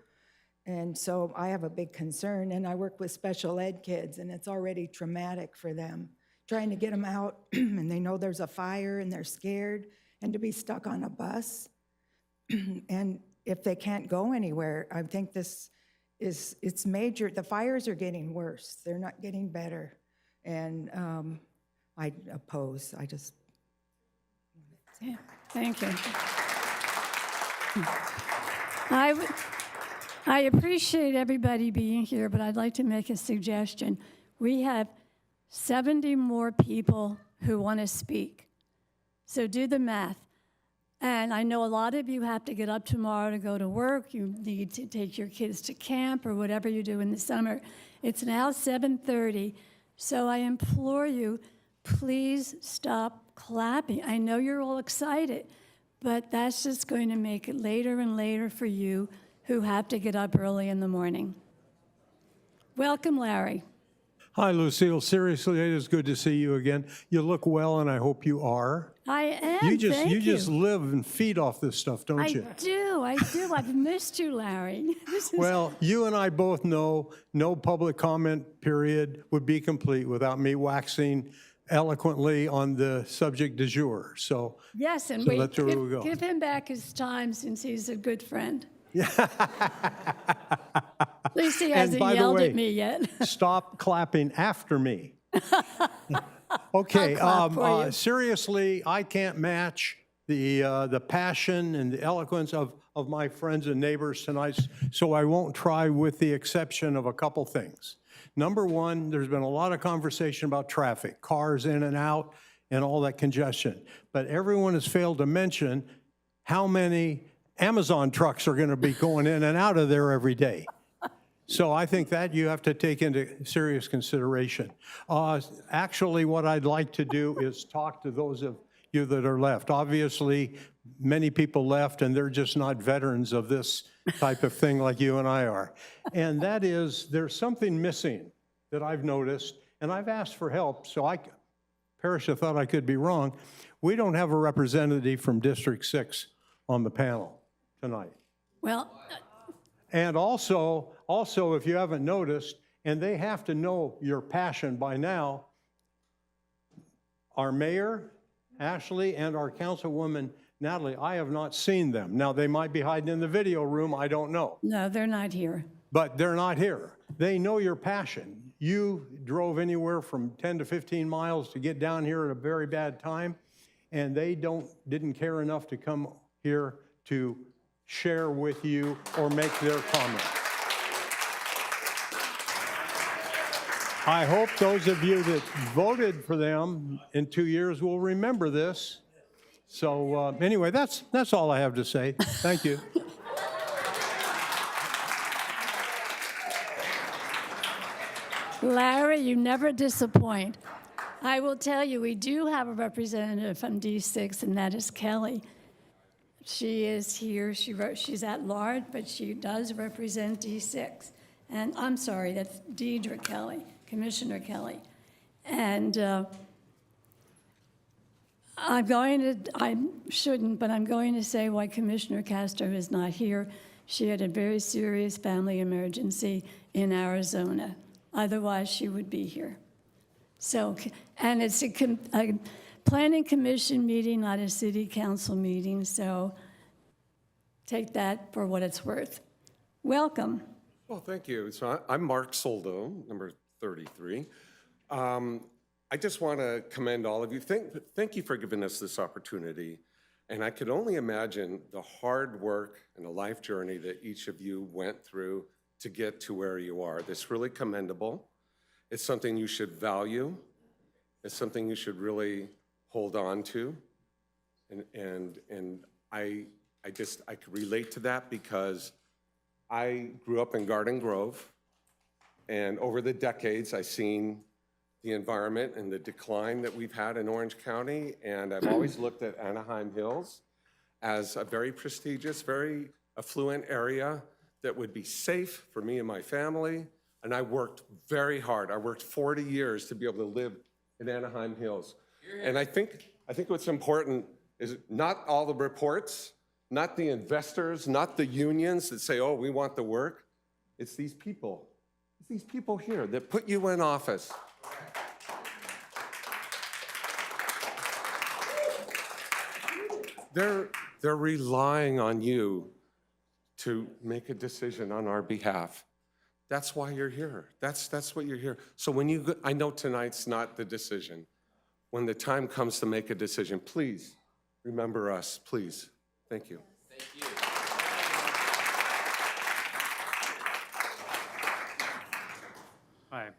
And so I have a big concern, and I work with special ed kids, and it's already traumatic for them, trying to get them out, and they know there's a fire, and they're scared, and to be stuck on a bus. And if they can't go anywhere, I think it's major. The fires are getting worse. They're not getting better. And I oppose. Yeah, thank you. I appreciate everybody being here, but I'd like to make a suggestion. We have 70 more people who want to speak. So do the math. And I know a lot of you have to get up tomorrow to go to work. You need to take your kids to camp or whatever you do in the summer. It's now 7:30, so I implore you, please stop clapping. I know you're all excited, but that's just going to make it later and later for you who have to get up early in the morning. Welcome, Larry. Hi, Lucille. Seriously, it is good to see you again. You look well, and I hope you are. I am, You thank you. just live and feed off this stuff, don't you? I do. I've missed you, Larry. Well, you and I both know no public comment period would be complete without me waxing eloquently on the subject du jour. So, Yes, and so that's where we go. give him back his time since he's a good friend. At least he hasn't by the yelled way, at me yet. Stop clapping after me. Okay, I'll clap for you. seriously, I can't match the passion and the eloquence of my friends and neighbors tonight, so I won't try, with the exception of a couple things. Number one, there's been a lot of conversation about traffic, cars in and out, and all that congestion. But everyone has failed to mention how many Amazon trucks are going to be going in and out of there every day. So I think that you have to take into serious consideration. Actually, what I'd like to do is talk to those of you that are left. Obviously, many people left, and they're just not veterans of this type of thing like you and I are. And that is, there's something missing that I've noticed, and I've asked for help, so Parisha thought I could be wrong. We don't have a representative from District 6 on the panel tonight. Well, And also, if you haven't noticed, and they have to know your passion by now, our mayor, Ashley, and our councilwoman, Natalie, I have not seen them. Now, they might be hiding in the video room, I don't know. no, they're not here. But they're not here. They know your passion. You drove anywhere from 10 to 15 miles to get down here at a very bad time, and they didn't care enough to come here to share with you or make their comment. I hope those of you that voted for them in 2 years will remember this. So anyway, that's all I have to say. Thank you. Larry, you never disappoint. I will tell you, we do have a representative from D6, and that is Kelly. She is here. She's at large, but she does represent D6. And I'm sorry, that's Deidre Kelly, Commissioner Kelly. And I shouldn't, but I'm going to say why Commissioner Castro is not here. She had a very serious family emergency in Arizona. Otherwise, she would be here. So, and it's a planning commission meeting, not a city council meeting, so take that for what it's worth. Welcome. Well, thank you. So I'm Mark Soldo, number 33. I just want to commend all of you. Thank you for giving us this opportunity. And I could only imagine the hard work and the life journey that each of you went through to get to where you are. That's really commendable. It's something you should value. It's something you should really hold on to. And I could relate to that because I grew up in Garden Grove, and over the decades, I've seen the environment and the decline that we've had in Orange County, and I've always looked at Anaheim Hills as a very prestigious, very affluent area that would be safe for me and my family, and I worked very hard. I worked 40 years to be able to live in Anaheim Hills. And I think what's important is not all the reports, not the investors, not the unions that say, oh, we want the work. It's these people. It's these people here that put you in office. They're relying on you to make a decision on our behalf. That's why you're here. That's what you're here. So when you go, I know tonight's not the decision. When the time comes to make a decision, please remember us, please. Thank you. Thank you.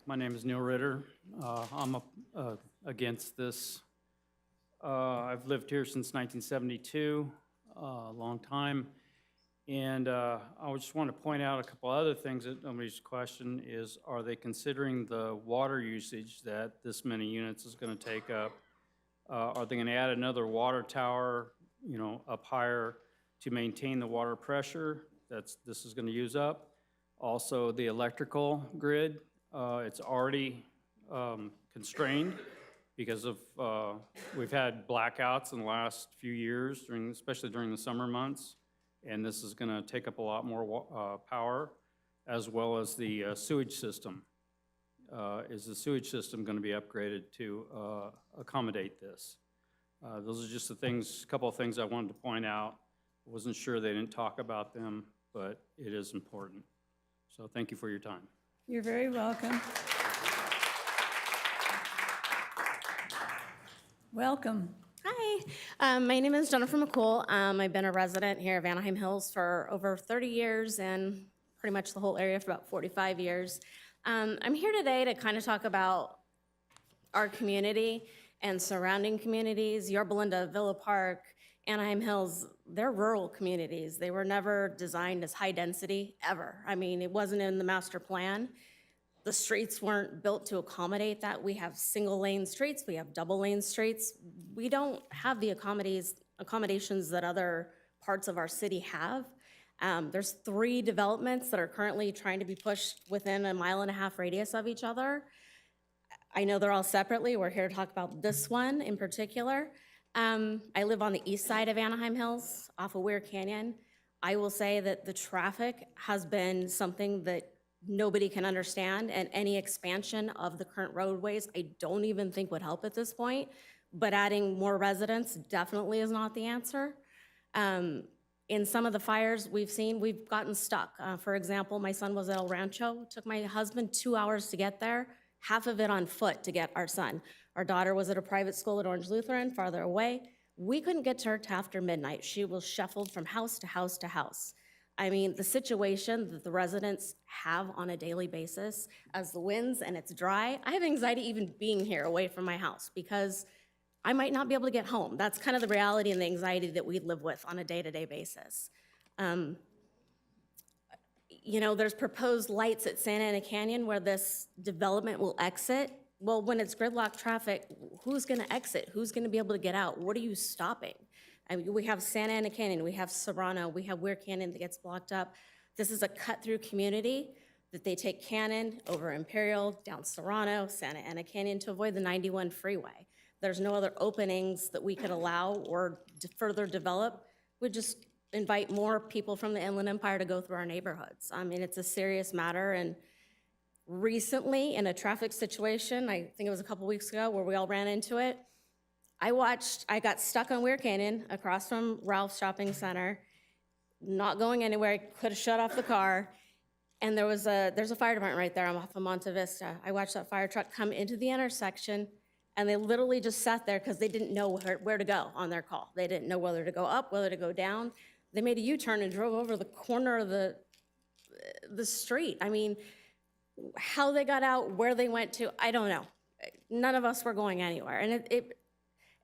My name is Neil Ritter. I'm against this. I've lived here since 1972, a long time. And I just want to point out a couple other things that nobody's questioned is, are they considering the water usage that this many units is going to take up? Are they going to add another water tower, up higher to maintain the water pressure this is going to use up? Also, the electrical grid, it's already constrained because of, we've had blackouts in the last few years, especially during the summer months, and this is going to take up a lot more power, as well as the sewage system. Is the sewage system going to be upgraded to accommodate this? Those are just a couple of things I wanted to point out. I wasn't sure they didn't talk about them, but it is important. So thank you for your time. You're very welcome. Welcome. Hi, my name is Jennifer McCool. I've been a resident here of Anaheim Hills for over 30 years and pretty much the whole area for about 45 years. I'm here today to kind of talk about our community and surrounding communities. Yorba Linda, Villa Park, Anaheim Hills, they're rural communities. They were never designed as high density, ever. I mean, it wasn't in the master plan. The streets weren't built to accommodate that. We have single lane streets, we have double lane streets. We don't have the accommodations that other parts of our city have. There's 3 developments that are currently trying to be pushed within a 1.5 mile radius of each other. I know they're all separately. We're here to talk about this one in particular. I live on the east side of Anaheim Hills off of Weir Canyon. I will say that the traffic has been something that nobody can understand, and any expansion of the current roadways I don't even think would help at this point, but adding more residents definitely is not the answer. In some of the fires we've seen, we've gotten stuck. For example, my son was at El Rancho. It took my husband 2 hours to get there, half of it on foot to get our son. Our daughter was at a private school at Orange Lutheran, farther away. We couldn't get to her till after midnight. She was shuffled from house to house to house. I mean, the situation that the residents have on a daily basis as the winds and it's dry, I have anxiety even being here away from my house because I might not be able to get home. That's kind of the reality and the anxiety that we live with on a day-to-day basis. There's proposed lights at Santa Ana Canyon where this development will exit. Well, when it's gridlock traffic, who's going to exit? Who's going to be able to get out? What are you stopping? I mean, we have Santa Ana Canyon, we have Serrano, we have Weir Canyon that gets blocked up. This is a cut-through community that they take Canyon over Imperial, down Serrano, Santa Ana Canyon to avoid the 91 freeway. There's no other openings that we could allow or further develop. We just invite more people from the Inland Empire to go through our neighborhoods. I mean, it's a serious matter, and recently in a traffic situation, I think it was a couple weeks ago where we all ran into it, I got stuck on Weir Canyon across from Ralph's Shopping Center, not going anywhere. I could have shut off the car. And there's a fire department right there. I'm off of Monte Vista. I watched that fire truck come into the intersection, and they literally just sat there because they didn't know where to go on their call. They didn't know whether to go up, whether to go down. They made a U-turn and drove over the corner of the street. I mean, how they got out, where they went to, I don't know. None of us were going anywhere. And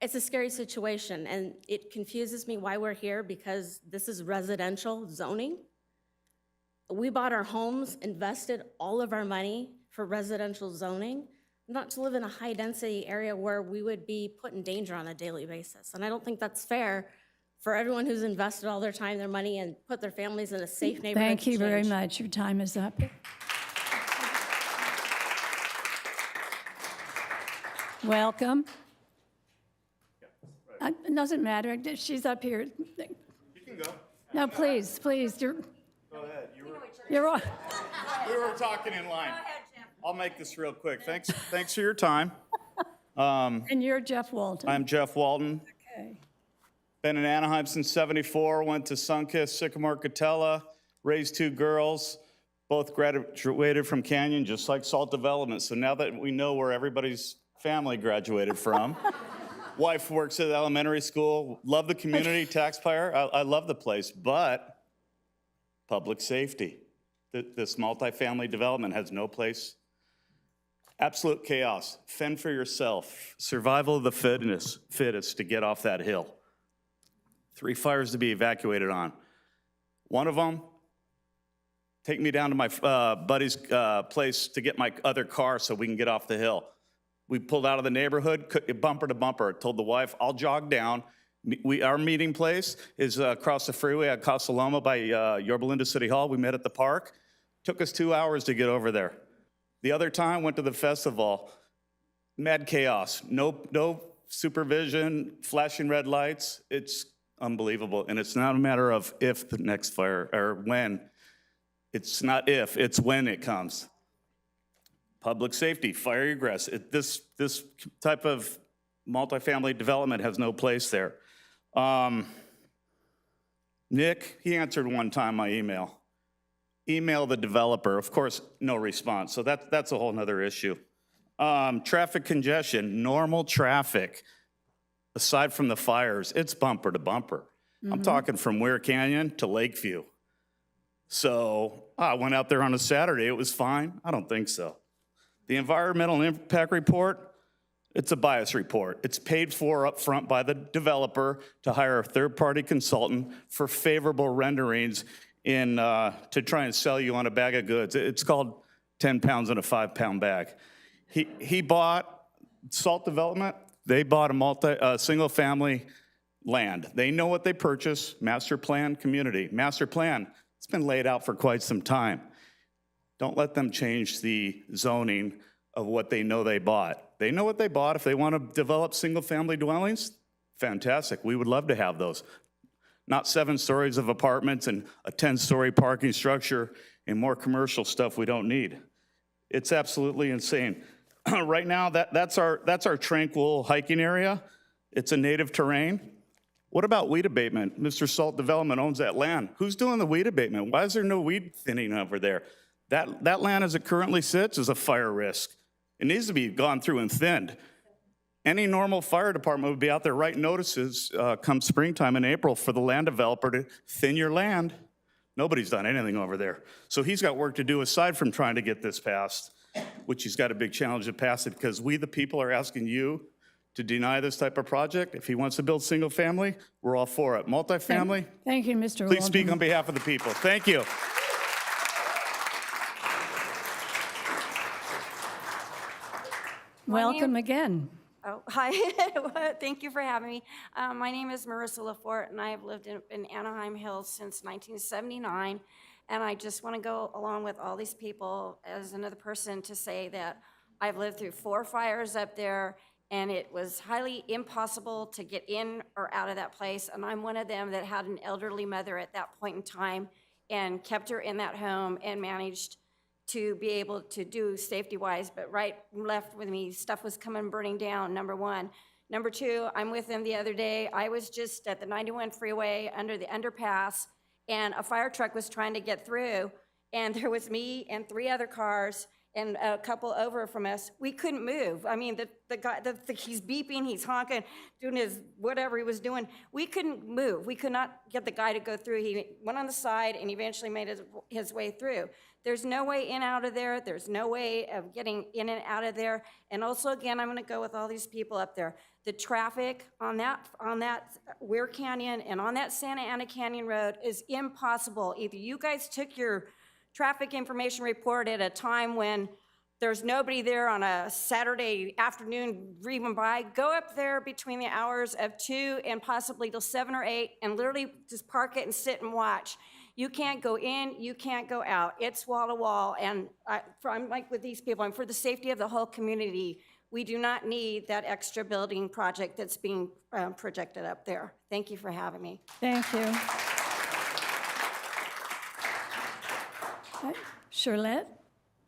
it's a scary situation, and it confuses me why we're here, because this is residential zoning. We bought our homes, invested all of our money for residential zoning, not to live in a high-density area where we would be put in danger on a daily basis. And I don't think that's fair for everyone who's invested all their time, their money, and put their families in a safe neighborhood. Thank you very much. Your time is up. Welcome. It doesn't matter. She's up here. You can go. No, please. Go ahead. You're on. We were talking in line. Go ahead, Jim. I'll make this real quick. Thanks for your time. And you're Jeff Walton. I'm Jeff Walton. Okay. Been in Anaheim since '74. Went to Sunkist, Sycamore, Catella. Raised 2 girls. Both graduated from Canyon, just like Salt Development. So now that we know where everybody's family graduated from. Wife works at elementary school. Love the community, taxpayer. I love the place, but public safety. This multifamily development has no place Absolute chaos. Fend for yourself. Survival of the fittest to get off that hill. 3 fires to be evacuated on. One of them, take me down to my buddy's place to get my other car so we can get off the hill. We pulled out of the neighborhood, bumper to bumper. Told the wife, I'll jog down. Our meeting place is across the freeway at Casa Loma by Yorba Linda City Hall. We met at the park. Took us 2 hours to get over there. The other time, went to the festival. Mad chaos. No supervision, flashing red lights. It's unbelievable. And it's not a matter of if the next fire, or when. It's not if, it's when it comes. Public safety, fire egress. This type of multifamily development has no place there. Nick, he answered one time my email. Email the developer, of course, no response. So that's a whole nother issue. Traffic congestion, normal traffic, aside from the fires, it's bumper to bumper. I'm talking from Weir Canyon to Lakeview. So I went out there on a Saturday, it was fine? I don't think so. The environmental impact report, it's a bias report. It's paid for up front by the developer to hire a third-party consultant for favorable renderings to try and sell you on a bag of goods. It's called 10 pounds in a 5-pound bag. He bought Salt Development. They bought a single-family land. They know what they purchased, master plan community. Master plan, it's been laid out for quite some time. Don't let them change the zoning of what they know they bought. They know what they bought. If they want to develop single-family dwellings, fantastic. We would love to have those. Not 7 stories of apartments and a 10-story parking structure and more commercial stuff we don't need. It's absolutely insane. Right now, that's our tranquil hiking area. It's a native terrain. What about weed abatement? Mr. Salt Development owns that land. Who's doing the weed abatement? Why is there no weed thinning over there? That land as it currently sits is a fire risk. It needs to be gone through and thinned. Any normal fire department would be out there writing notices come springtime in April for the land developer to thin your land. Nobody's done anything over there. So he's got work to do aside from trying to get this passed, which he's got a big challenge to pass it because we, the people, are asking you to deny this type of project. If he wants to build single family, we're all for it. Multifamily, Thank you, Mr. please speak Waldron. on behalf of the people. Thank you. Welcome again. Oh, hi. Thank you for having me. My name is Marissa Lafort, and I have lived in Anaheim Hills since 1979. And I just want to go along with all these people as another person to say that I've lived through 4 fires up there, and it was highly impossible to get in or out of that place. And I'm one of them that had an elderly mother at that point in time and kept her in that home and managed to be able to do safety-wise, but right left with me, stuff was coming burning down, number 1. Number 2, I'm with them the other day. I was just at the 91 freeway under the underpass, and a fire truck was trying to get through, and there was me and 3 other cars and a couple over from us. We couldn't move. I mean, the guy, he's beeping, he's honking, doing his whatever he was doing. We couldn't move. We could not get the guy to go through. He went on the side and eventually made his way through. There's no way in out of there. There's no way of getting in and out of there. And also, again, I'm gonna go with all these people up there. The traffic on that Weir Canyon and on that Santa Ana Canyon Road is impossible. Either you guys took your traffic information report at a time when there's nobody there on a Saturday afternoon reading by, go up there between the hours of 2 and possibly till 7 or 8 and literally just park it and sit and watch. You can't go in, you can't go out. It's wall to wall. And I'm like with these people, I'm for the safety of the whole community. We do not need that extra building project that's being projected up there. Thank you for having me. Thank you. Charlotte?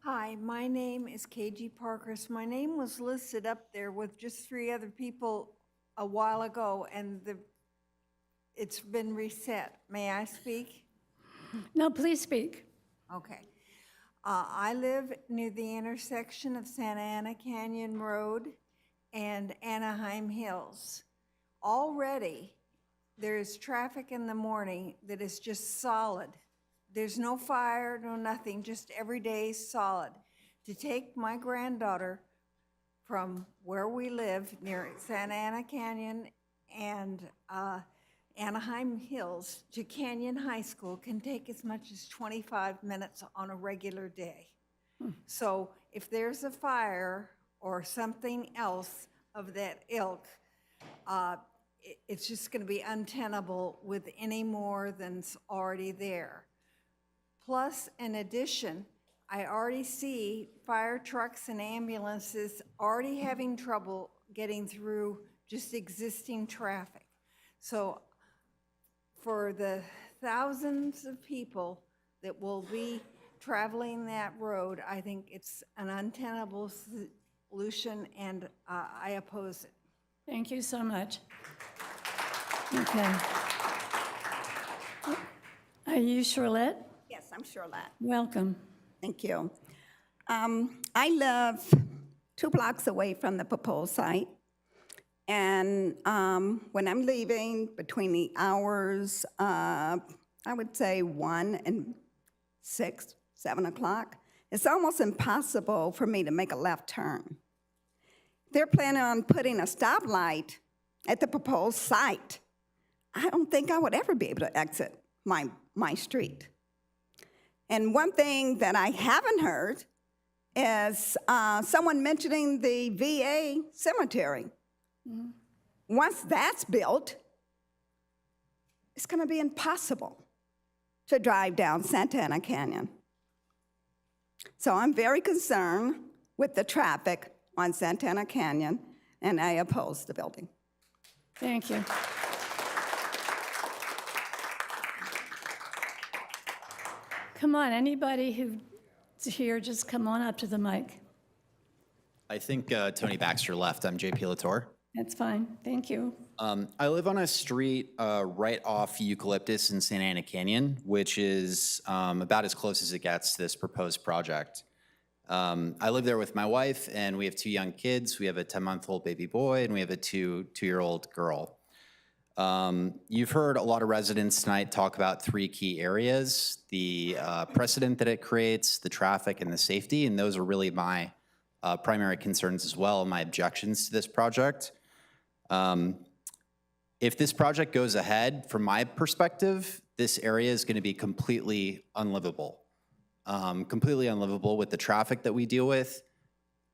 Hi, my name is KG Parkhurst. My name was listed up there with just 3 other people a while ago, and it's been reset. May I speak? No, please speak. Okay. I live near the intersection of Santa Ana Canyon Road and Anaheim Hills. Already, there is traffic in the morning that is just solid. There's no fire, no nothing, just every day solid. to take my granddaughter from where we live near Santa Ana Canyon and Anaheim Hills to Canyon High School can take as much as 25 minutes on a regular day. So if there's a fire or something else of that ilk, it's just going to be untenable with any more than's already there. Plus, in addition, I already see fire trucks and ambulances already having trouble getting through just existing traffic. So for the thousands of people that will be traveling that road, I think it's an untenable solution, and I oppose it. Thank you so much. Okay. Are you Charlotte? Yes, I'm Charlotte. Welcome. Thank you. I live 2 blocks away from the proposed site. And when I'm leaving between the hours, I would say 1 and 6, 7 o'clock, it's almost impossible for me to make a left turn. They're planning on putting a stoplight at the proposed site. I don't think I would ever be able to exit my street. And one thing that I haven't heard is someone mentioning the VA cemetery. Mm-hmm. Once that's built, it's going to be impossible to drive down Santa Ana Canyon. So I'm very concerned with the traffic on Santa Ana Canyon, and I oppose the building. Thank you. Come on, anybody who's here, just come on up to the mic. I think Tony Baxter left. I'm JP Latour. That's fine, thank you. I live on a street right off Eucalyptus in Santa Ana Canyon, which is about as close as it gets to this proposed project. I live there with my wife, and we have 2 young kids. We have a 10-month-old baby boy, and we have a two-year-old girl. You've heard a lot of residents tonight talk about 3 key areas: the precedent that it creates, the traffic, and the safety, and those are really my primary concerns as well, and my objections to this project. If this project goes ahead, from my perspective, this area is going to be completely unlivable. Completely unlivable with the traffic that we deal with.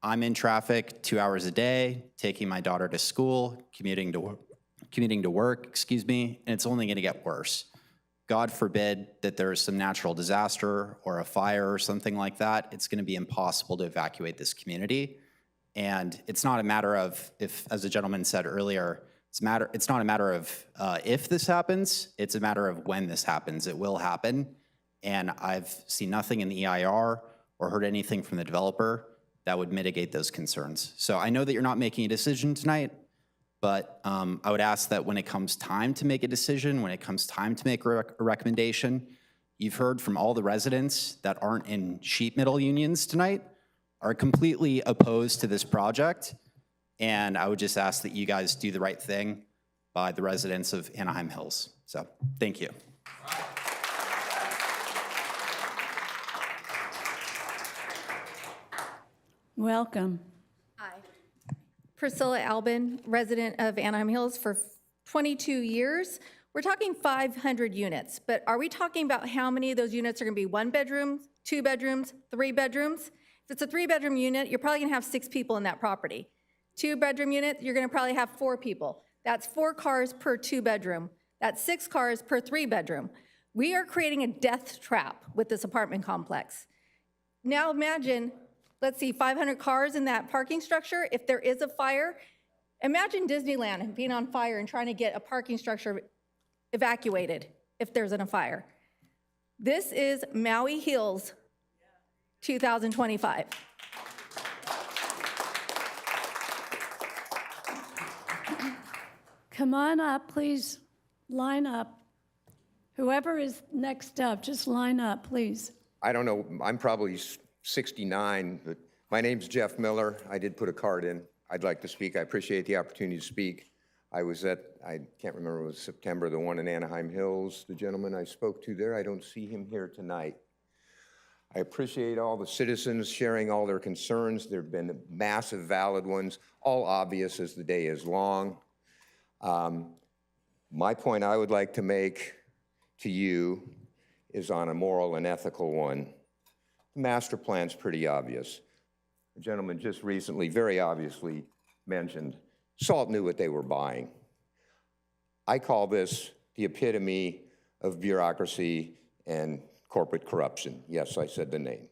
I'm in traffic 2 hours a day, taking my daughter to school, commuting to work, and it's only going to get worse. God forbid that there's some natural disaster or a fire or something like that, it's going to be impossible to evacuate this community. And it's not a matter of if, as the gentleman said earlier, it's not a matter of if this happens, it's a matter of when this happens. It will happen. And I've seen nothing in the EIR or heard anything from the developer that would mitigate those concerns. So I know that you're not making a decision tonight, but I would ask that when it comes time to make a decision, when it comes time to make a recommendation, you've heard from all the residents that aren't in sheet metal unions tonight are completely opposed to this project. And I would just ask that you guys do the right thing by the residents of Anaheim Hills. So thank you. Welcome. Hi. Priscilla Albin, resident of Anaheim Hills for 22 years. We're talking 500 units, but are we talking about how many of those units are going to be 1 bedroom, 2 bedrooms, 3 bedrooms? If it's a 3-bedroom unit, you're probably going to have 6 people in that property. 2-bedroom unit, you're going to probably have 4 people. That's 4 cars per 2-bedroom. That's 6 cars per 3-bedroom. We are creating a death trap with this apartment complex. Now imagine, let's see, 500 cars in that parking structure. If there is a fire, imagine Disneyland being on fire and trying to get a parking structure evacuated if there's a fire. This is Maui Hills 2025. Come on up, please. Line up. Whoever is next up, just line up, please. I don't know, I'm probably 69, but my name's Jeff Miller. I did put a card in. I'd like to speak. I appreciate the opportunity to speak. I was at, I can't remember, it was September, the one in Anaheim Hills, the gentleman I spoke to there. I don't see him here tonight. I appreciate all the citizens sharing all their concerns. There have been massive valid ones, all obvious as the day is long. My point I would like to make to you is on a moral and ethical one. The master plan's pretty obvious. The gentleman just recently, very obviously mentioned, Salt knew what they were buying. I call this the epitome of bureaucracy and corporate corruption. Yes, I said the name.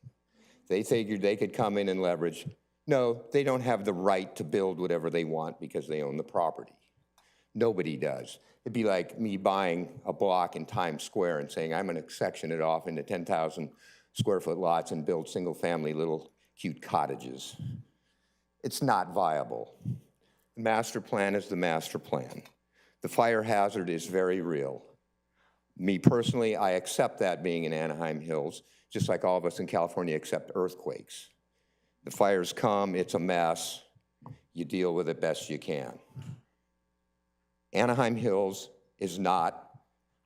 They figured they could come in and leverage. No, they don't have the right to build whatever they want because they own the property. Nobody does. It'd be like me buying a block in Times Square and saying, I'm going to section it off into 10,000 square foot lots and build single family little cute cottages. It's not viable. The master plan is the master plan. The fire hazard is very real. Me personally, I accept that being in Anaheim Hills, just like all of us in California accept earthquakes. The fires come, it's a mess. You deal with it best you can. Anaheim Hills is not,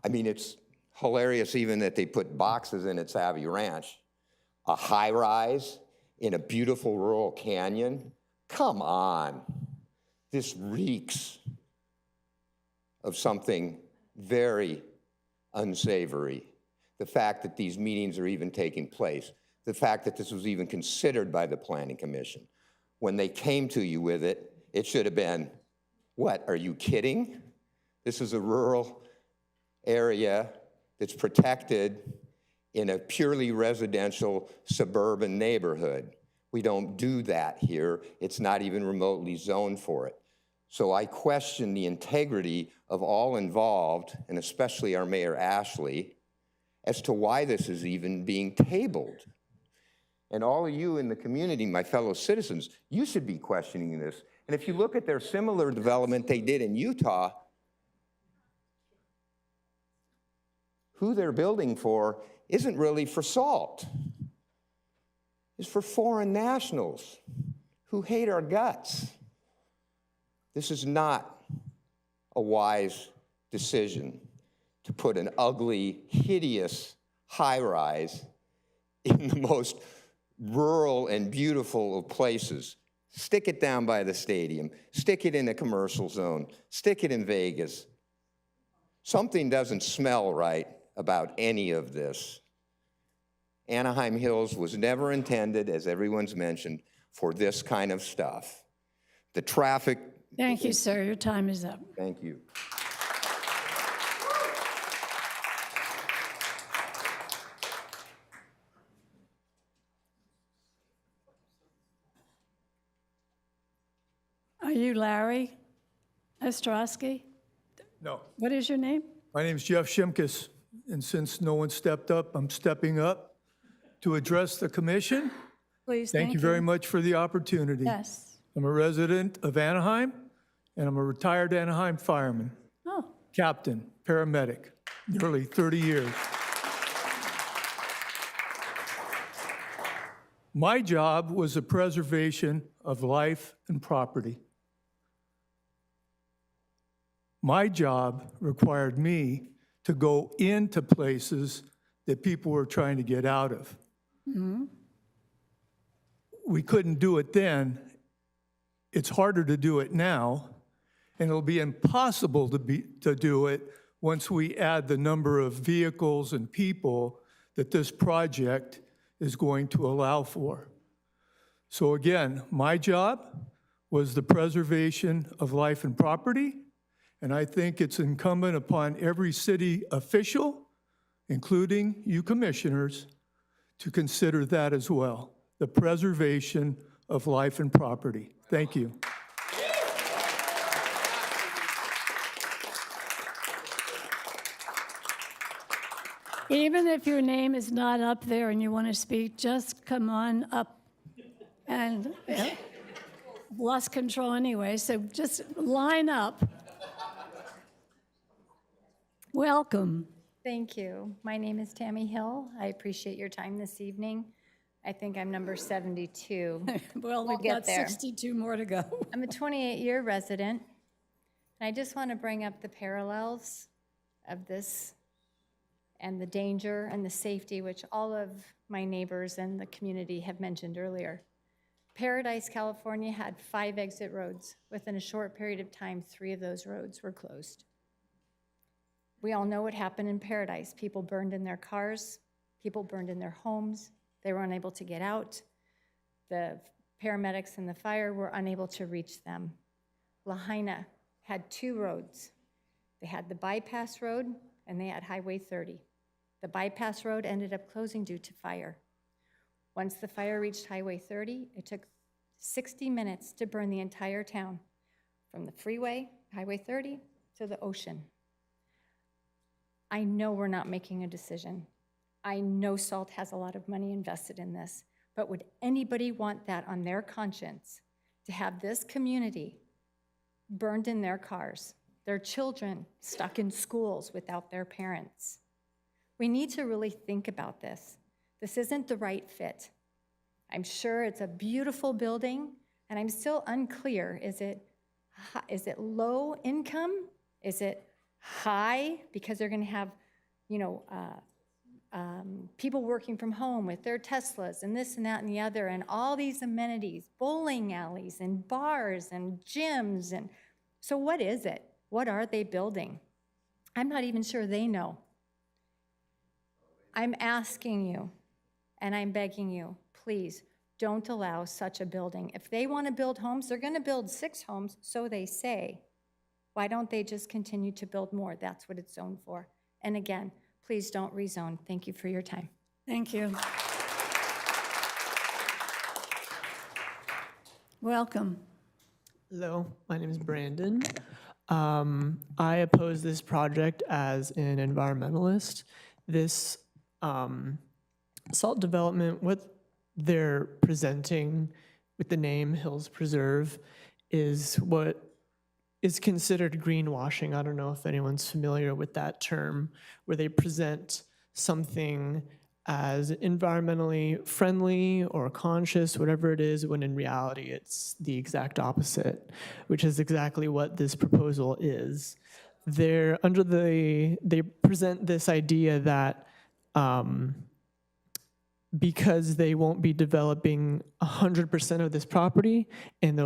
I mean, it's hilarious even that they put boxes in at Savvy Ranch. A high rise in a beautiful rural canyon? Come on. This reeks of something very unsavory. The fact that these meetings are even taking place, the fact that this was even considered by the Planning Commission. When they came to you with it, it should have been, what, are you kidding? This is a rural area that's protected in a purely residential suburban neighborhood. We don't do that here. It's not even remotely zoned for it. So I question the integrity of all involved, and especially our Mayor Ashley, as to why this is even being tabled. And all of you in the community, my fellow citizens, you should be questioning this. And if you look at their similar development they did in Utah, who they're building for isn't really for SALT. It's for foreign nationals who hate our guts. This is not a wise decision to put an ugly, hideous high-rise in the most rural and beautiful of places. Stick it down by the stadium. Stick it in a commercial zone. Stick it in Vegas. Something doesn't smell right about any of this. Anaheim Hills was never intended, as everyone's mentioned, for this kind of stuff. The traffic. Thank you, sir. Your time is up. Thank you. Are you Larry Ostrowski? No. What is your name? My name's Jeff Shimkus, and since no one stepped up, I'm stepping up to address the commission. Please, Thank you very much for the opportunity. Yes. I'm a resident of Anaheim, and I'm a retired Anaheim fireman, Oh, captain, paramedic, nearly 30 years. My job was the preservation of life and property. My job required me to go into places that people were trying to get out of. We couldn't do it then. It's harder to do it now, and it'll be impossible to do it once we add the number of vehicles and people that this project is going to allow for. So again, my job was the preservation of life and property, and I think it's incumbent upon every city official, including you commissioners, to consider that as well, the preservation of life and property. Thank you. even if your name is not up there and you want to speak, just come on up. And lost control anyway, so just line up. Welcome. Thank you. My name is Tammy Hill. I appreciate your time this evening. I think I'm number 72. Well, We'll we've get got there. 62 more to go. I'm a 28-year resident, and I just want to bring up the parallels of this and the danger and the safety, which all of my neighbors and the community have mentioned earlier. Paradise, California had 5 exit roads. Within a short period of time, 3 of those roads were closed. We all know what happened in Paradise. People burned in their cars, people burned in their homes, they were unable to get out. The paramedics and the fire were unable to reach them. Lahaina had 2 roads. They had the bypass road and they had Highway 30. The bypass road ended up closing due to fire. Once the fire reached Highway 30, it took 60 minutes to burn the entire town, from the freeway, Highway 30, to the ocean. I know we're not making a decision. I know SALT has a lot of money invested in this, but would anybody want that on their conscience, to have this community burned in their cars, their children stuck in schools without their parents? We need to really think about this. This isn't the right fit. I'm sure it's a beautiful building, and I'm still unclear. Is it low income? Is it high because they're going to have, people working from home with their Teslas and this and that and the other, and all these amenities, bowling alleys and bars and gyms. And so what is it? What are they building? I'm not even sure they know. I'm asking you, and I'm begging you, please don't allow such a building. If they want to build homes, they're going to build 6 homes, so they say. Why don't they just continue to build more? That's what it's zoned for. And again, please don't rezone. Thank you for your time. Thank you. Welcome. Hello, my name is Brandon. I oppose this project as an environmentalist. This salt development, what they're presenting with the name Hills Preserve, is what is considered greenwashing. I don't know if anyone's familiar with that term, where they present something as environmentally friendly or conscious, whatever it is, when in reality it's the exact opposite, which is exactly what this proposal is. They present this idea that because they won't be developing 100% of this property, and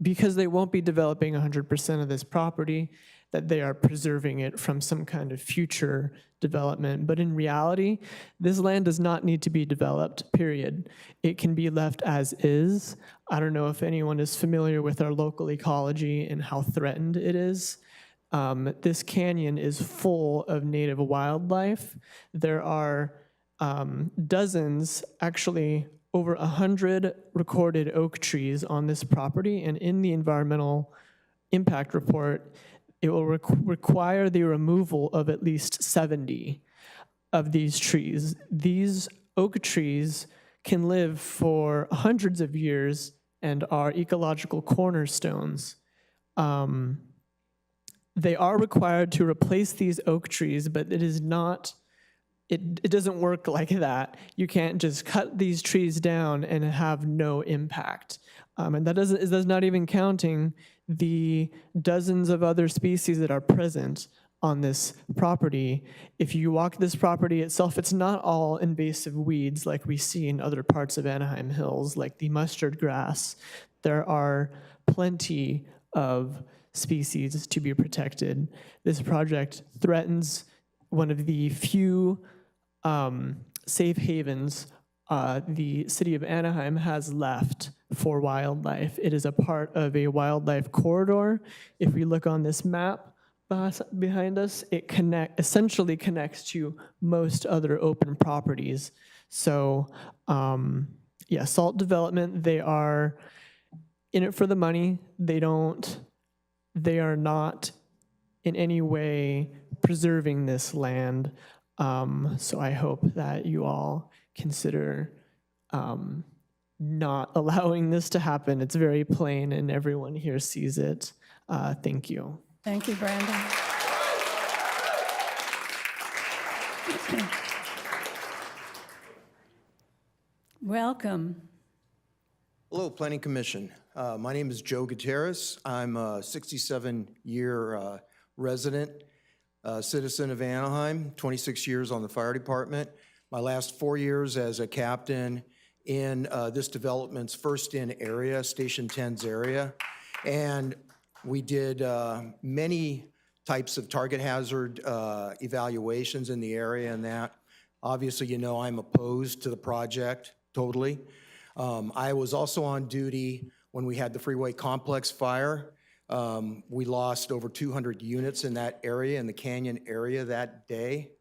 because they won't be developing 100% of this property, that they are preserving it from some kind of future development. But in reality, this land does not need to be developed, period. It can be left as is. I don't know if anyone is familiar with our local ecology and how threatened it is. This canyon is full of native wildlife. There are dozens, actually over 100 recorded oak trees on this property, and in the environmental impact report, it will require the removal of at least 70 of these trees. These oak trees can live for hundreds of years and are ecological cornerstones. They are required to replace these oak trees, but it is not, it doesn't work like that. You can't just cut these trees down and have no impact. And that's not even counting the dozens of other species that are present on this property. If you walk this property itself, it's not all invasive weeds like we see in other parts of Anaheim Hills, like the mustard grass. There are plenty of species to be protected. This project threatens one of the few safe havens the city of Anaheim has left for wildlife. It is a part of a wildlife corridor. If we look on this map behind us, it essentially connects to most other open properties. So yeah, salt development, they are in it for the money. They are not in any way preserving this land. So I hope that you all consider not allowing this to happen. It's very plain and everyone here sees it. Thank you. Thank you, Brandon. Welcome. Hello, Planning Commission. My name is Joe Gutierrez. I'm a 67-year resident. citizen of Anaheim, 26 years on the fire department. My last 4 years as a captain in this development's first-in area, Station 10's area. And we did many types of target hazard evaluations in the area and that. Obviously, you know I'm opposed to the project, totally. I was also on duty when we had the freeway complex fire. We lost over 200 units in that area, in the canyon area that day.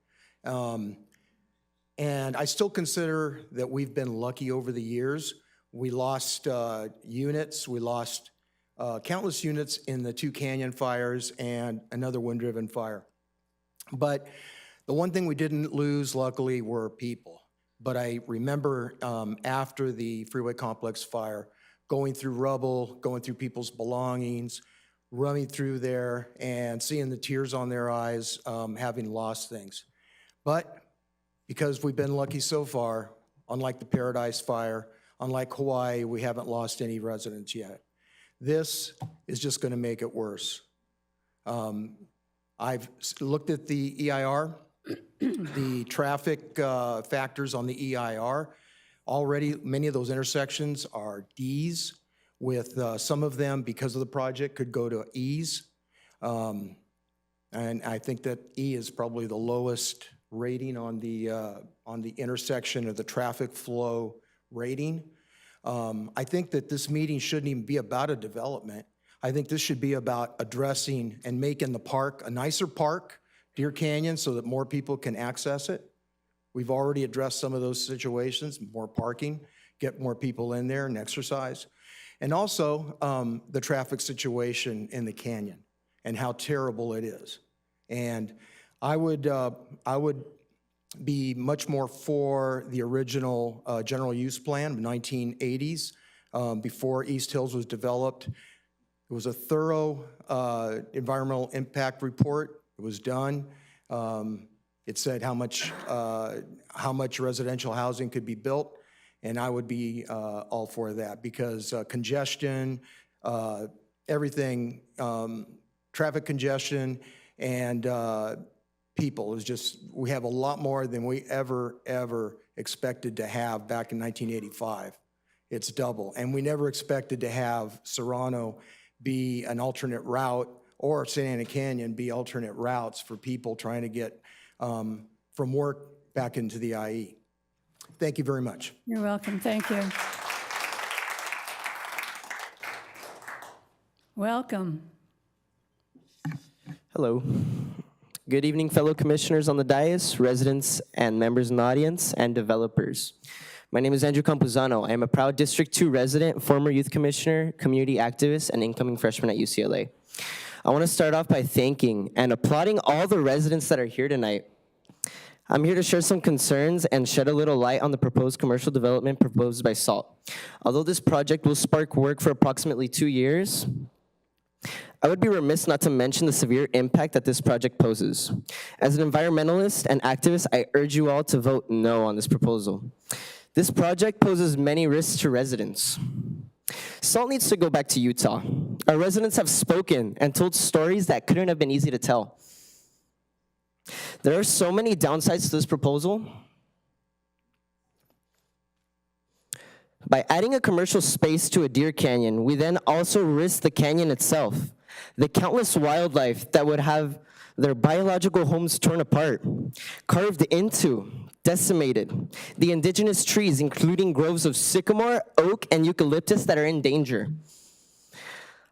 And I still consider that we've been lucky over the years. We lost units, we lost countless units in the 2 canyon fires and another wind-driven fire. But the one thing we didn't lose, luckily, were people. But I remember after the freeway complex fire, going through rubble, going through people's belongings, running through there and seeing the tears on their eyes, having lost things. But because we've been lucky so far, unlike the Paradise Fire, unlike Hawaii, we haven't lost any residents yet. This is just going to make it worse. I've looked at the EIR, the traffic factors on the EIR. Already, many of those intersections are Ds, with some of them, because of the project, could go to Es. And I think that E is probably the lowest rating on the intersection of the traffic flow rating. I think that this meeting shouldn't even be about a development. I think this should be about addressing and making the park a nicer park, Deer Canyon, so that more people can access it. We've already addressed some of those situations, more parking, get more people in there and exercise. And also the traffic situation in the canyon and how terrible it is. And I would be much more for the original general use plan of 1980s, before East Hills was developed. It was a thorough environmental impact report. It was done. It said how much residential housing could be built, and I would be all for that, because congestion, everything, traffic congestion and people is just, we have a lot more than we ever expected to have back in 1985. It's double. And we never expected to have Serrano be an alternate route, or Santa Ana Canyon be alternate routes for people trying to get from work back into the IE. Thank you very much. You're welcome. Thank you. Welcome. Hello. Good evening, fellow commissioners on the dais, residents and members in the audience, and developers. My name is Andrew Campuzano. I am a proud District 2 resident, former youth commissioner, community activist, and incoming freshman at UCLA. I want to start off by thanking and applauding all the residents that are here tonight. I'm here to share some concerns and shed a little light on the proposed commercial development proposed by SALT. Although this project will spark work for approximately 2 years, I would be remiss not to mention the severe impact that this project poses. As an environmentalist and activist, I urge you all to vote no on this proposal. This project poses many risks to residents. SALT needs to go back to Utah. Our residents have spoken and told stories that couldn't have been easy to tell. There are so many downsides to this proposal. By adding a commercial space to a deer canyon, we then also risk the canyon itself, the countless wildlife that would have their biological homes torn apart, carved into, decimated, the indigenous trees, including groves of sycamore, oak, and eucalyptus that are in danger.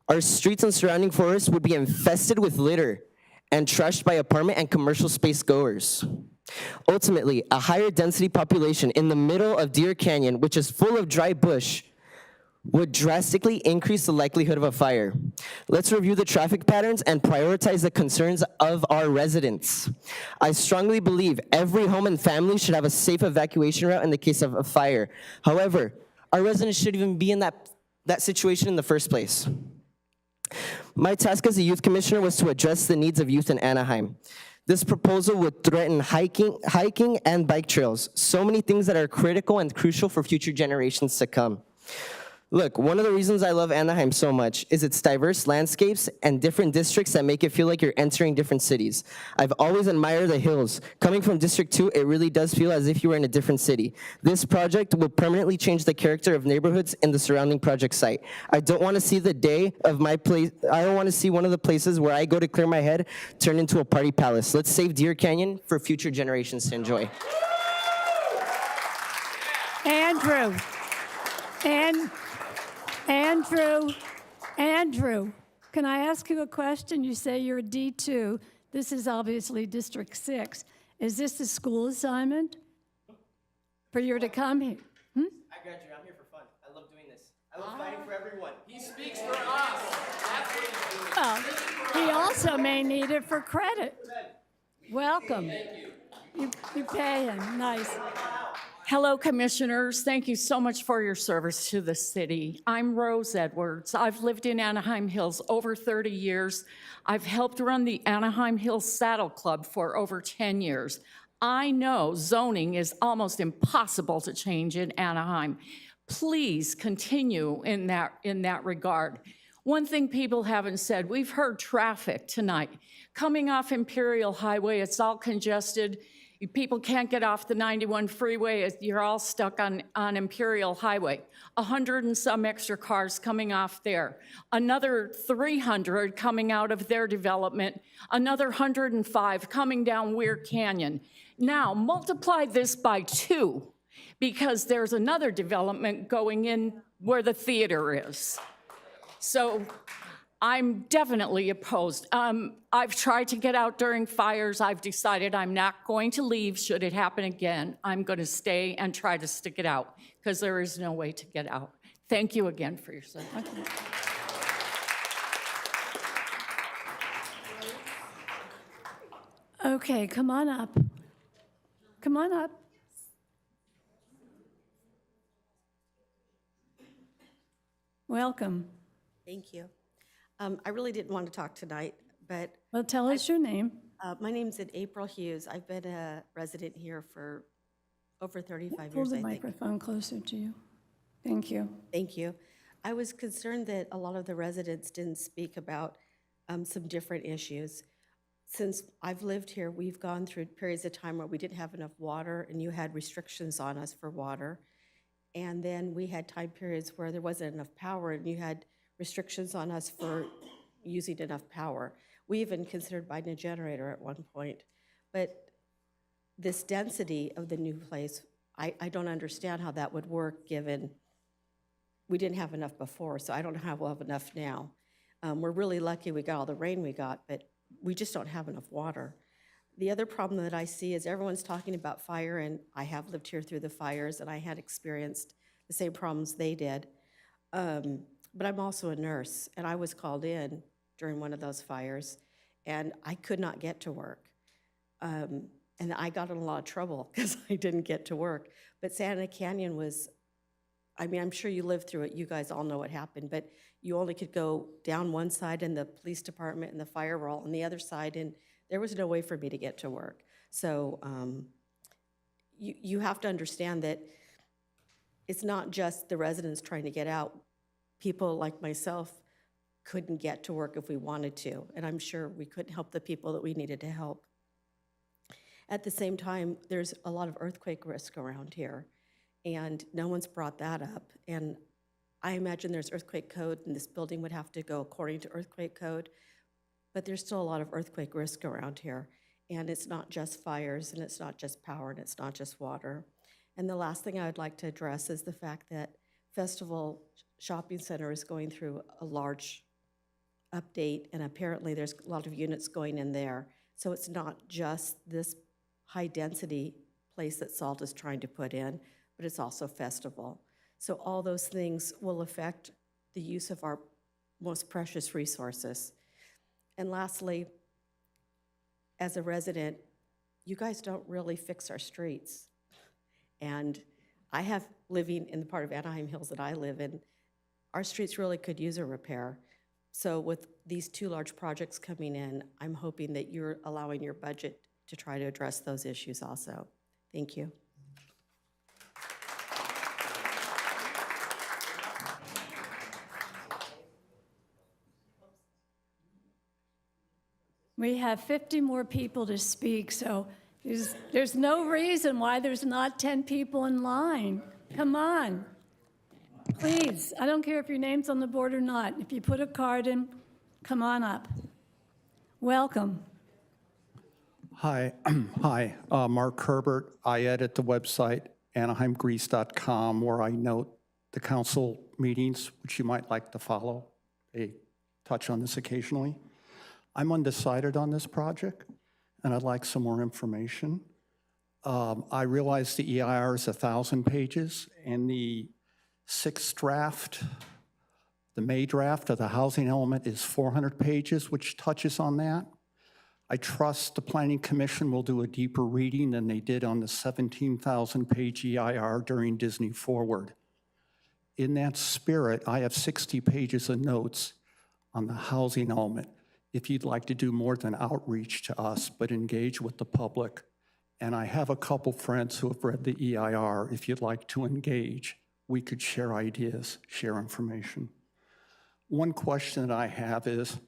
Our streets and surrounding forests would be infested with litter and trashed by apartment and commercial space goers. Ultimately, a higher density population in the middle of Deer Canyon, which is full of dry bush, would drastically increase the likelihood of a fire. Let's review the traffic patterns and prioritize the concerns of our residents. I strongly believe every home and family should have a safe evacuation route in the case of a fire. However, our residents shouldn't even be in that situation in the first place. My task as a youth commissioner was to address the needs of youth in Anaheim. This proposal would threaten hiking and bike trails, so many things that are critical and crucial for future generations to come. Look, one of the reasons I love Anaheim so much is its diverse landscapes and different districts that make it feel like you're entering different cities. I've always admired the hills. Coming from District 2, it really does feel as if you were in a different city. This project will permanently change the character of neighborhoods in the surrounding project site. I don't want to see the day of my place, I don't want to see one of the places where I go to clear my head turn into a party palace. Let's save Deer Canyon for future generations to enjoy. Andrew, can I ask you a question? You say you're a D2. This is obviously District 6. Is this a school assignment for you to come here? I graduated. I'm here for fun. I love doing this. I love fighting for everyone. He speaks for us. Well, he also may need it for credit. Welcome. You pay him. Nice. Hello, Commissioners. Thank you so much for your service to the city. I'm Rose Edwards. I've lived in Anaheim Hills over 30 years. I've helped run the Anaheim Hills Saddle Club for over 10 years. I know zoning is almost impossible to change in Anaheim. Please continue in that regard. One thing people haven't said, we've heard traffic tonight. Coming off Imperial Highway, it's all congested. People can't get off the 91 freeway. You're all stuck on Imperial Highway. 100 and some extra cars coming off there. Another 300 coming out of their development. Another 105 coming down Weir Canyon. Now, multiply this by 2 because there's another development going in where the theater is. So I'm definitely opposed. I've tried to get out during fires. I've decided I'm not going to leave should it happen again. I'm going to stay and try to stick it out because there is no way to get out. Thank you again for your support. Okay, come on up. Come on up. Welcome. Thank you. I really didn't want to talk tonight, but... Well, tell us your name. My name's April Hughes. I've been a resident here for over 35 years, Hold I the think. microphone closer to you. Thank you. Thank you. I was concerned that a lot of the residents didn't speak about some different issues. Since I've lived here, we've gone through periods of time where we didn't have enough water and you had restrictions on us for water. And then we had time periods where there wasn't enough power and you had restrictions on us for using enough power. We even considered buying a generator at one point. But this density of the new place, I don't understand how that would work given we didn't have enough before, so I don't know how we'll have enough now. We're really lucky we got all the rain we got, but we just don't have enough water. The other problem that I see is everyone's talking about fire, and I have lived here through the fires, and I had experienced the same problems they did. But I'm also a nurse, and I was called in during one of those fires, and I could not get to work. And I got in a lot of trouble because I didn't get to work. But Santa Canyon was, I mean, I'm sure you lived through it. You guys all know what happened, but you only could go down one side and the police department and the fire were all on the other side, and there was no way for me to get to work. So you have to understand that it's not just the residents trying to get out. People like myself couldn't get to work if we wanted to, and I'm sure we couldn't help the people that we needed to help. At the same time, there's a lot of earthquake risk around here, and no one's brought that up. And I imagine there's earthquake code, and this building would have to go according to earthquake code, but there's still a lot of earthquake risk around here. And it's not just fires, and it's not just power, and it's not just water. And the last thing I would like to address is the fact that Festival Shopping Center is going through a large update, and apparently there's a lot of units going in there. So it's not just this high-density place that SALT is trying to put in, but it's also Festival. So all those things will affect the use of our most precious resources. And lastly, as a resident, you guys don't really fix our streets. And I have living in the part of Anaheim Hills that I live in, our streets really could use a repair. So with these two large projects coming in, I'm hoping that you're allowing your budget to try to address those issues also. Thank you. We have 50 more people to speak, so there's no reason why there's not 10 people in line. Come on. Please, I don't care if your name's on the board or not. If you put a card in, come on up. Welcome. Hi, Mark Herbert. I edit the website anaheimgrease.com, where I note the council meetings, which you might like to follow. They touch on this occasionally. I'm undecided on this project, and I'd like some more information. I realize the EIR is 1,000 pages, and the sixth draft, the May draft of the housing element is 400 pages, which touches on that. I trust the Planning Commission will do a deeper reading than they did on the 17,000-page EIR during Disney Forward. In that spirit, I have 60 pages of notes on the housing element. If you'd like to do more than outreach to us, but engage with the public, and I have a couple friends who have read the EIR, if you'd like to engage, we could share ideas, share information. One question that I have is,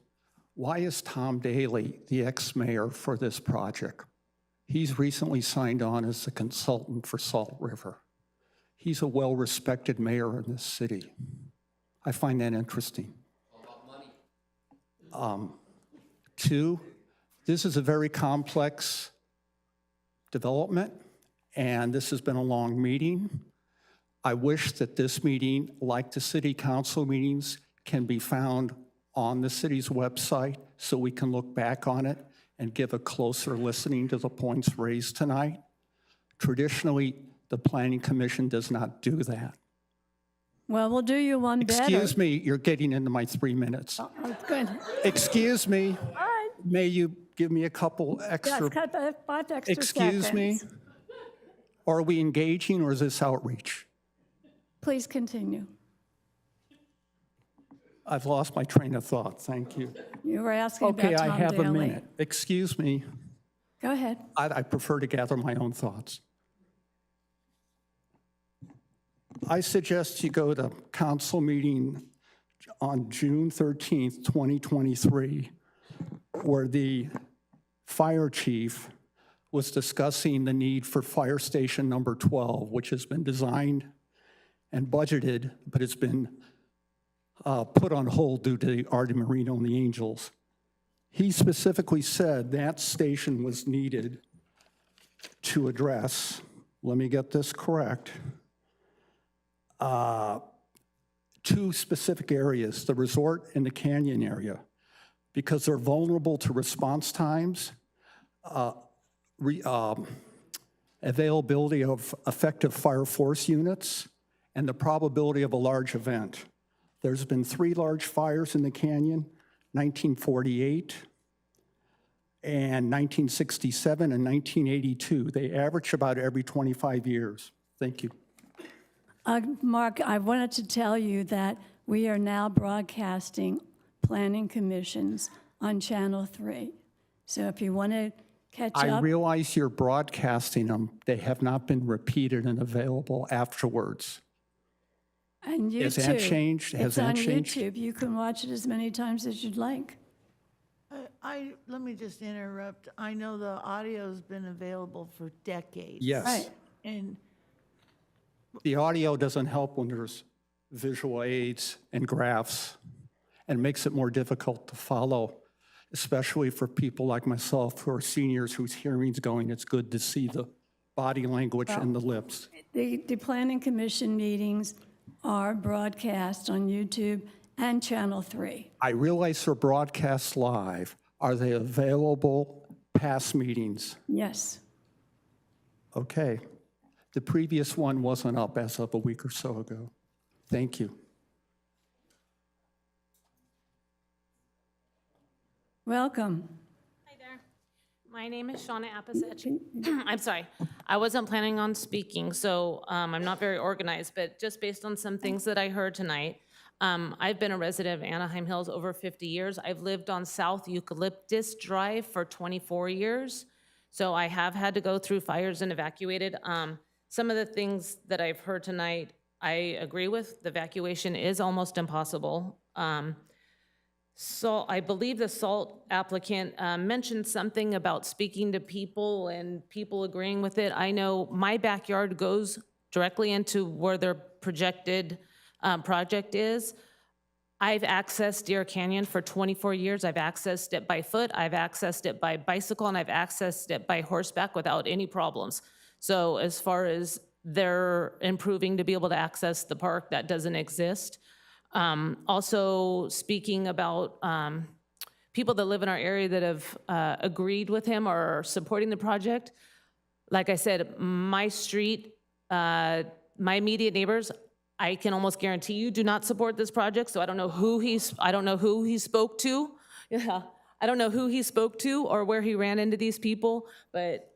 why is Tom Daly the ex-mayor for this project? He's recently signed on as a consultant for Salt River. He's a well-respected mayor in this city. I find that interesting. Two, this is a very complex development, and this has been a long meeting. I wish that this meeting, like the city council meetings, can be found on the city's website so we can look back on it and give a closer listening to the points raised tonight. Traditionally, the Planning Commission does not do that. Well, we'll do you one better. Excuse me, you're getting into my 3 minutes. Oh, good. Excuse me. All right. May you give me a couple extra? Yes, cut that 5 extra Excuse me. seconds. Are we engaging or is this outreach? Please continue. I've lost my train of thought. Thank you. You were asking Okay, about I Tom have a Daly. minute. Excuse me. Go ahead. I prefer to gather my own thoughts. I suggest you go to council meeting on June 13th, 2023, where the fire chief was discussing the need for fire station number 12, which has been designed and budgeted, but it's been put on hold due to the Artie Marino and the Angels. He specifically said that station was needed to address, let me get this correct, 2 specific areas, the resort and the canyon area, because they're vulnerable to response times, availability of effective fire force units, and the probability of a large event. There's been 3 large fires in the canyon, 1948 and 1967 and 1982. They average about every 25 years. Thank you. Mark, I wanted to tell you that we are now broadcasting planning commissions on Channel 3. So if you want to catch I up. realize you're broadcasting them. They have not been repeated and available afterwards. And YouTube. Has that changed? Has that changed? It's on YouTube. You can watch it as many times as you'd like. Let me just interrupt. I know the audio's been available for decades. Yes. Right. And The audio doesn't help when there's visual aids and graphs, and makes it more difficult to follow, especially for people like myself who are seniors whose hearing's going. It's good to see the body language and the lips. The planning commission meetings are broadcast on YouTube and Channel 3. I realize they're broadcast live. Are they available past meetings? Yes. Okay. The previous one wasn't up as of a week or so ago. Thank you. Welcome. Hi there. My name is Shauna Apasich. I'm sorry. I wasn't planning on speaking, so I'm not very organized, but just based on some things that I heard tonight, I've been a resident of Anaheim Hills over 50 years. I've lived on South Eucalyptus Drive for 24 years, so I have had to go through fires and evacuated. Some of the things that I've heard tonight, I agree with. The evacuation is almost impossible. So I believe the SALT applicant mentioned something about speaking to people and people agreeing with it. I know my backyard goes directly into where their projected project is. I've accessed Deer Canyon for 24 years. I've accessed it by foot, I've accessed it by bicycle, and I've accessed it by horseback without any problems. So as far as they're improving to be able to access the park, that doesn't exist. Also speaking about people that live in our area that have agreed with him or are supporting the project, like I said, my street, my immediate neighbors, I can almost guarantee you do not support this project, so I don't know who he spoke to. Yeah, I don't know who he spoke to or where he ran into these people, but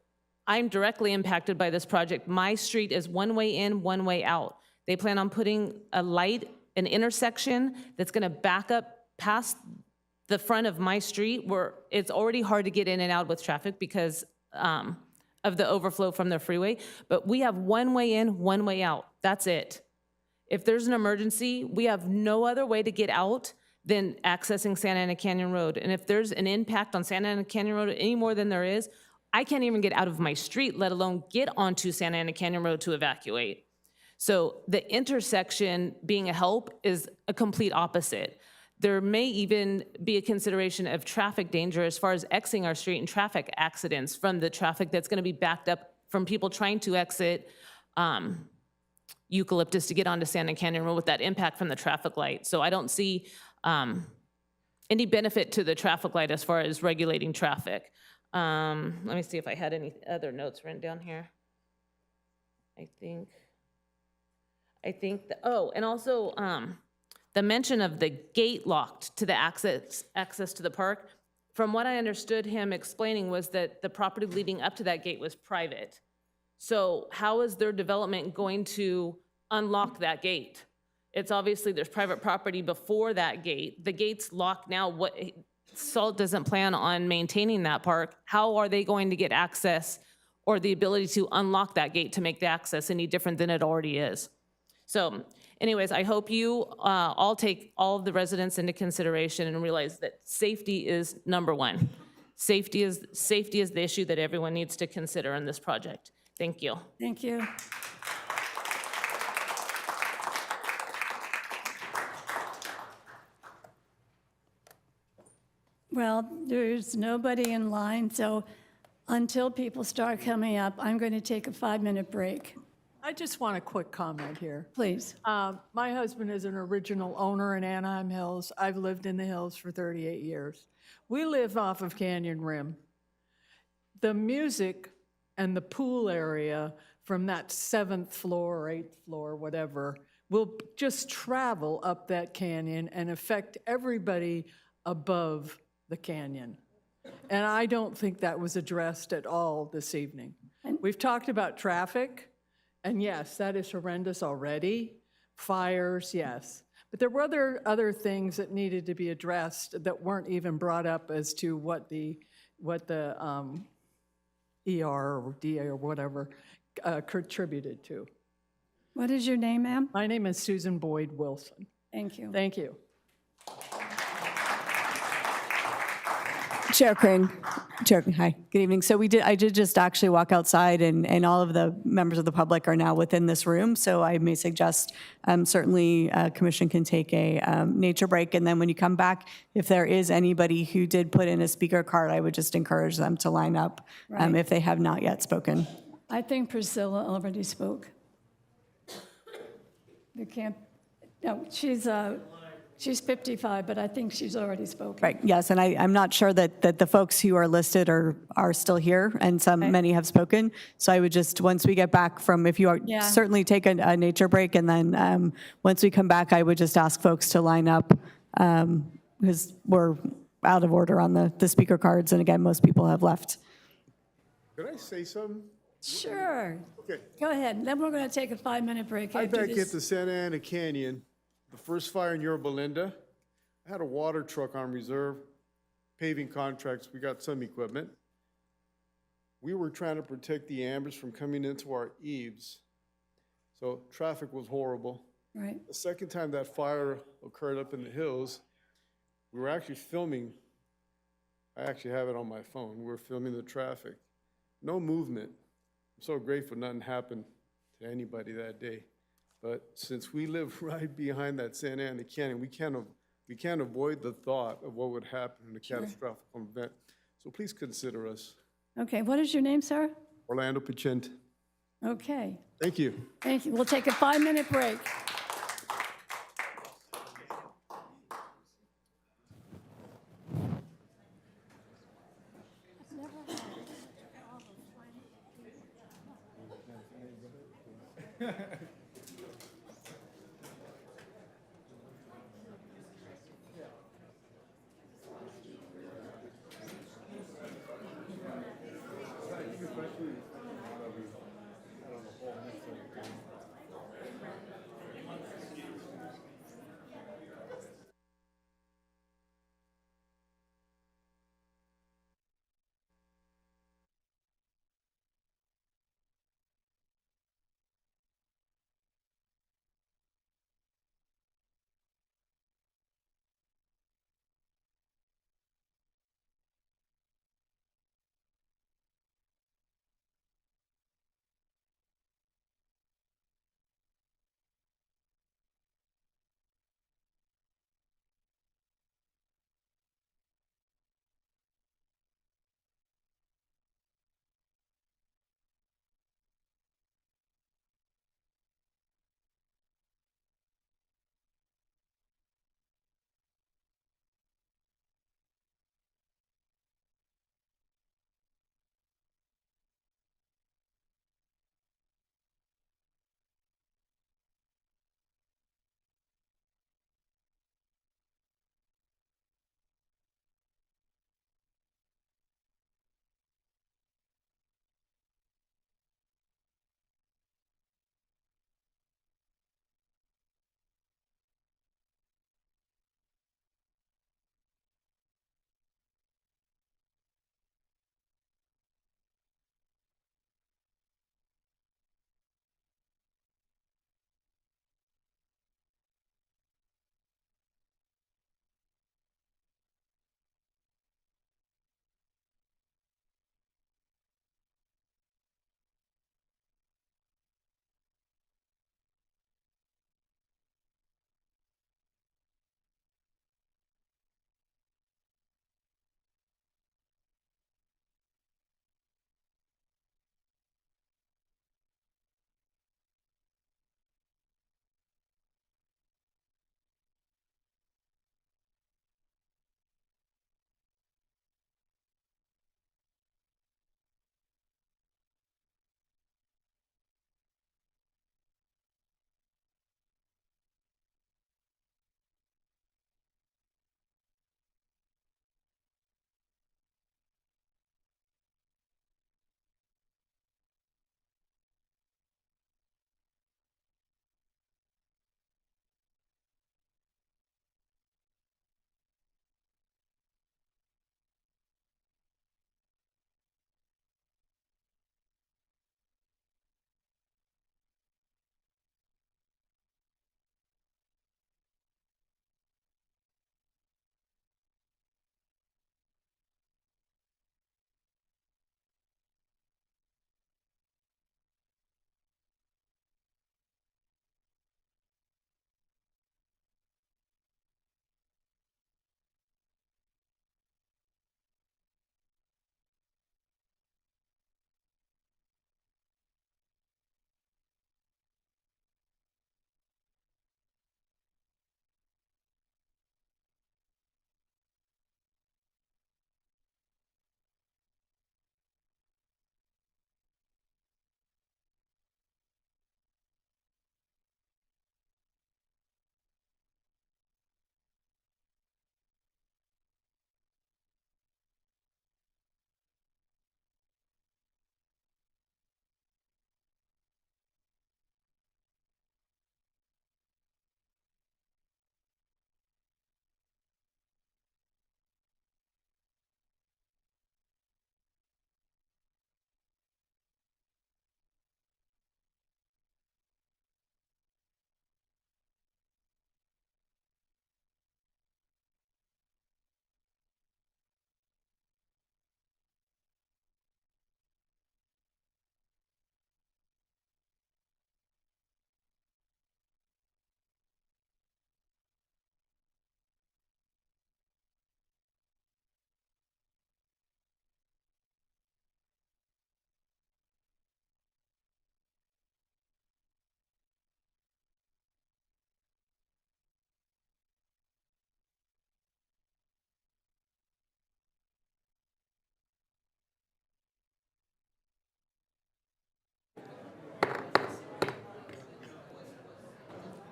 I'm directly impacted by this project. My street is one way in, one way out. They plan on putting a light, an intersection that's gonna back up past the front of my street where it's already hard to get in and out with traffic because of the overflow from the freeway. But we have one way in, one way out. That's it. If there's an emergency, we have no other way to get out than accessing Santa Ana Canyon Road. And if there's an impact on Santa Ana Canyon Road any more than there is, I can't even get out of my street, let alone get onto Santa Ana Canyon Road to evacuate. So the intersection being a help is a complete opposite. There may even be a consideration of traffic danger as far as exiting our street and traffic accidents from the traffic that's gonna be backed up from people trying to exit Eucalyptus to get onto Santa Canyon Road with that impact from the traffic light. So I don't see any benefit to the traffic light as far as regulating traffic. Let me see if I had any other notes written down here. I think, oh, and also the mention of the gate locked to the access to the park. From what I understood him explaining was that the property leading up to that gate was private. So how is their development going to unlock that gate? It's obviously there's private property before that gate. The gate's locked now. SALT doesn't plan on maintaining that park. How are they going to get access or the ability to unlock that gate to make the access any different than it already is? So anyways, I hope you all take all of the residents into consideration and realize that safety is number one. Safety is the issue that everyone needs to consider in this project. Thank you. Thank you. Well, there's nobody in line, so until people start coming up, I'm going to take a 5-minute break. I just want a quick comment here. Please. My husband is an original owner in Anaheim Hills. I've lived in the hills for 38 years. We live off of Canyon Rim. The music and the pool area from that 7th floor or 8th floor, whatever, will just travel up that canyon and affect everybody above the canyon. And I don't think that was addressed at all this evening. We've talked about traffic, and yes, that is horrendous already. Fires, yes. But there were other things that needed to be addressed that weren't even brought up as to what the ER or DA or whatever contributed to. What is your name, ma'am? My name is Susan Boyd Wilson. Thank you. Thank you. Chair Crane. Hi, good evening. So I did just actually walk outside and all of the members of the public are now within this room. So I may suggest certainly commission can take a nature break. And then when you come back, if there is anybody who did put in a speaker card, I would just encourage them to line up if they have not yet spoken. I think Priscilla already spoke. No, she's 55, but I think she's already spoken. Right, yes, and I'm not sure that the folks who are listed are still here, and many have spoken. So I would just, once we get back from, if you are, certainly take a nature break, and then once we come back, I would just ask folks to line up, because we're out of order on the speaker cards, and again, most people have left. Could I say something? Sure. Okay. Go ahead. Then we're going to take a 5-minute break. I after back this. into Santa Ana Canyon, the first fire in Yorba Linda. I had a water truck on reserve, paving contracts. We got some equipment. We were trying to protect the ambers from coming into our eaves. So traffic was horrible. Right. The second time that fire occurred up in the hills, We were actually filming, I actually have it on my phone. We were filming the traffic. No movement. I'm so grateful nothing happened to anybody that day. But since we live right behind that Santa Ana Canyon, we can't avoid the thought of what would happen in a catastrophic event. So please consider us. Okay, what is your name, sir? Orlando Pachent. Okay, Thank you. thank you. We'll take a 5-minute break.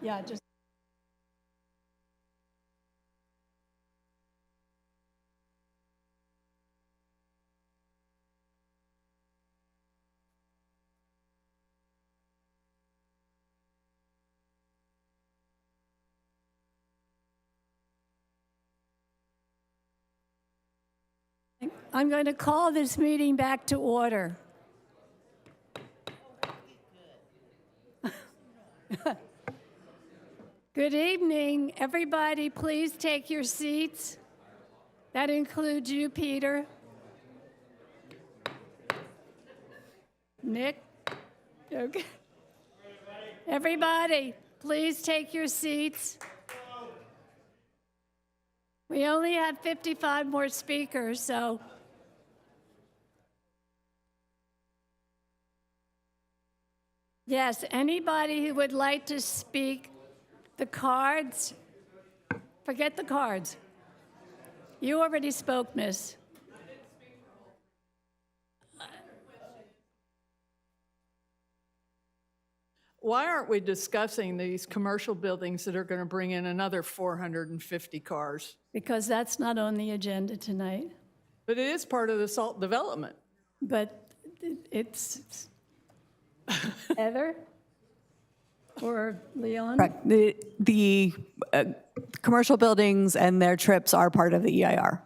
Yeah, just. I'm going to call this meeting back to order. Good evening, everybody. Please take your seats. That includes you, Peter. Nick? Okay. Everybody, please take your seats. We only have 55 more speakers, so. Yes, anybody who would like to speak, the cards, forget the cards. You already spoke, miss. Why aren't we discussing these commercial buildings that are going to bring in another 450 cars? Because that's not on the agenda tonight. But it is part of the SALT development. But it's Heather or Leon? Correct. The commercial buildings and their trips are part of the EIR.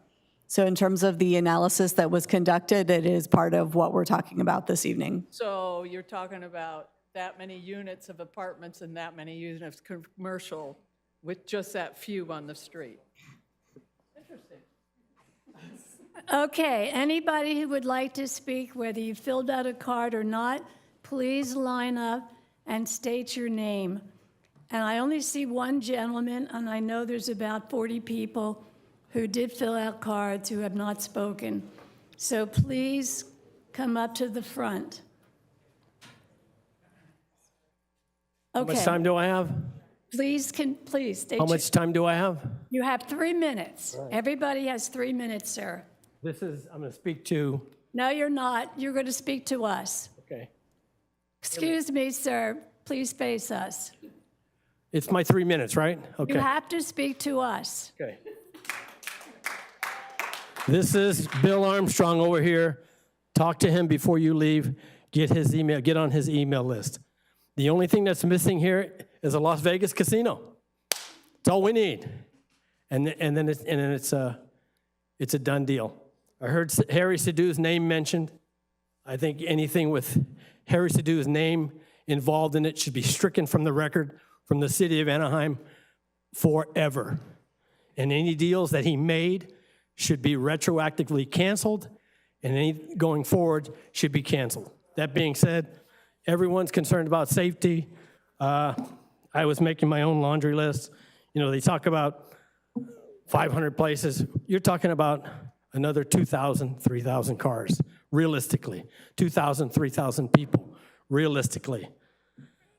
So in terms of the analysis that was conducted, it is part of what we're talking about this evening. So you're talking about that many units of apartments and that many units of commercial with just that few on the street. Interesting. Okay, anybody who would like to speak, whether you filled out a card or not, please line up and state your name. And I only see one gentleman, and I know there's about 40 people who did fill out cards who have not spoken. So please come up to the front. How Okay. much time do I have? Please state How your. much time do I have? You have 3 minutes. Everybody has 3 minutes, sir. I'm going to speak to, No, you're not. You're going to speak to us. okay. Excuse me, sir. Please face us. It's my 3 minutes, right? Okay. You have to speak to us. Okay. This is Bill Armstrong over here. Talk to him before you leave. Get his email, get on his email list. The only thing that's missing here is a Las Vegas casino. That's all we need. And then it's a done deal. I heard Harry Sidhu's name mentioned. I think anything with Harry Sidhu's name involved in it should be stricken from the record from the city of Anaheim forever. And any deals that he made should be retroactively canceled, and any going forward should be canceled. That being said, everyone's concerned about safety. I was making my own laundry list. You know, they talk about 500 places. You're talking about another 2,000, 3,000 cars, realistically. 2,000, 3,000 people, realistically.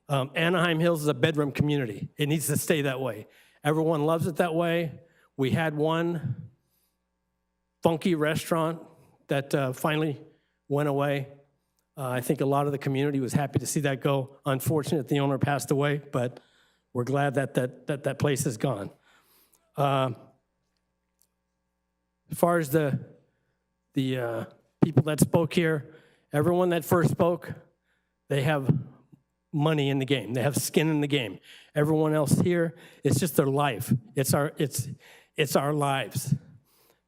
Anaheim Hills is a bedroom community. It needs to stay that way. Everyone loves it that way. We had one funky restaurant that finally went away. I think a lot of the community was happy to see that go. Unfortunate the owner passed away, but we're glad that place is gone. As far as the people that spoke here, everyone that first spoke, they have money in the game. They have skin in the game. Everyone else here, it's just their life. It's our lives.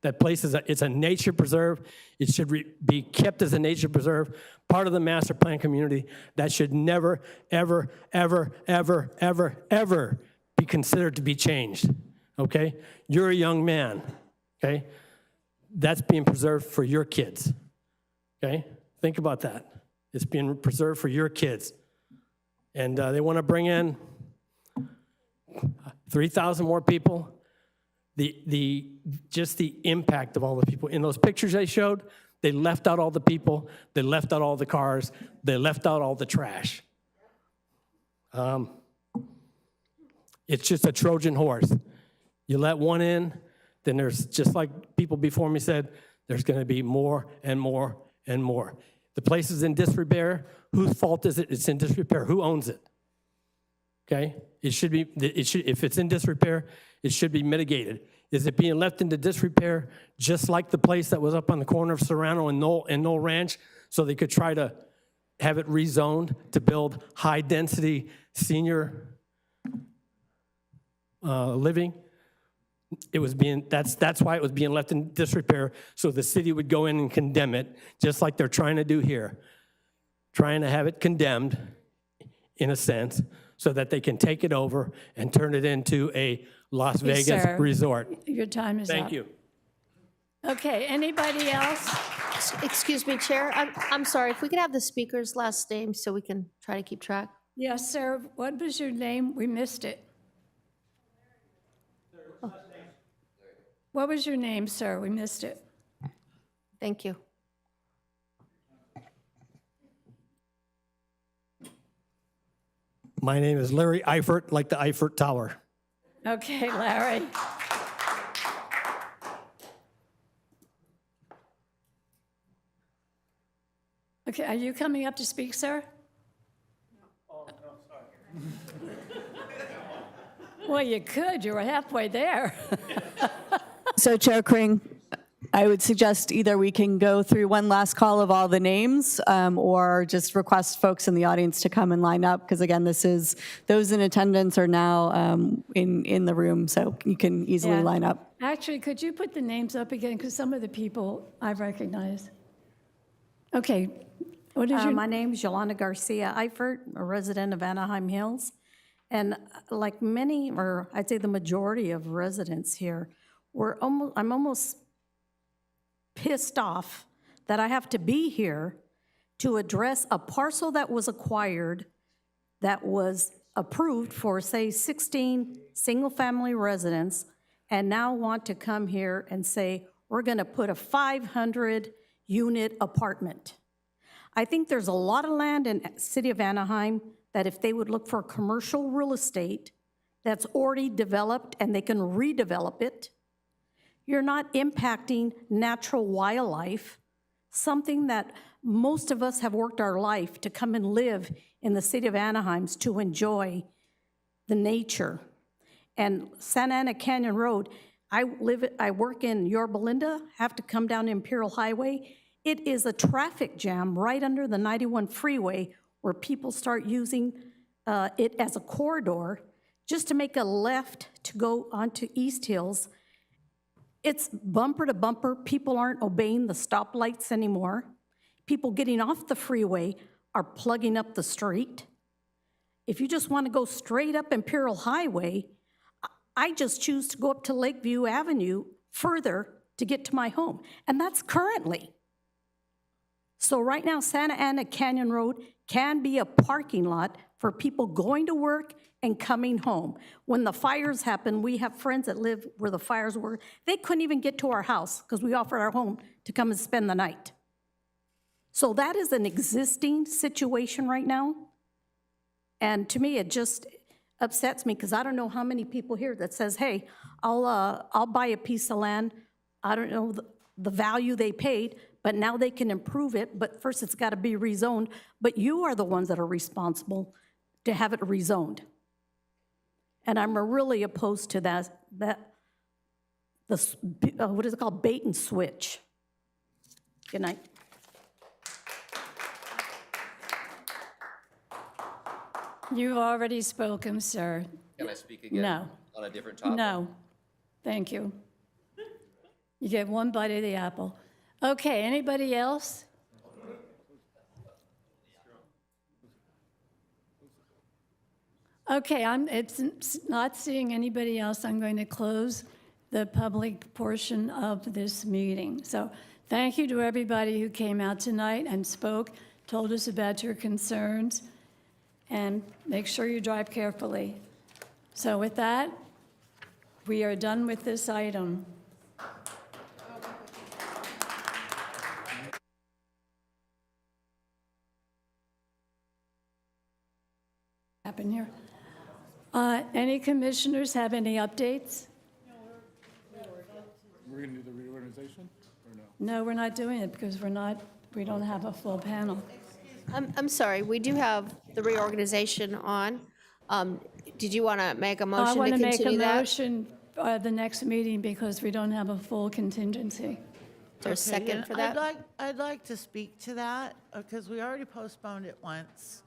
That place it's a nature preserve. It should be kept as a nature preserve, part of the master plan community. That should never, ever, ever, ever, ever, ever be considered to be changed, okay? You're a young man, okay? That's being preserved for your kids, okay? Think about that. It's being preserved for your kids. And they want to bring in 3,000 more people. Just the impact of all the people. In those pictures they showed, they left out all the people, they left out all the cars, they left out all the trash. It's just a Trojan horse. You let one in, then there's, just like people before me said, there's gonna be more and more and more. The place is in disrepair. Whose fault is it? It's in disrepair. Who owns it? Okay? It should be, if it's in disrepair, it should be mitigated. Is it being left into disrepair, just like the place that was up on the corner of Serrano and Knoll Ranch, so they could try to have it rezoned to build high-density senior living? It was being, that's why it was being left in disrepair, so the city would go in and condemn it, just like they're trying to do here. Trying to have it condemned, in a sense, so that they can take it over and turn it into a Las Vegas sir. resort. Your time is up. Thank you. Okay, anybody else? Excuse me, Chair. I'm sorry, if we could have the speaker's last name so we can try to keep track. Yes, sir. What was your name? We missed it. What was your name, sir? We missed it. Thank you. My name is Larry Eifert, like the Eifert Tower. Okay, Larry. Okay, are you coming up to speak, sir? Oh, no, sorry. Well, you could. You were halfway there. So Chair Kring, I would suggest either we can go through one last call of all the names or just request folks in the audience to come and line up, because again, this is, those in attendance are now in the room, so you can easily Yeah. line up. Actually, could you put the names up again? Because some of the people I recognize. Okay. What is your My name is Yolanda Garcia Eifert, a resident of Anaheim Hills. And like many, or I'd say the majority of residents here, I'm almost pissed off that I have to be here to address a parcel that was acquired that was approved for, say, 16 single-family residents, and now want to come here and say, we're going to put a 500-unit apartment. I think there's a lot of land in the city of Anaheim that if they would look for commercial real estate that's already developed and they can redevelop it, you're not impacting natural wildlife, something that most of us have worked our life to come and live in the city of Anaheim to enjoy the nature. And Santa Ana Canyon Road, I work in Yorba Linda, have to come down Imperial Highway. It is a traffic jam right under the 91 freeway where people start using it as a corridor just to make a left to go onto East Hills. It's bumper to bumper. People aren't obeying the stoplights anymore. People getting off the freeway are plugging up the street. If you just want to go straight up Imperial Highway, I just choose to go up to Lakeview Avenue further to get to my home. And that's currently. So right now, Santa Ana Canyon Road can be a parking lot for people going to work and coming home. When the fires happen, we have friends that live where the fires were. They couldn't even get to our house because we offered our home to come and spend the night. So that is an existing situation right now. And to me, it just upsets me because I don't know how many people here that says, hey, I'll buy a piece of land. I don't know the value they paid, but now they can improve it. But first it's got to be rezoned. But you are the ones that are responsible to have it rezoned. And I'm really opposed to that what is it called, bait and switch. Good night. You've already spoken, sir. Can I speak again? No. On a different topic? No. Thank you. You get one bite of the apple. Okay, anybody else? Okay, it's not seeing anybody else. I'm going to close the public portion of this meeting. So thank you to everybody who came out tonight and spoke, told us about your concerns, and make sure you drive carefully. So with that, we are done with this item. Happen here. Any commissioners have any updates? We're going to do the reorganization or no? No, we're not doing it because we don't have a full panel. I'm sorry, we do have the reorganization on. Did you want to make a I motion to want to make a continue that? motion the next meeting because we don't have a full contingency. Is there a second for that? I'd like to speak to that, because we already postponed it once.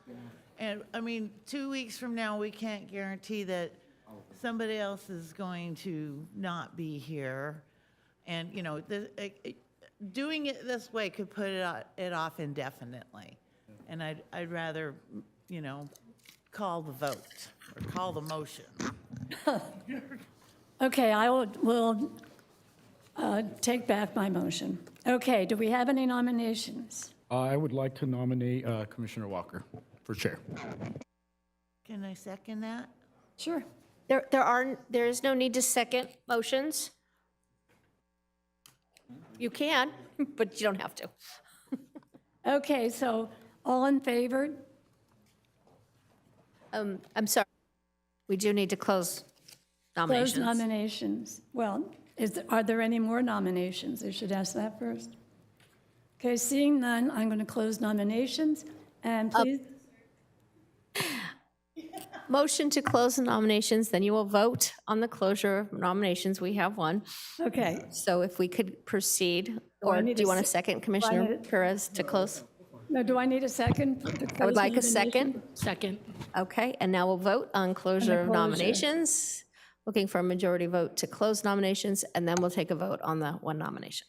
And, I mean, 2 weeks from now, we can't guarantee that somebody else is going to not be here. And, you know, doing it this way could put it off indefinitely. And I'd rather, you know, call the vote, or call the motion. Okay, I will take back my motion. Okay, do we have any nominations? I would like to nominate Commissioner Walker for chair. Can I second that? Sure. There is no need to second motions. You can, but you don't have to. Okay, so all in favor? I'm sorry. We do need to close Close nominations. nominations. Well, are there any more nominations? I should ask that first. Okay, seeing none, I'm going to close nominations. And please, Motion to close the nominations, then you will vote on the closure of nominations. We have one. okay. So if we could proceed, or I do need you a want a se- second, do I Commissioner need a- Perez, to close? Now, do I need a second? to I would close like a nomination? second. Second. Okay, and now we'll vote on closure of closure. nominations. Looking for a majority vote to close nominations, and then we'll take a vote on the one nomination.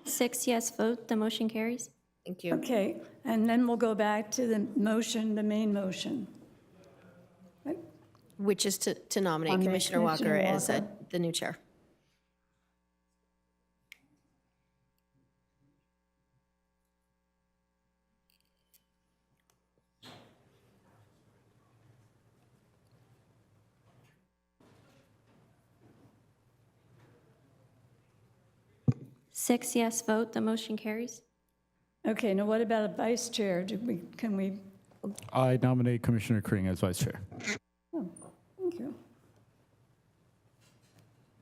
Six yes vote, the motion carries. Thank you. Okay, and then we'll go back to the motion, the main motion. Which is to nominate Nominate Commissioner Walker Commissioner as Walker. the new chair. Six yes vote, the motion carries. Okay, now what about a vice chair? Can we, I nominate Commissioner Kring as vice chair. oh, thank you.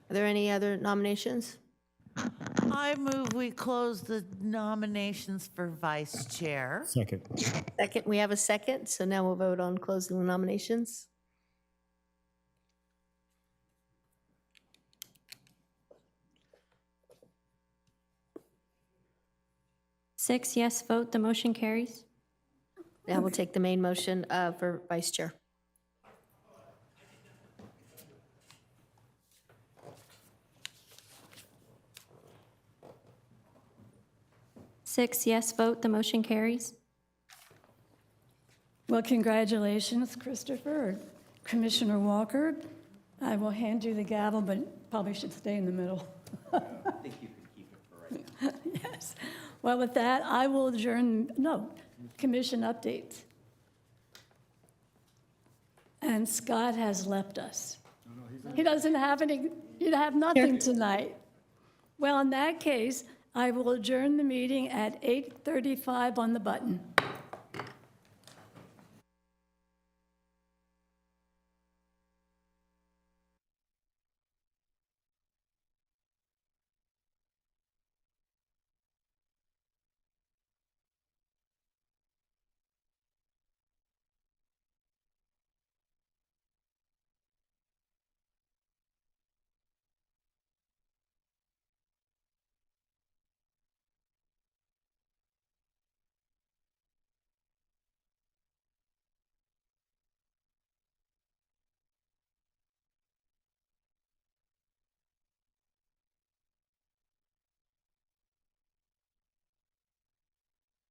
Are there any other nominations? I move we close the nominations for vice chair. Second. Second, we have a second, so now we'll vote on closing the nominations. Six yes vote, the motion carries. Now we'll take the main motion for vice chair. Six yes vote, the motion carries. Well, congratulations, Christopher. Commissioner Walker, I will hand you the gavel, but probably should stay in the middle. I think you can keep it for right now. Yes. Well, with that, I will adjourn, no, commission updates. And Scott has left us. He doesn't have any, you have nothing tonight. Well, in that case, I will adjourn the meeting at 8:35 on the button.